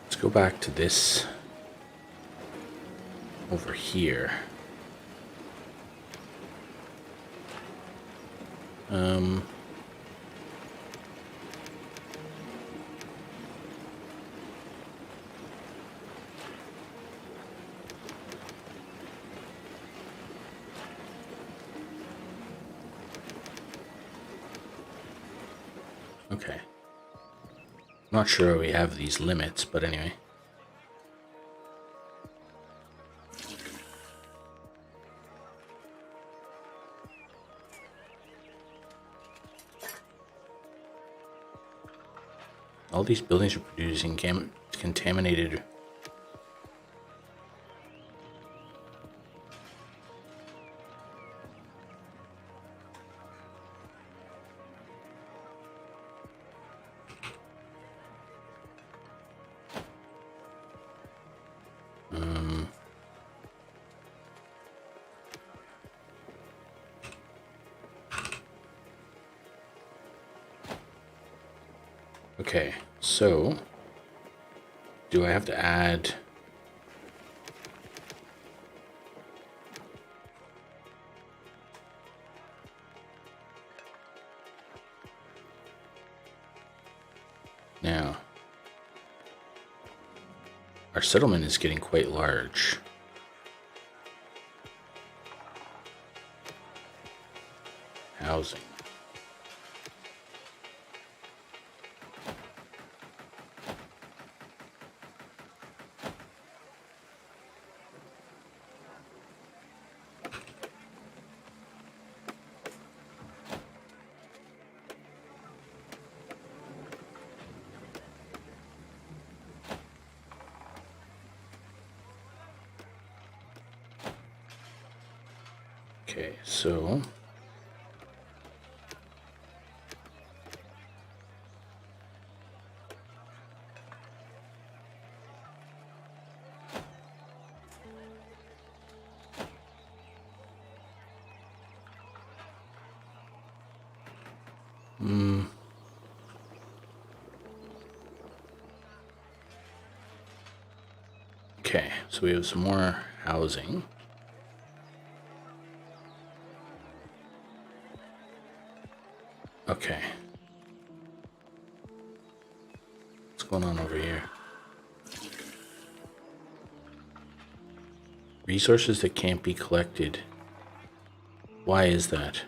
[SPEAKER 1] Let's go back to this over here. Okay. Not sure we have these limits, but anyway. All these buildings are producing contaminated. Okay, so do I have to add now? Our settlement is getting quite large. housing. Okay, so okay, so we have some more housing. Okay. What's going on over here? Resources that can't be collected. Why is that?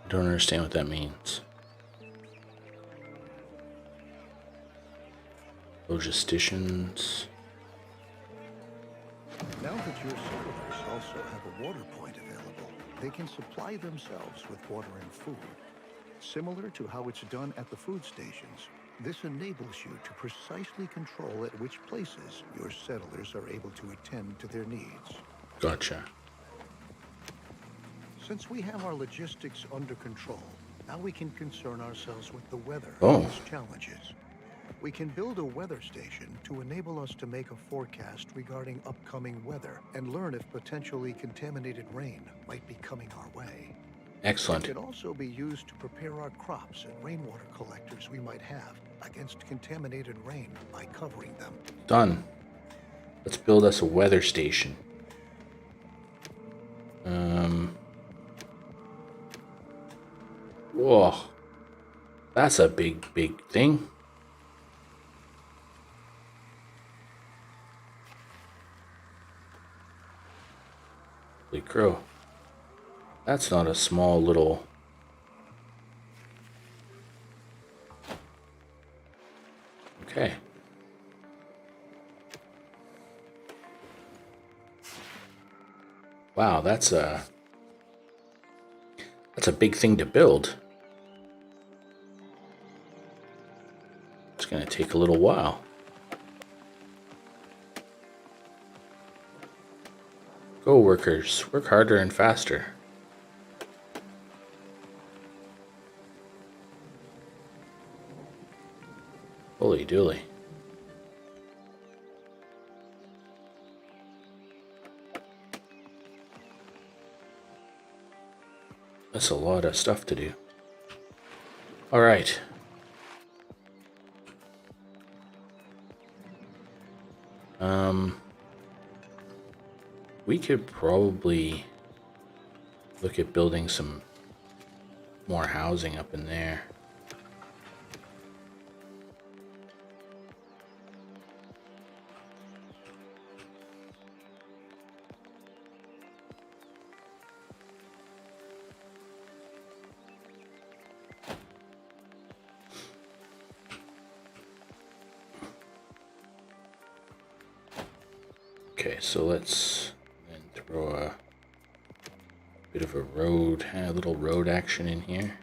[SPEAKER 1] I don't understand what that means. Logisticians.
[SPEAKER 3] Now that your settlers also have a water point available, they can supply themselves with water and food. Similar to how it's done at the food stations, this enables you to precisely control at which places your settlers are able to attend to their needs.
[SPEAKER 1] Gotcha.
[SPEAKER 3] Since we have our logistics under control, now we can concern ourselves with the weather
[SPEAKER 1] Oh.
[SPEAKER 3] and its challenges. We can build a weather station to enable us to make a forecast regarding upcoming weather and learn if potentially contaminated rain might be coming our way.
[SPEAKER 1] Excellent.
[SPEAKER 3] It can also be used to prepare our crops and rainwater collectors we might have against contaminated rain by covering them.
[SPEAKER 1] Done. Let's build us a weather station. Whoa. That's a big thing. Holy crow. That's not a small little... Okay. Wow, that's a big thing to build. It's going to take a little while. Go, workers. Work harder and faster. Holy dooly. That's a lot of stuff to do. All right. We could probably look at building some more housing up in there. Okay, so let's then throw a bit of a little road action in here.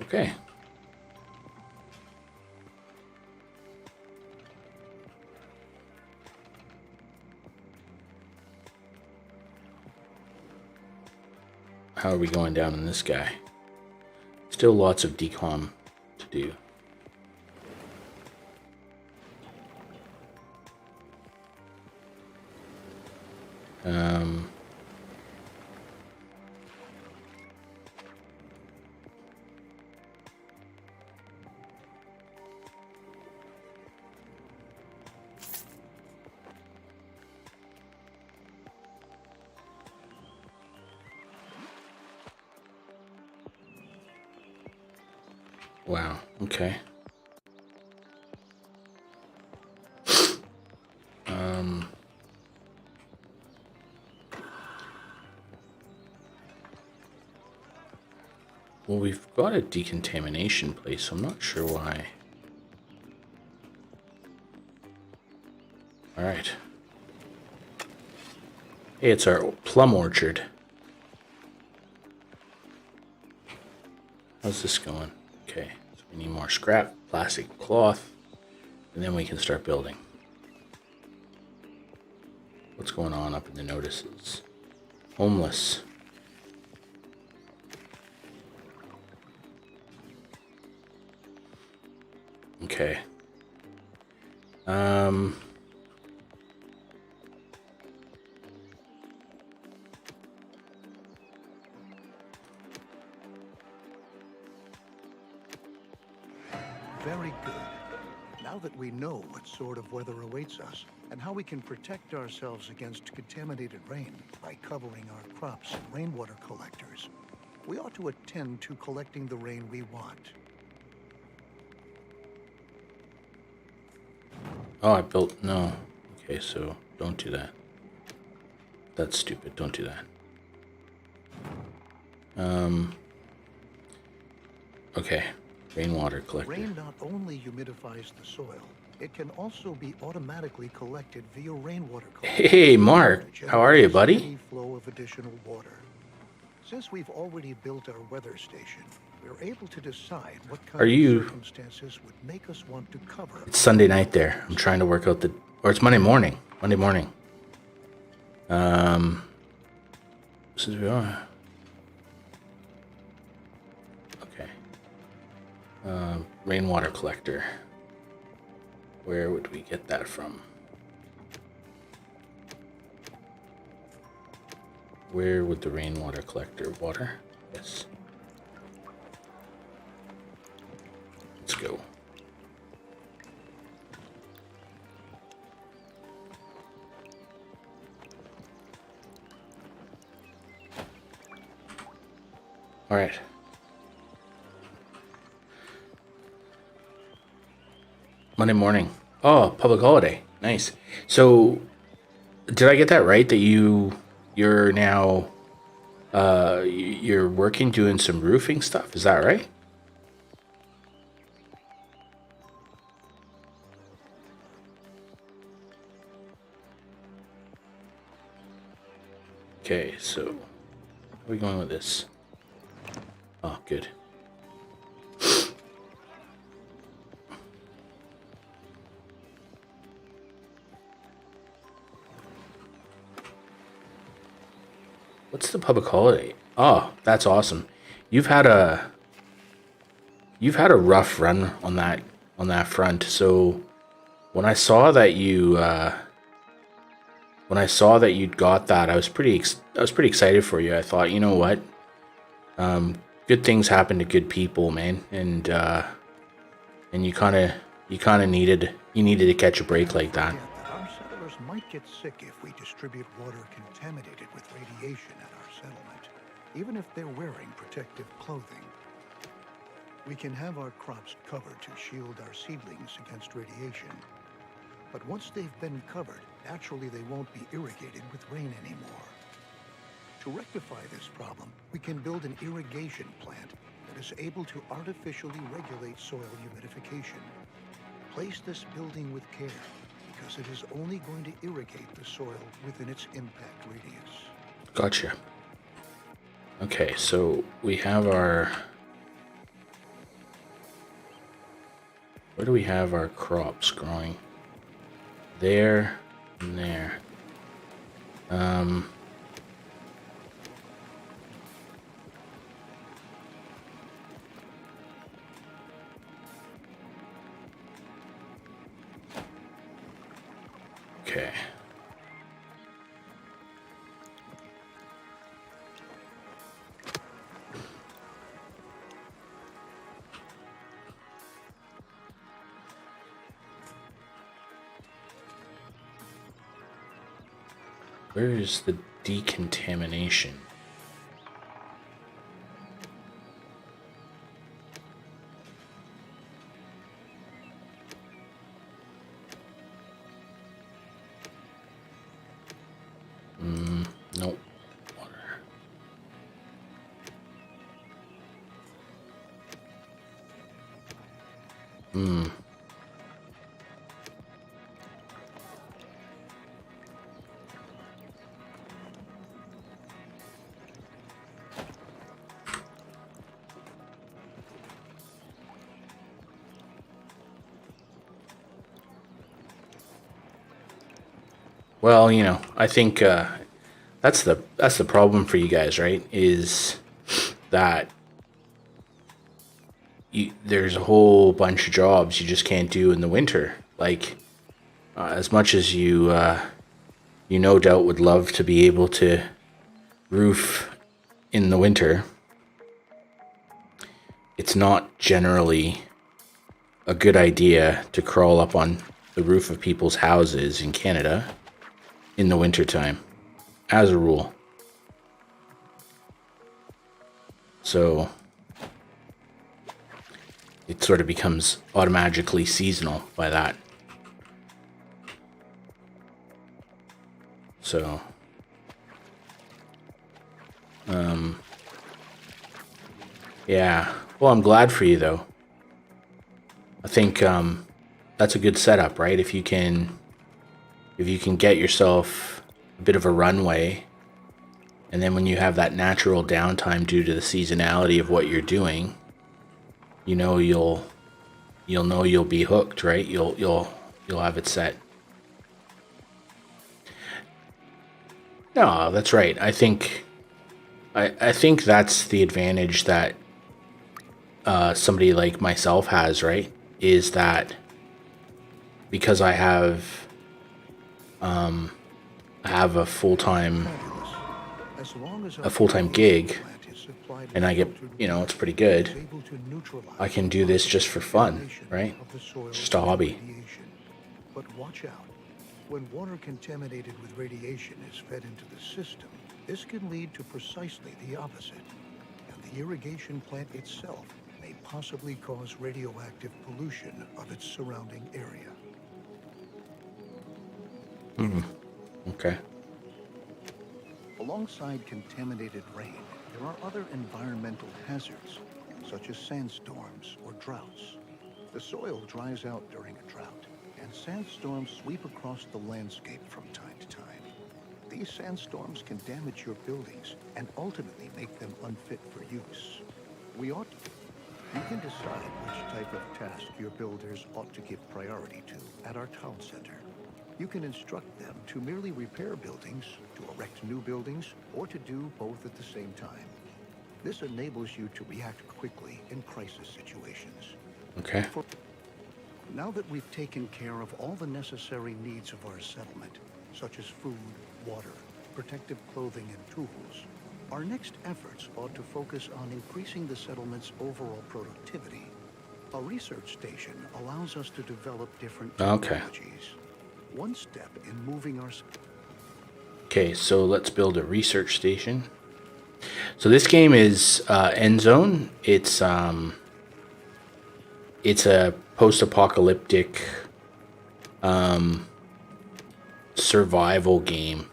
[SPEAKER 1] Okay. How are we going down in this guy? Still lots of decom to do. Um, wow, okay. Well, we've got a decontamination place, so I'm not sure why. All right. Hey, it's our plum orchard. How's this going? Okay, so we need more scrap, plastic, cloth, and then we can start building. What's going on up in the notices? Homeless. Okay.
[SPEAKER 3] Very good. Now that we know what sort of weather awaits us and how we can protect ourselves against contaminated rain by covering our crops in rainwater collectors, we ought to attend to collecting the rain we want.
[SPEAKER 1] Oh, I built, no. Okay, so don't do that. That's stupid, don't do that. Okay, rainwater collector.
[SPEAKER 3] Rain not only humidifies the soil, it can also be automatically collected via rainwater collectors.
[SPEAKER 1] Hey, Mark, how are you, buddy?
[SPEAKER 3] Flow of additional water. Since we've already built our weather station, we're able to decide what kind of circumstances would make us want to cover.
[SPEAKER 1] It's Sunday night there. I'm trying to work out the, or it's Monday morning. Monday morning. This is okay. Rainwater collector. Where would we get that from? Where would the rainwater collector water? Yes. Let's go. All right. Monday morning. Oh, public holiday. Nice. So, did I get that right? That you're now you're working doing some roofing stuff. Is that right? Okay, so where are we going with this? Oh, good. What's the public holiday? Oh, that's awesome. You've had a rough run on that front. So when I saw that you'd got that, I was pretty excited for you. I thought, you know what? Good things happen to good people, man. And you kind of needed to catch a break like that.
[SPEAKER 3] Our settlers might get sick if we distribute water contaminated with radiation at our settlement, even if they're wearing protective clothing. We can have our crops covered to shield our seedlings against radiation. But once they've been covered, naturally they won't be irrigated with rain anymore. To rectify this problem, we can build an irrigation plant that is able to artificially regulate soil humidification. Place this building with care, because it is only going to irrigate the soil within its impact radius.
[SPEAKER 1] Gotcha. Okay, so we have our... Where do we have our crops growing? There and there. Okay. Where is the decontamination? Nope. Water. Well, you know, I think that's the problem for you guys, right? Is that there's a whole bunch of jobs you just can't do in the winter. Like, as much as you no doubt would love to be able to roof in the winter, it's not generally a good idea to crawl up on the roof of people's houses in Canada in the wintertime, as a rule. So it sort of becomes automatically seasonal by that. So, yeah. Well, I'm glad for you, though. I think that's a good setup, right? If you can get yourself a bit of a runway, and then when you have that natural downtime due to the seasonality of what you're doing, you know you'll know you'll be hooked, right? You'll have it set. No, that's right. I think that's the advantage that somebody like myself has, right? Is that because I have a full-time gig, and I get, you know, it's pretty good. I can do this just for fun, right? Just a hobby.
[SPEAKER 3] But watch out. When water contaminated with radiation is fed into the system, this can lead to precisely the opposite. And the irrigation plant itself may possibly cause radioactive pollution of its surrounding area.
[SPEAKER 1] Okay.
[SPEAKER 3] Alongside contaminated rain, there are other environmental hazards, such as sandstorms or droughts. The soil dries out during a drought, and sandstorms sweep across the landscape from time to time. These sandstorms can damage your buildings and ultimately make them unfit for use. You can decide which type of task your builders ought to give priority to at our town center. You can instruct them to merely repair buildings, to erect new buildings, or to do both at the same time. This enables you to react quickly in crisis situations.
[SPEAKER 1] Okay.
[SPEAKER 3] Now that we've taken care of all the necessary needs of our settlement, such as food, water, protective clothing, and tools, our next efforts ought to focus on increasing the settlement's overall productivity. A research station allows us to develop different technologies. One step in moving our...
[SPEAKER 1] Okay, so let's build a research station. So this game is Endzone. It's a post-apocalyptic survival game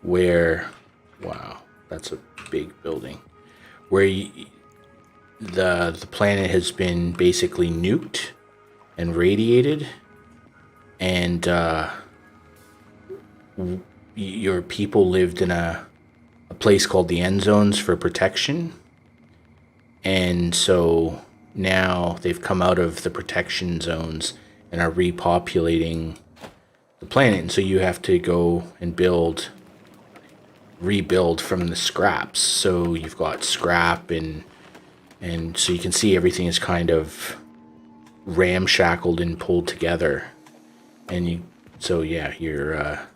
[SPEAKER 1] where, wow, that's a big building, where the planet has been basically nuked and radiated, and your people lived in a place called the Endzones for protection. And so now they've come out of the protection zones and are repopulating the planet. And so you have to go and rebuild from the scraps. So you've got scrap, and so you can see everything is kind of ramshackled and pulled together. And you're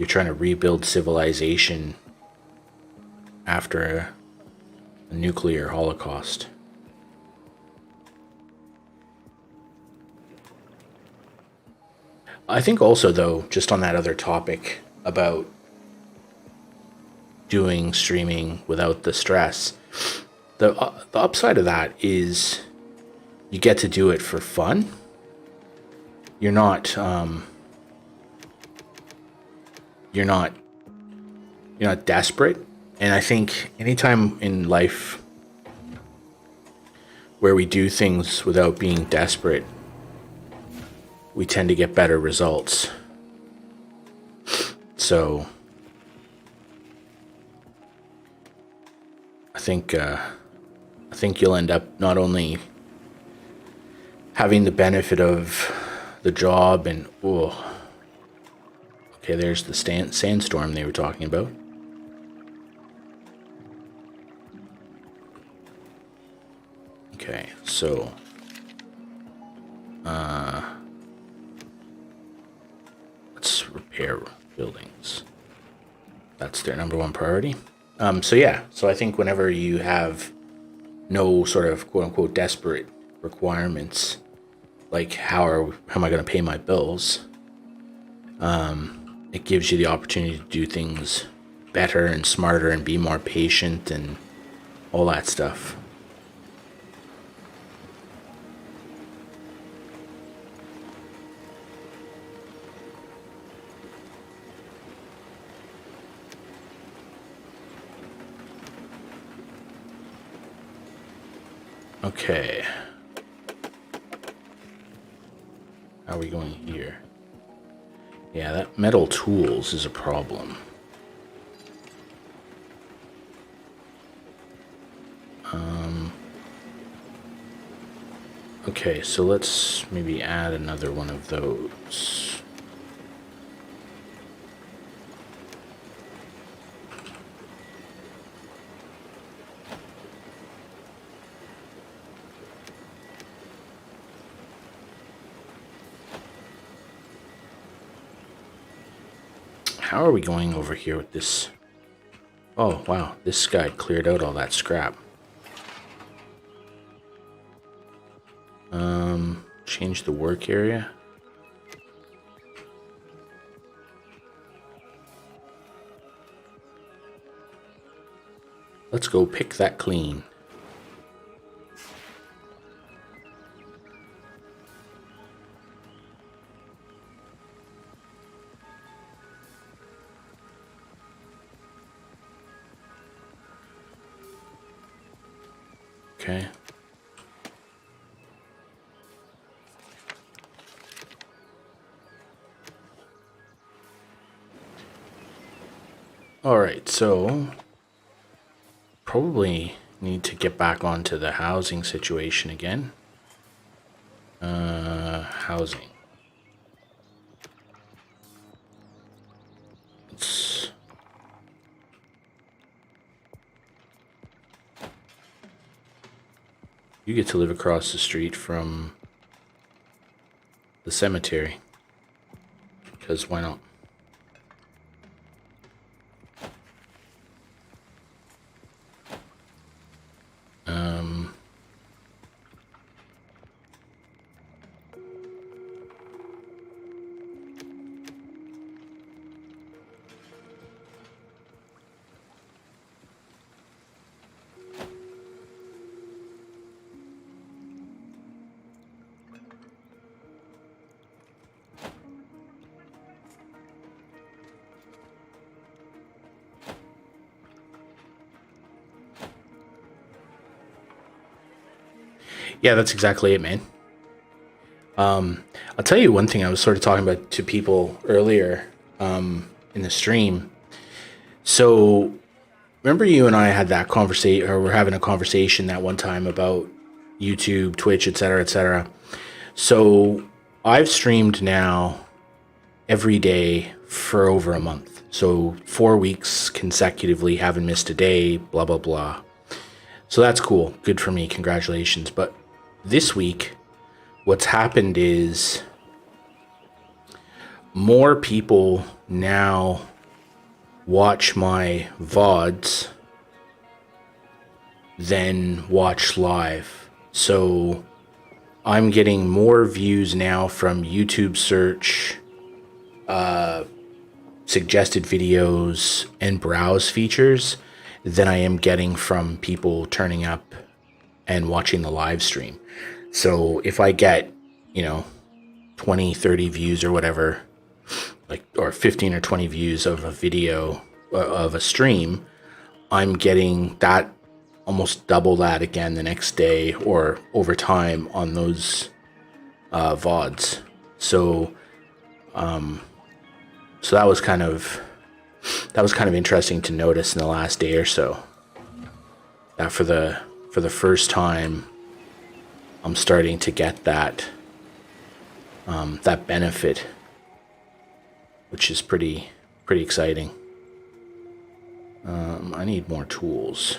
[SPEAKER 1] trying to rebuild civilization after a nuclear holocaust. I think also, though, just on that other topic, about doing streaming without the stress. The upside of that is you get to do it for fun. You're not desperate. And I think anytime in life where we do things without being desperate, we tend to get better results. So I think you'll end up not only having the benefit of the job and okay, there's the sandstorm they were talking about. Okay, so let's repair buildings. That's their number one priority. So yeah, so I think whenever you have no sort of quote unquote desperate requirements, like how am I going to pay my bills? It gives you the opportunity to do things better and smarter and be more patient and all that stuff. Okay. How are we going here? Yeah, that metal tools is a problem. Okay, so let's maybe add another one of those. How are we going over here with this? Oh, wow. This guy cleared out all that scrap. Change the work area. Let's go pick that clean. Okay. All right, so probably need to get back onto the housing situation again. Housing. You get to live across the street from the cemetery, because why not? Yeah, that's exactly it, man. I'll tell you one thing I was sort of talking about to people earlier in the stream. So remember you and I had that conversation, or we're having a conversation that one time about YouTube, Twitch, etc., etc. So I've streamed now every day for over a month. So 4 weeks consecutively, haven't missed a day, blah, blah, blah. So that's cool. Good for me. Congratulations. But this week, what's happened is more people now watch my VODs than watch live. So I'm getting more views now from YouTube search, suggested videos and browse features than I am getting from people turning up and watching the live stream. So if I get, 20, 30 views or whatever, or 15 or 20 views of a video of a stream, I'm getting that almost double that again the next day or over time on those VODs. So that was kind of interesting to notice in the last day or so. That for the first time, I'm starting to get that benefit, which is pretty exciting. I need more tools.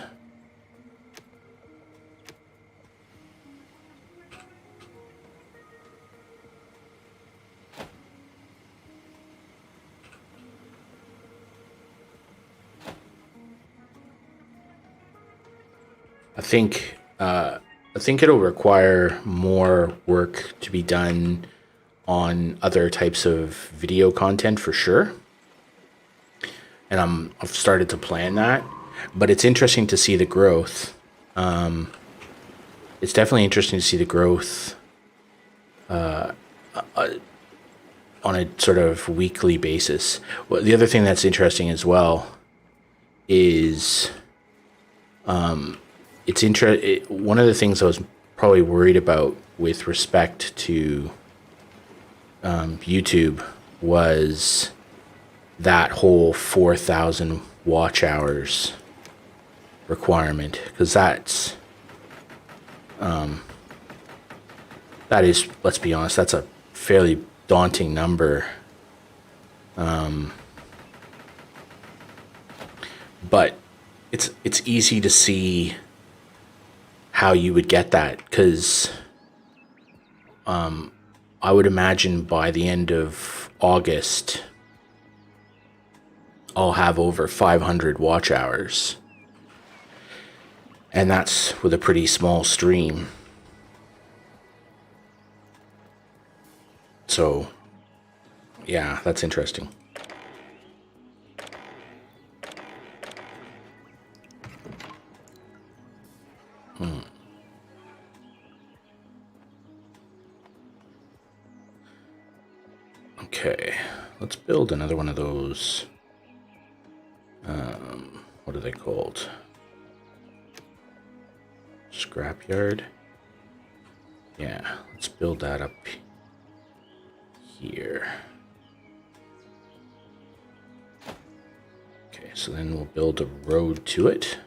[SPEAKER 1] I think it'll require more work to be done on other types of video content for sure. And I've started to plan that, but it's interesting to see the growth. It's definitely interesting to see the growth on a sort of weekly basis. Well, the other thing that's interesting as well is one of the things I was probably worried about with respect to YouTube was that whole 4,000 watch hours requirement, because that is, let's be honest, that's a fairly daunting number. But it's easy to see how you would get that, because I would imagine by the end of August, I'll have over 500 watch hours. And that's with a pretty small stream. So, yeah, that's interesting. Okay, let's build another one of those. What are they called? Scrapyard? Yeah, let's build that up here. Okay, so then we'll build a road to it.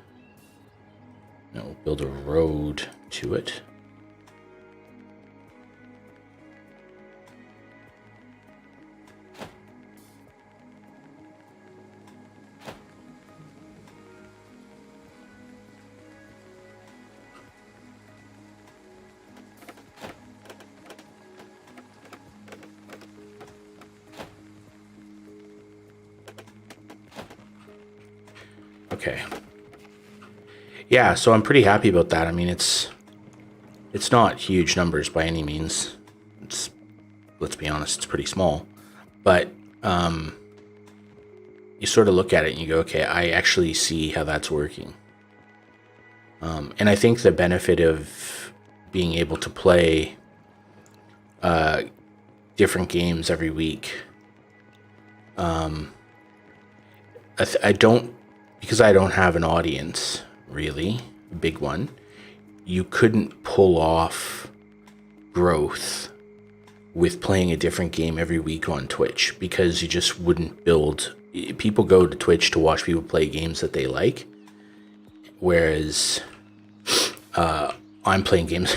[SPEAKER 1] No, we'll build a road to it. Okay. Yeah, so I'm pretty happy about that. I mean, it's not huge numbers by any means. Let's be honest, it's pretty small. But you sort of look at it and you go, okay, I actually see how that's working. And I think the benefit of being able to play different games every week, because I don't have an audience, really, a big one, you couldn't pull off growth with playing a different game every week on Twitch, because you just wouldn't build. People go to Twitch to watch people play games that they like, whereas I'm playing games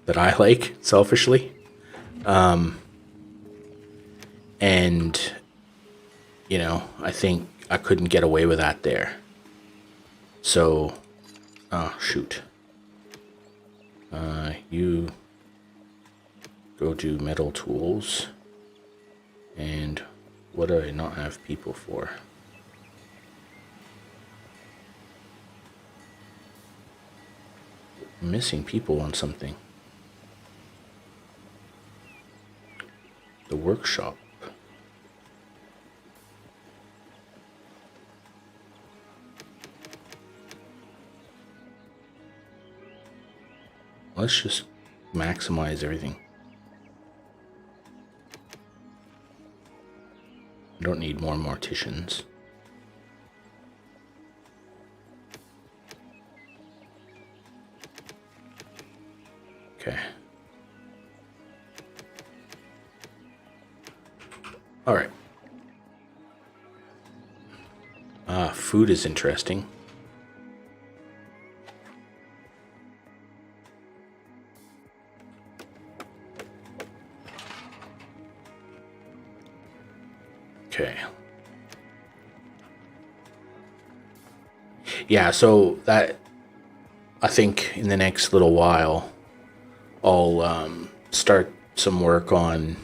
[SPEAKER 1] that I like, selfishly. And, I think I couldn't get away with that there. So, shoot. You go do metal tools. And what do I not have people for? I'm missing people on something. The workshop. Let's just maximize everything. I don't need more morticians. Okay. All right. Food is interesting. Okay. Yeah, so that, I think in the next little while, I'll start some work on,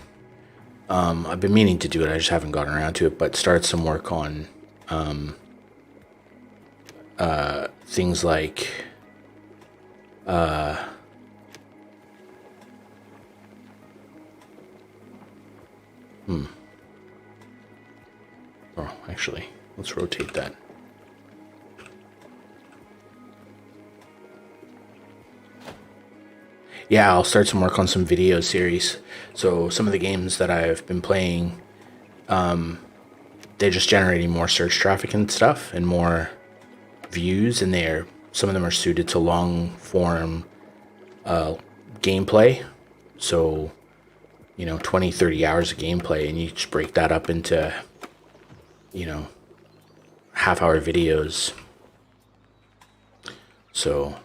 [SPEAKER 1] I've been meaning to do it, I just haven't gotten around to it, but start some work on things like oh, actually, let's rotate that. Yeah, I'll start some work on some video series. So some of the games that I've been playing, they're just generating more search traffic and stuff and more views, and some of them are suited to long form gameplay. So, 20, 30 hours of gameplay, and you just break that up into, half-hour videos. So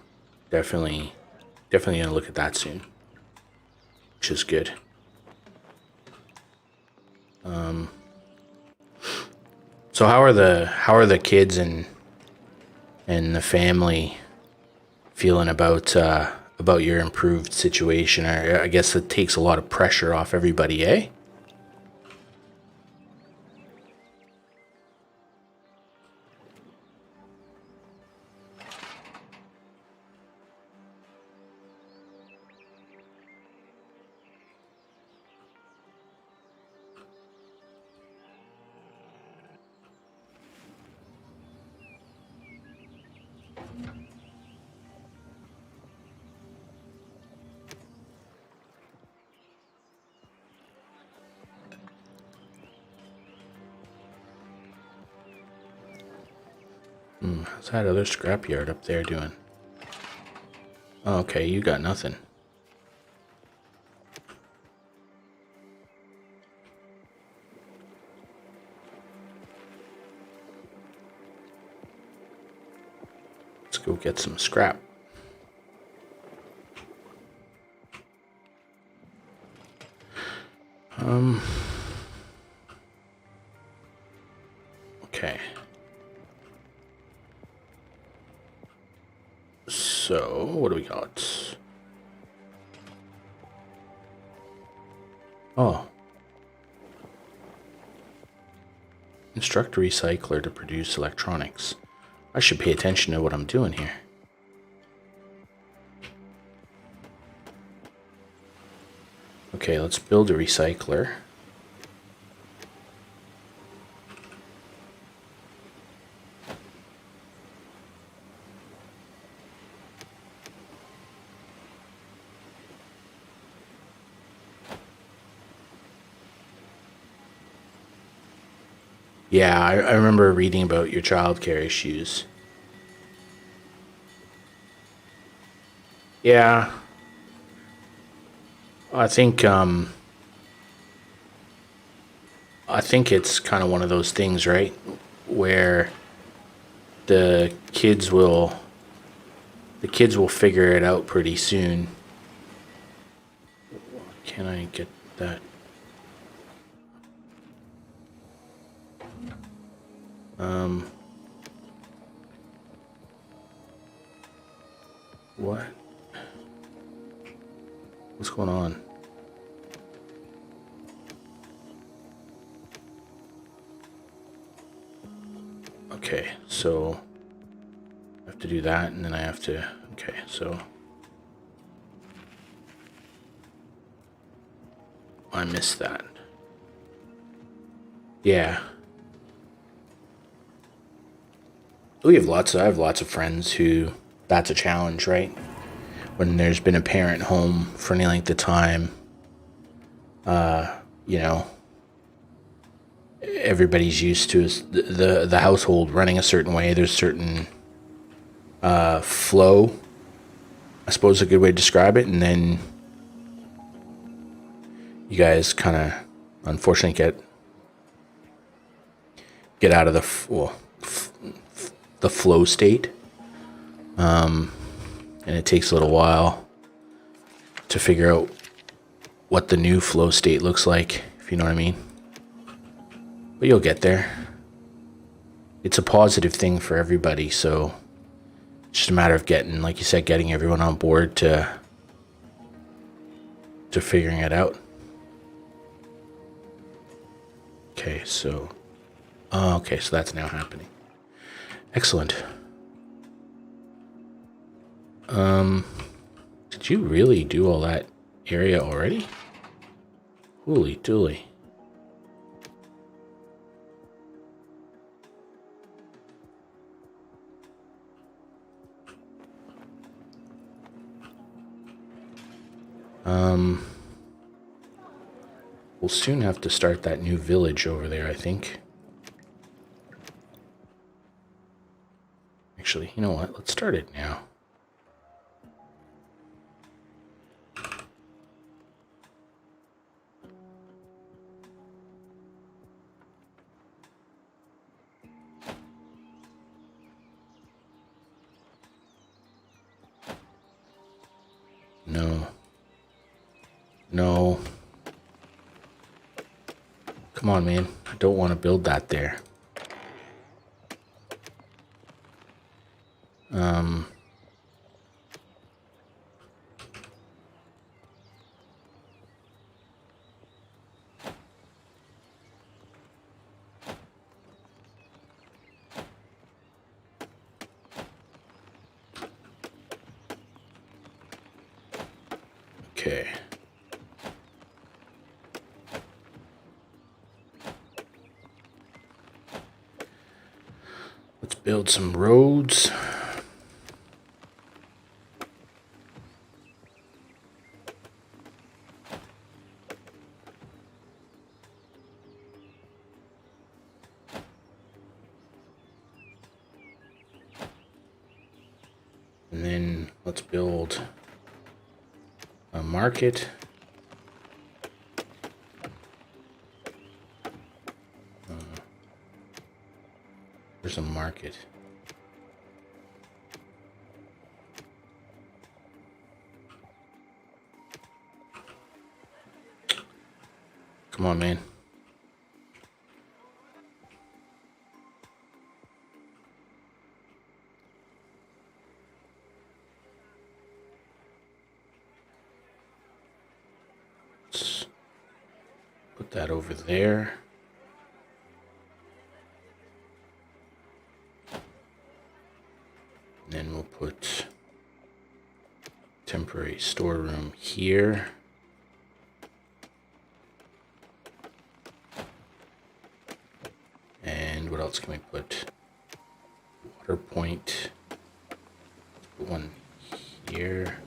[SPEAKER 1] definitely gonna look at that soon, which is good. So how are the kids and the family feeling about your improved situation? I guess it takes a lot of pressure off everybody, eh? How's that other scrapyard up there doing? Oh, okay, you got nothing. Let's go get some scrap. Okay. So, what do we got? Oh. Instruct a recycler to produce electronics. I should pay attention to what I'm doing here. Okay, let's build a recycler. Yeah, I remember reading about your childcare issues. Yeah. I think it's kind of one of those things, right? Where the kids will figure it out pretty soon. Can I get that? What? What's going on? Okay, so I have to do that, and then I have to, okay, so I missed that. Yeah. I have lots of friends who that's a challenge, right? when there's been a parent home for any length of time, you know, everybody's used to the household running a certain way. There's certain flow, I suppose, a good way to describe it, and then you guys kind of, unfortunately, get out of the flow state, and it takes a little while to figure out what the new flow state looks like, if you know what I mean. But you'll get there. It's a positive thing for everybody, so it's just a matter of getting, like you said, getting everyone on board to figuring it out. Okay, so that's now happening. Excellent. Did you really do all that area already? Holy dooly. We'll soon have to start that new village over there, I think. Actually, you know what? Let's start it now. No. No. Come on, man. I don't want to build that there. Okay. Let's build some roads. And then let's build a market. There's a market. Come on, man. Let's put that over there. And then we'll put temporary storeroom here. And what else can we put? Water point. Let's put one here.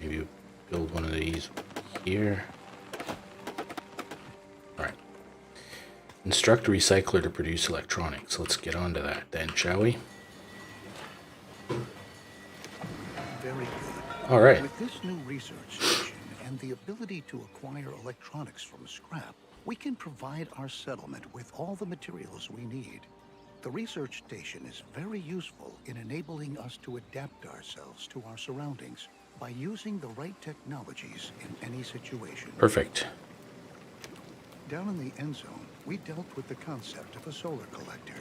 [SPEAKER 1] Maybe build one of these here. All right. Instruct a recycler to produce electronics. Let's get on to that then, shall we?
[SPEAKER 3] Very good.
[SPEAKER 1] All right.
[SPEAKER 3] With this new research station and the ability to acquire electronics from scrap, we can provide our settlement with all the materials we need. The research station is very useful in enabling us to adapt ourselves to our surroundings by using the right technologies in any situation.
[SPEAKER 1] Perfect.
[SPEAKER 3] Down in the Endzone, we dealt with the concept of a solar collector.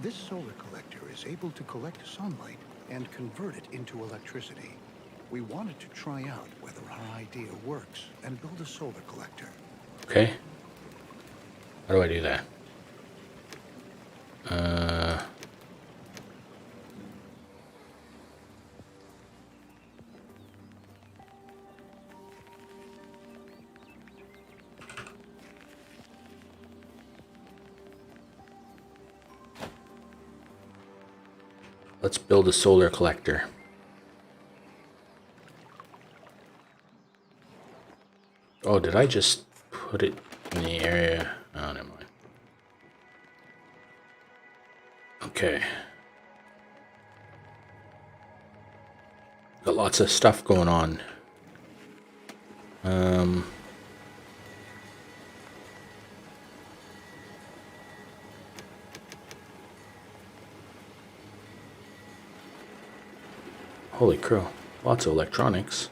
[SPEAKER 3] This solar collector is able to collect sunlight and convert it into electricity. We wanted to try out whether our idea works and build a solar collector.
[SPEAKER 1] Okay. How do I do that? Let's build a solar collector. Oh, did I just put it in the area? Oh, never mind. Okay. Got lots of stuff going on. Holy crow. Lots of electronics.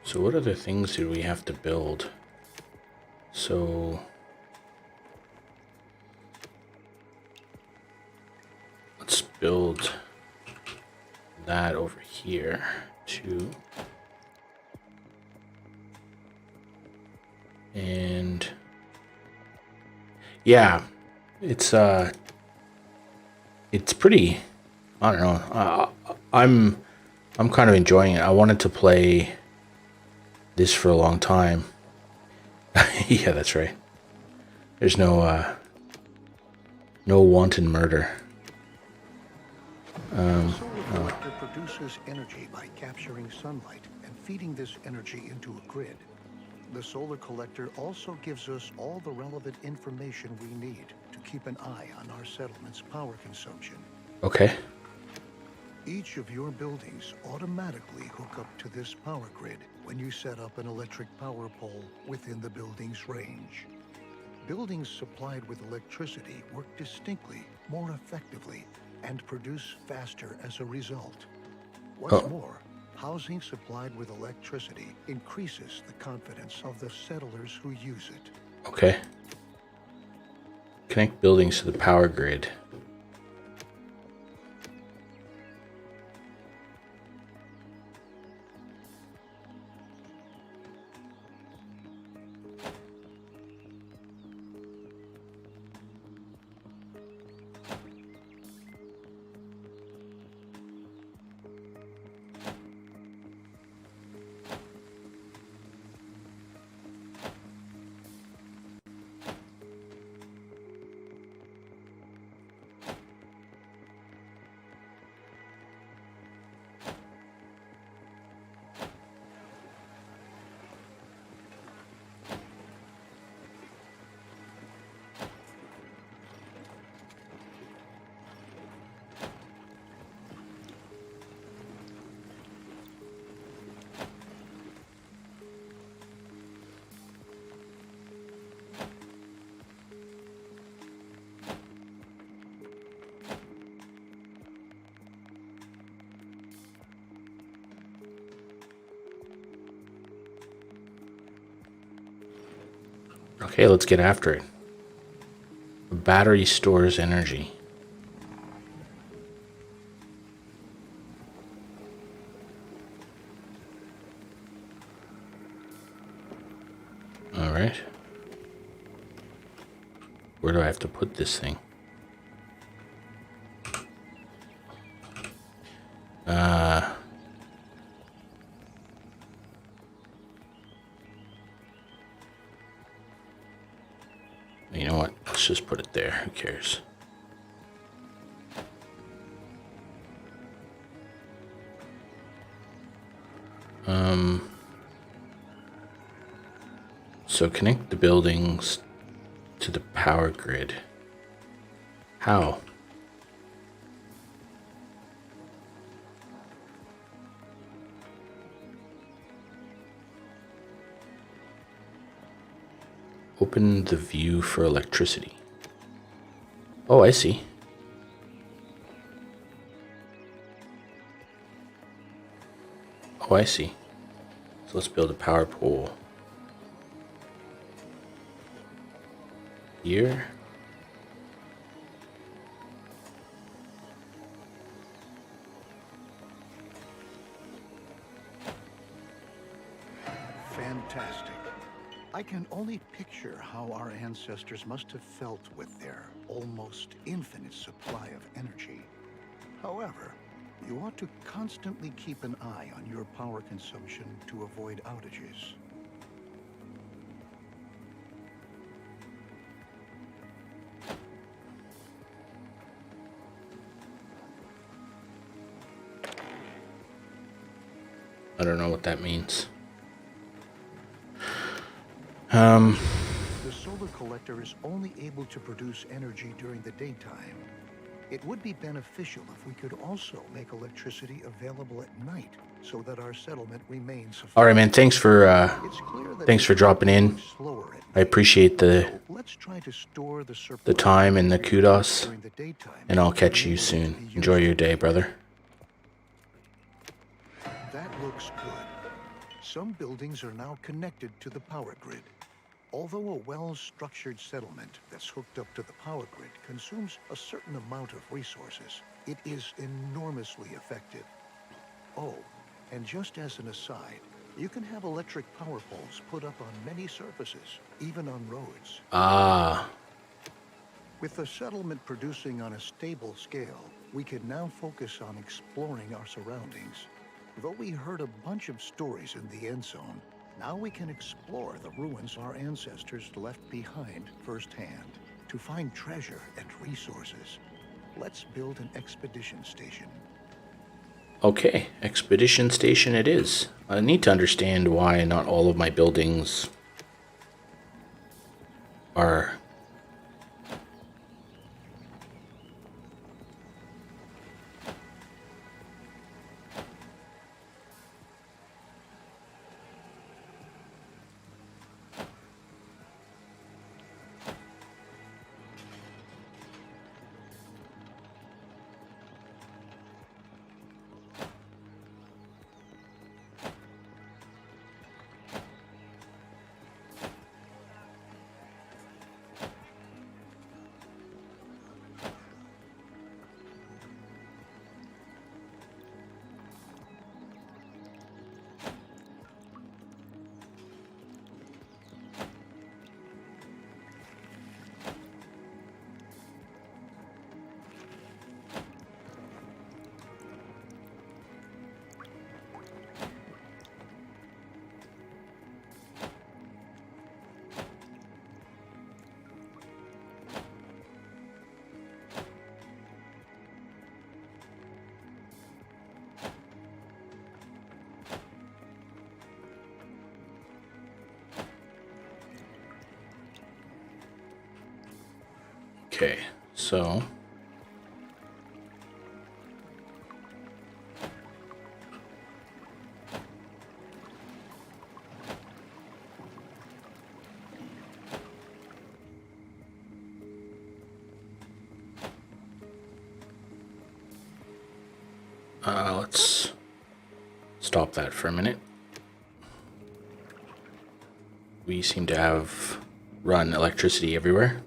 [SPEAKER 1] So what other things do we have to build? So let's build that over here too. And yeah, it's pretty, I don't know. I'm kind of enjoying it. I wanted to play this for a long time. Yeah, that's right. There's no wanton murder.
[SPEAKER 3] The solar collector produces energy by capturing sunlight and feeding this energy into a grid. The solar collector also gives us all the relevant information we need to keep an eye on our settlement's power consumption.
[SPEAKER 1] Okay.
[SPEAKER 3] Each of your buildings automatically hook up to this power grid when you set up an electric power pole within the building's range. Buildings supplied with electricity work distinctly, more effectively, and produce faster as a result. What's more, housing supplied with electricity increases the confidence of the settlers who use it.
[SPEAKER 1] Okay. Connect buildings to the power grid. Okay, let's get after it. The battery stores energy. All right. Where do I have to put this thing? You know what? Let's just put it there. Who cares? So connect the buildings to the power grid. How? Open the view for electricity. Oh, I see. Oh, I see. So let's build a power pole. Here.
[SPEAKER 3] Fantastic. I can only picture how our ancestors must have felt with their almost infinite supply of energy. However, you ought to constantly keep an eye on your power consumption to avoid outages.
[SPEAKER 1] I don't know what that means.
[SPEAKER 3] The solar collector is only able to produce energy during the daytime. It would be beneficial if we could also make electricity available at night so that our settlement remains.
[SPEAKER 1] All right, man. Thanks for dropping in. I appreciate the time and the kudos. And I'll catch you soon. Enjoy your day, brother.
[SPEAKER 3] That looks good. Some buildings are now connected to the power grid. Although a well-structured settlement that's hooked up to the power grid consumes a certain amount of resources, it is enormously effective. Oh, and just as an aside, you can have electric power poles put up on many surfaces, even on roads.
[SPEAKER 1] Ah.
[SPEAKER 3] With the settlement producing on a stable scale, we can now focus on exploring our surroundings. Though we heard a bunch of stories in the Endzone, now we can explore the ruins our ancestors left behind firsthand to find treasure and resources. Let's build an expedition station.
[SPEAKER 1] Okay, expedition station it is. I need to understand why not all of my buildings are... Okay, so... let's stop that for a minute. We seem to have run electricity everywhere.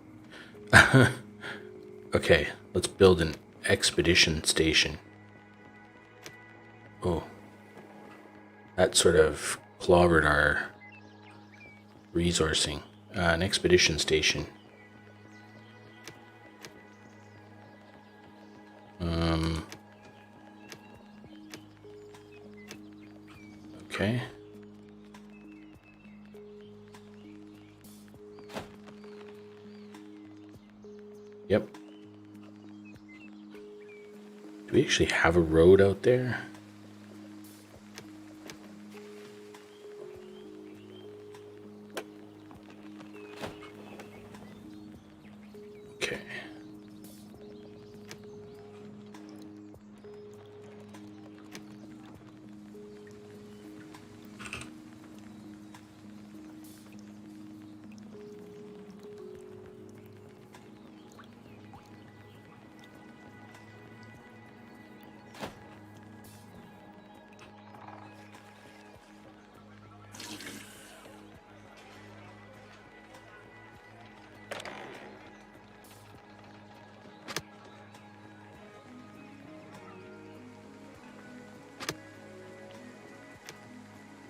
[SPEAKER 1] Okay, let's build an expedition station. Oh. That sort of clobbered our resourcing. An expedition station. Okay. Yep. Do we actually have a road out there? Okay.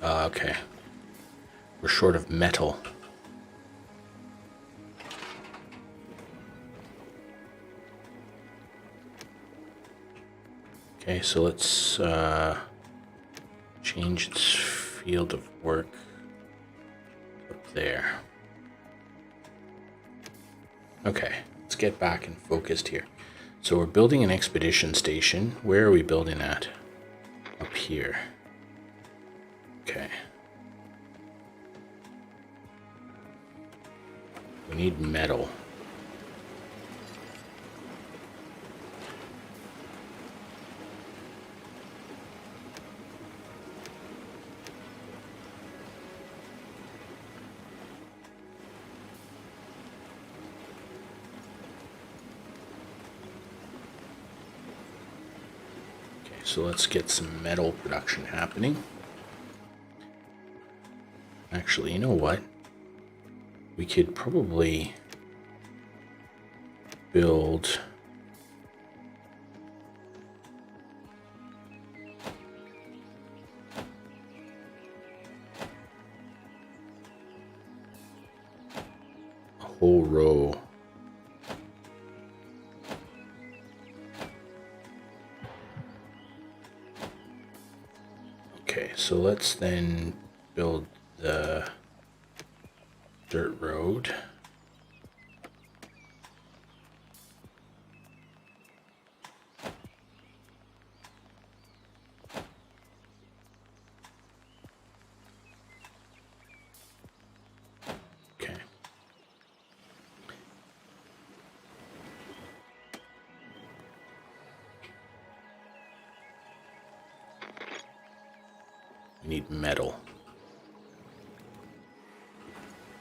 [SPEAKER 1] Okay. We're short of metal. Okay, so let's change its field of work up there. Okay, let's get back and focused here. So we're building an expedition station. Where are we building at? Up here. Okay. We need metal. So let's get some metal production happening. Actually, you know what? We could probably build a whole row. Okay, so let's then build the dirt road. Okay. We need metal.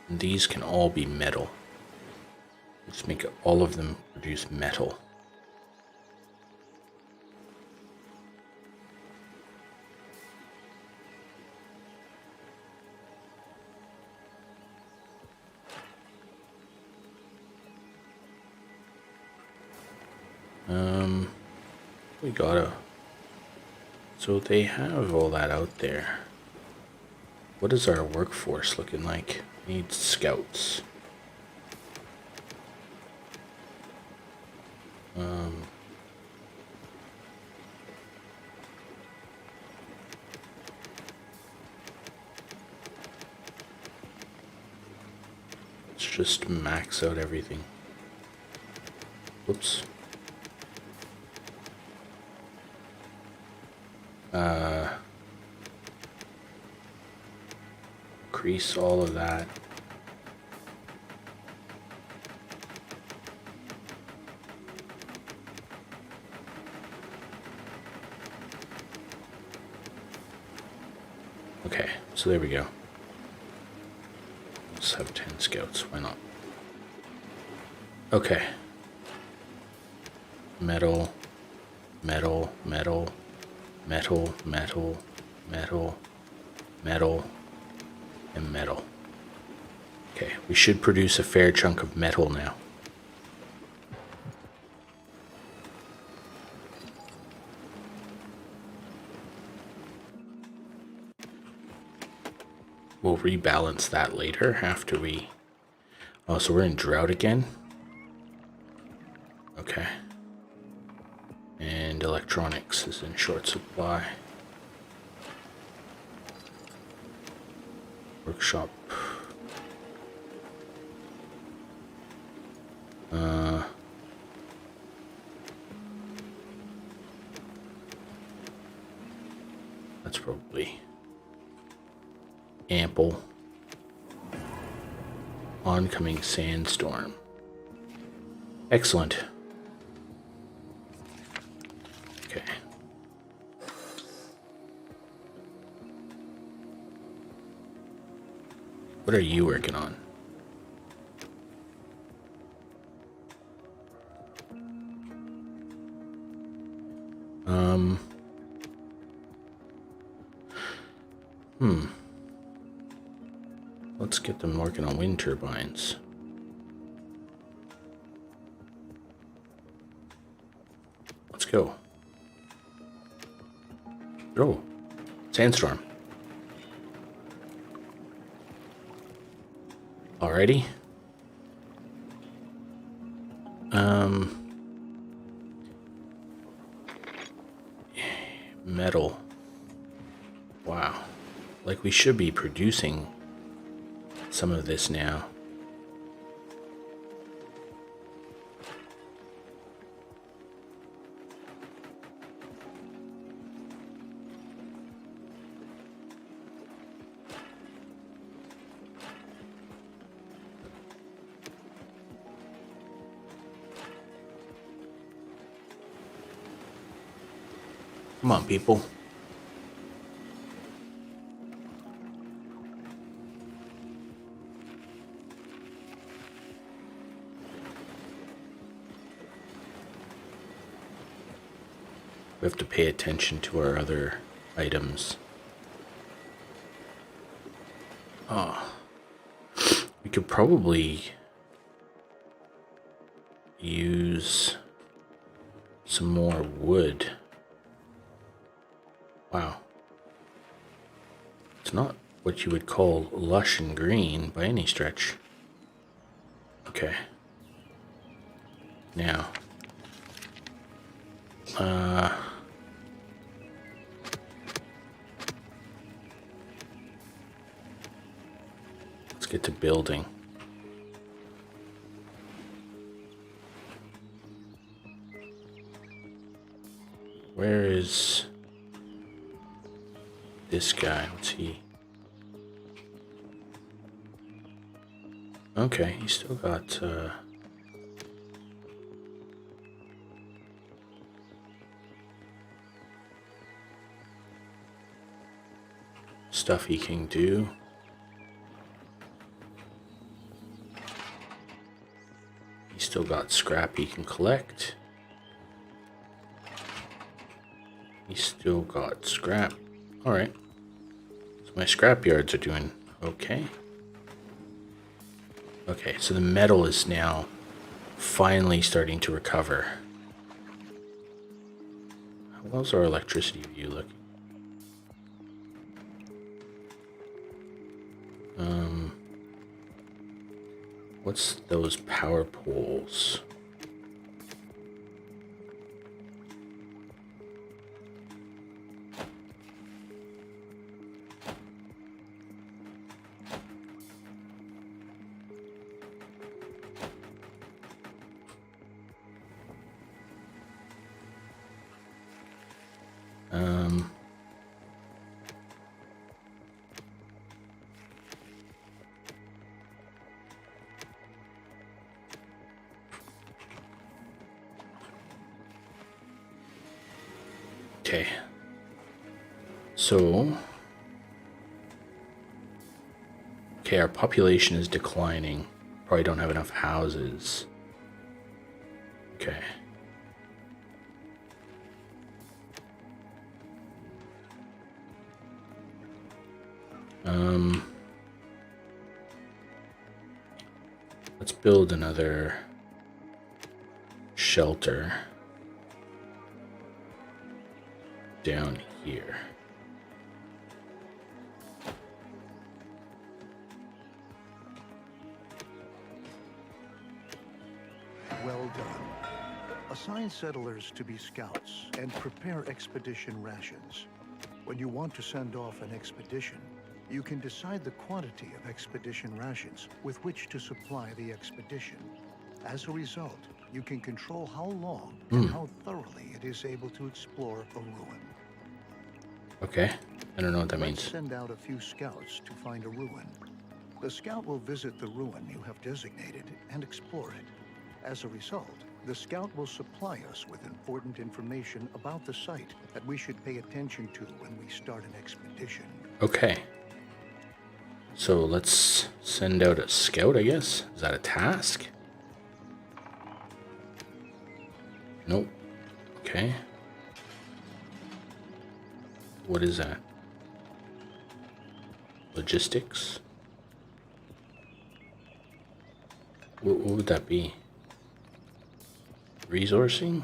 [SPEAKER 1] And these can all be metal. Let's make all of them produce metal. We gotta. So they have all that out there. What is our workforce looking like? We need scouts. Let's just max out everything. Whoops. Increase all of that. Okay, so there we go. Let's have 10 scouts, why not? Okay. Metal, metal, metal, metal, metal, metal, metal, and metal. Okay, we should produce a fair chunk of metal now. We'll rebalance that later after we... Oh, so we're in drought again? Okay. And electronics is in short supply. Workshop. That's probably ample. Oncoming sandstorm. Excellent. Okay. What are you working on? Let's get them working on wind turbines. Let's go. Oh, sandstorm. Alrighty. like we should be producing some of this now. Come on, people. We have to pay attention to our other items. Oh. We could probably use some more wood. Wow. It's not what you would call lush and green by any stretch. Okay. Now. Let's get to building. Where is this guy? What's he? Okay, he's still got stuff he can do. He's still got scrap he can collect. He's still got scrap. Alright. So my scrap yards are doing okay. Okay, so the metal is now finally starting to recover. How's our electricity view looking? What's those power poles? Okay, so, okay, our population is declining. Probably don't have enough houses. Okay. Let's build another shelter down here.
[SPEAKER 3] Well done. Assign settlers to be scouts and prepare expedition rations. When you want to send off an expedition, you can decide the quantity of expedition rations with which to supply the expedition. As a result, you can control how long and how thoroughly it is able to explore a ruin.
[SPEAKER 1] Okay, I don't know what that
[SPEAKER 3] Let's
[SPEAKER 1] means.
[SPEAKER 3] send out a few scouts to find a ruin. The scout will visit the ruin you have designated and explore it. As a result, the scout will supply us with important information about the site that we should pay attention to when we start an expedition.
[SPEAKER 1] Okay. So let's send out a scout, I guess. Is that a task? Nope. Okay. What is that? Logistics? What would that be? Resourcing?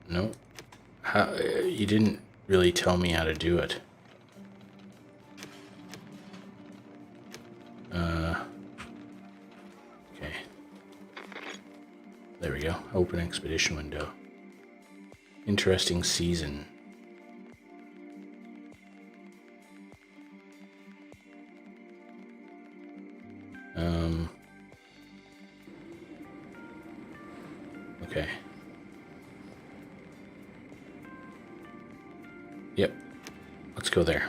[SPEAKER 1] No. How, you didn't really tell me how to do it. Okay. There we go. Open expedition window. interesting season. Okay. Yep. Let's go there.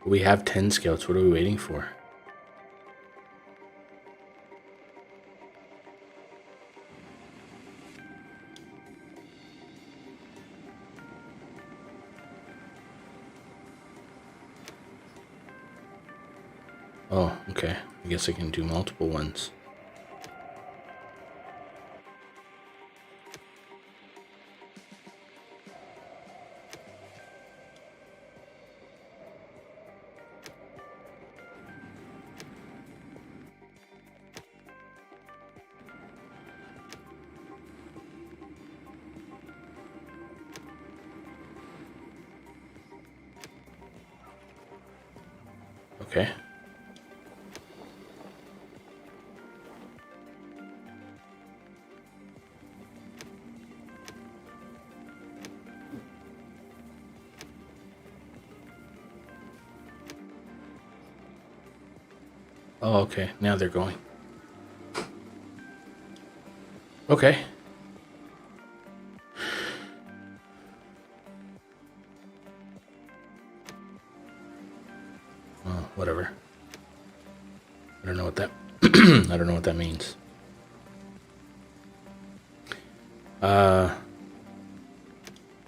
[SPEAKER 1] We have 10 scouts. What are we waiting for? Oh, okay. I guess I can do multiple ones. Okay. Oh, okay. Now they're going. Okay. Well, whatever. I don't know what that I don't know what that means.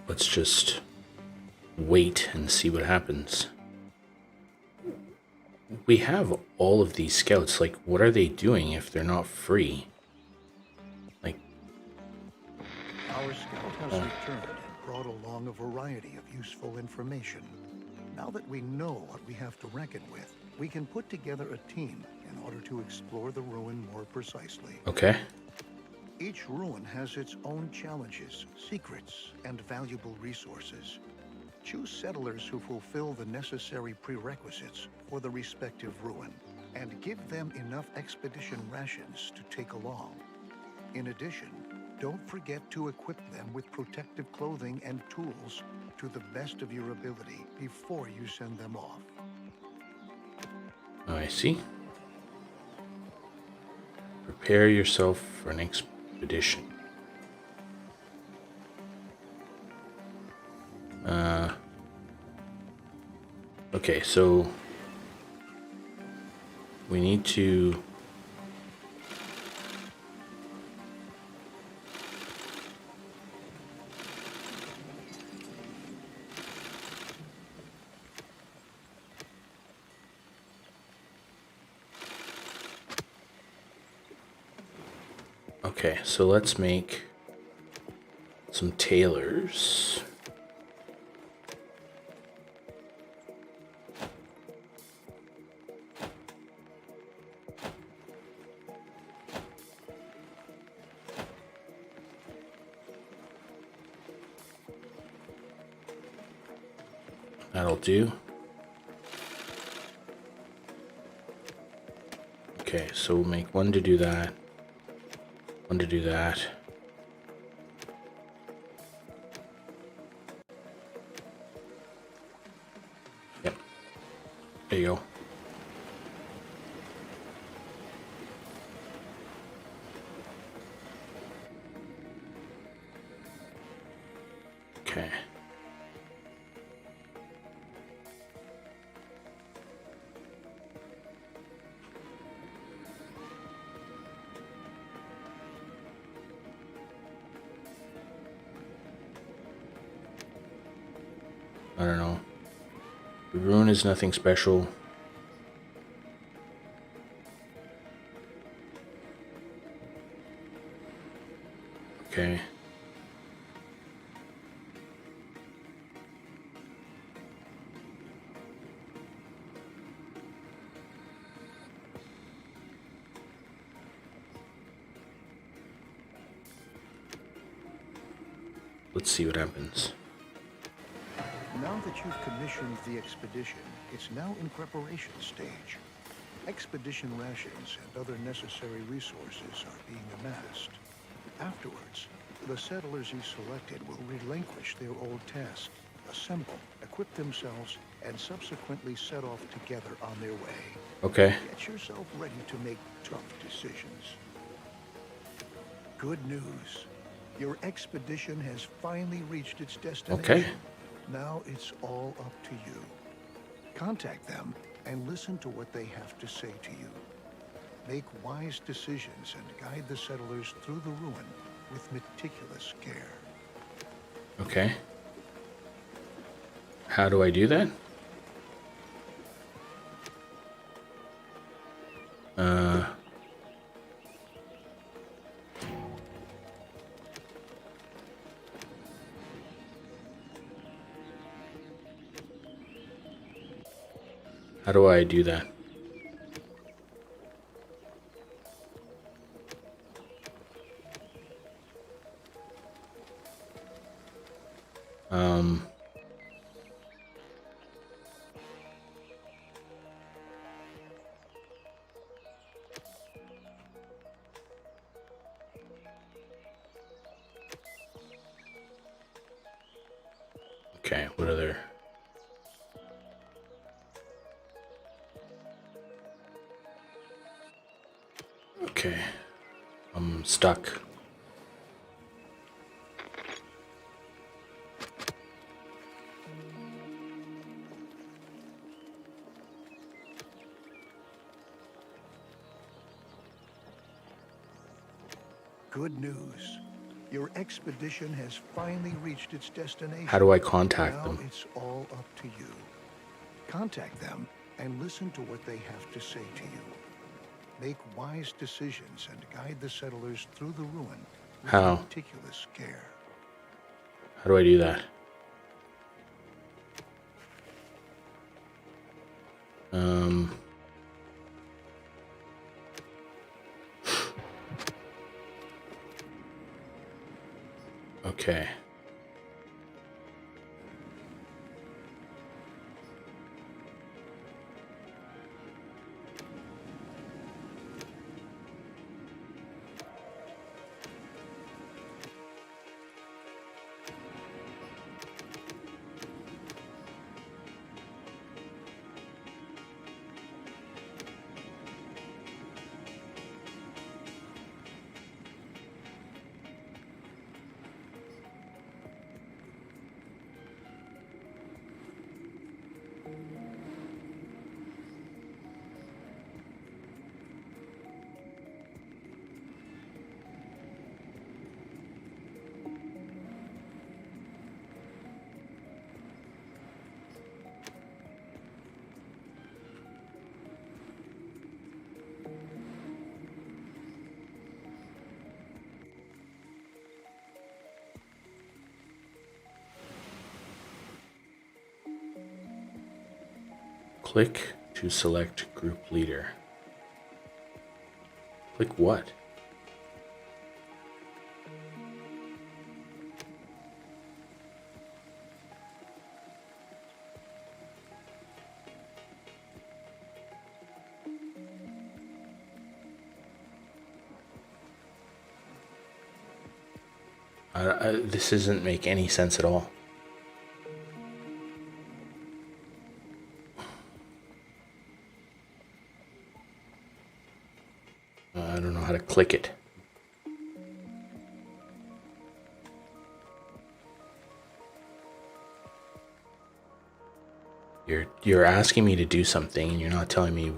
[SPEAKER 1] Let's just wait and see what happens. We have all of these scouts. Like, what are they doing if they're not free? Like,
[SPEAKER 3] Our scout has returned and brought along a variety of useful information. Now that we know what we have to reckon with, we can put together a team in order to explore the ruin more precisely.
[SPEAKER 1] okay.
[SPEAKER 3] Each ruin has its own challenges, secrets, and valuable resources. Choose settlers who fulfill the necessary prerequisites for the respective ruin, and give them enough expedition rations to take along. In addition, don't forget to equip them with protective clothing and tools to the best of your ability before you send them off.
[SPEAKER 1] Oh, I see. Prepare yourself for an expedition. Okay, so we need to okay, so let's make some tailors. That'll do. Okay, so we'll make one to do that, one to do that. Yep. There you go. Okay. I don't know. The ruin is nothing special. Okay. Let's see what happens.
[SPEAKER 3] Now that you've commissioned the expedition, it's now in preparation stage. Expedition rations and other necessary resources are being amassed. Afterwards, the settlers you selected will relinquish their old task, assemble, equip themselves, and subsequently set off together on their way.
[SPEAKER 1] Okay.
[SPEAKER 3] Get yourself ready to make tough decisions. Good news. Your expedition has finally reached its destination.
[SPEAKER 1] Okay.
[SPEAKER 3] Now it's all up to you. Contact them and listen to what they have to say to you. Make wise decisions and guide the settlers through the ruin with meticulous care.
[SPEAKER 1] Okay. How do I do that? How do I do that? Okay, what other? Okay, I'm stuck.
[SPEAKER 3] Good news. Your expedition has finally reached its destination.
[SPEAKER 1] How do I contact
[SPEAKER 3] Now
[SPEAKER 1] them?
[SPEAKER 3] it's all up to you. Contact them and listen to what they have to say to you. Make wise decisions and guide the settlers through the ruin with
[SPEAKER 1] How?
[SPEAKER 3] meticulous care.
[SPEAKER 1] How do I do that? Okay. Click to select group leader. Click what? This doesn't make any sense at all. I don't know how to click it. You're asking me to do something and you're not telling me.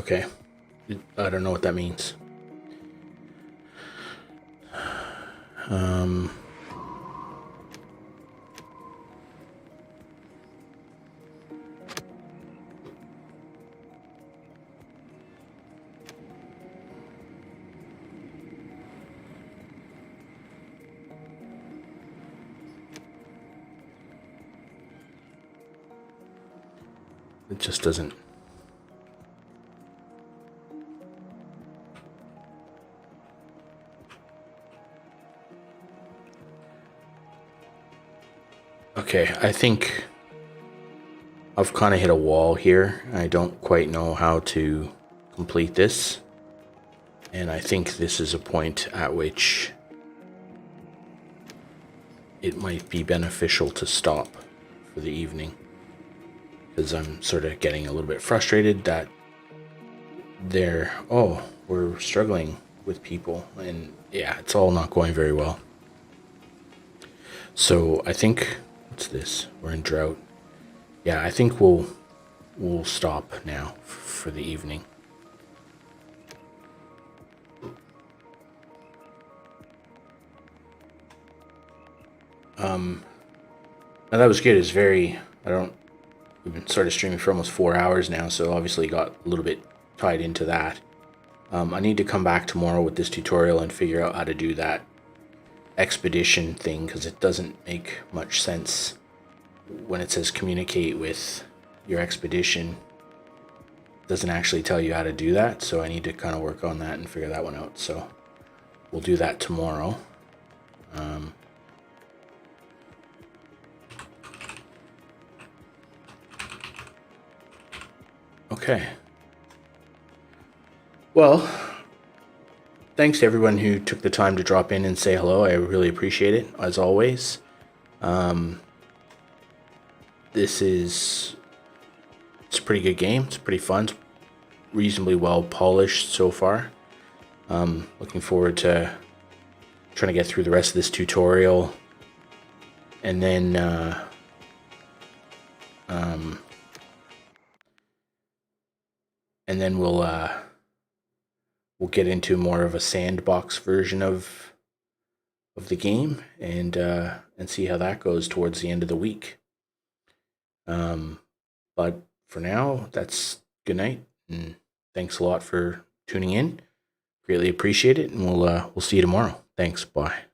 [SPEAKER 1] Okay. I don't know what that means. It just doesn't. Okay, I think I've kind of hit a wall here. I don't quite know how to complete this. And I think this is a point at which it might be beneficial to stop for the evening. Because I'm sort of getting a little bit frustrated that we're struggling with people. And yeah, it's all not going very well. So I think, what's this? We're in drought. Yeah, I think we'll stop now for the evening. Now that was good. It's very, we've been sort of streaming for almost 4 hours now, so obviously got a little bit tied into that. I need to come back tomorrow with this tutorial and figure out how to do that expedition thing, because it doesn't make much sense when it says communicate with your expedition. It doesn't actually tell you how to do that, so I need to kind of work on that and figure that one out. So we'll do that tomorrow. Okay. Well, thanks to everyone who took the time to drop in and say hello. I really appreciate it, as always. It's a pretty good game. It's pretty fun. It's reasonably well polished so far. Looking forward to trying to get through the rest of this tutorial. And then we'll get into more of a sandbox version of the game and see how that goes towards the end of the week. But for now, that's good night, and thanks a lot for tuning in. Greatly appreciate it, and we'll see you tomorrow. Thanks. Bye.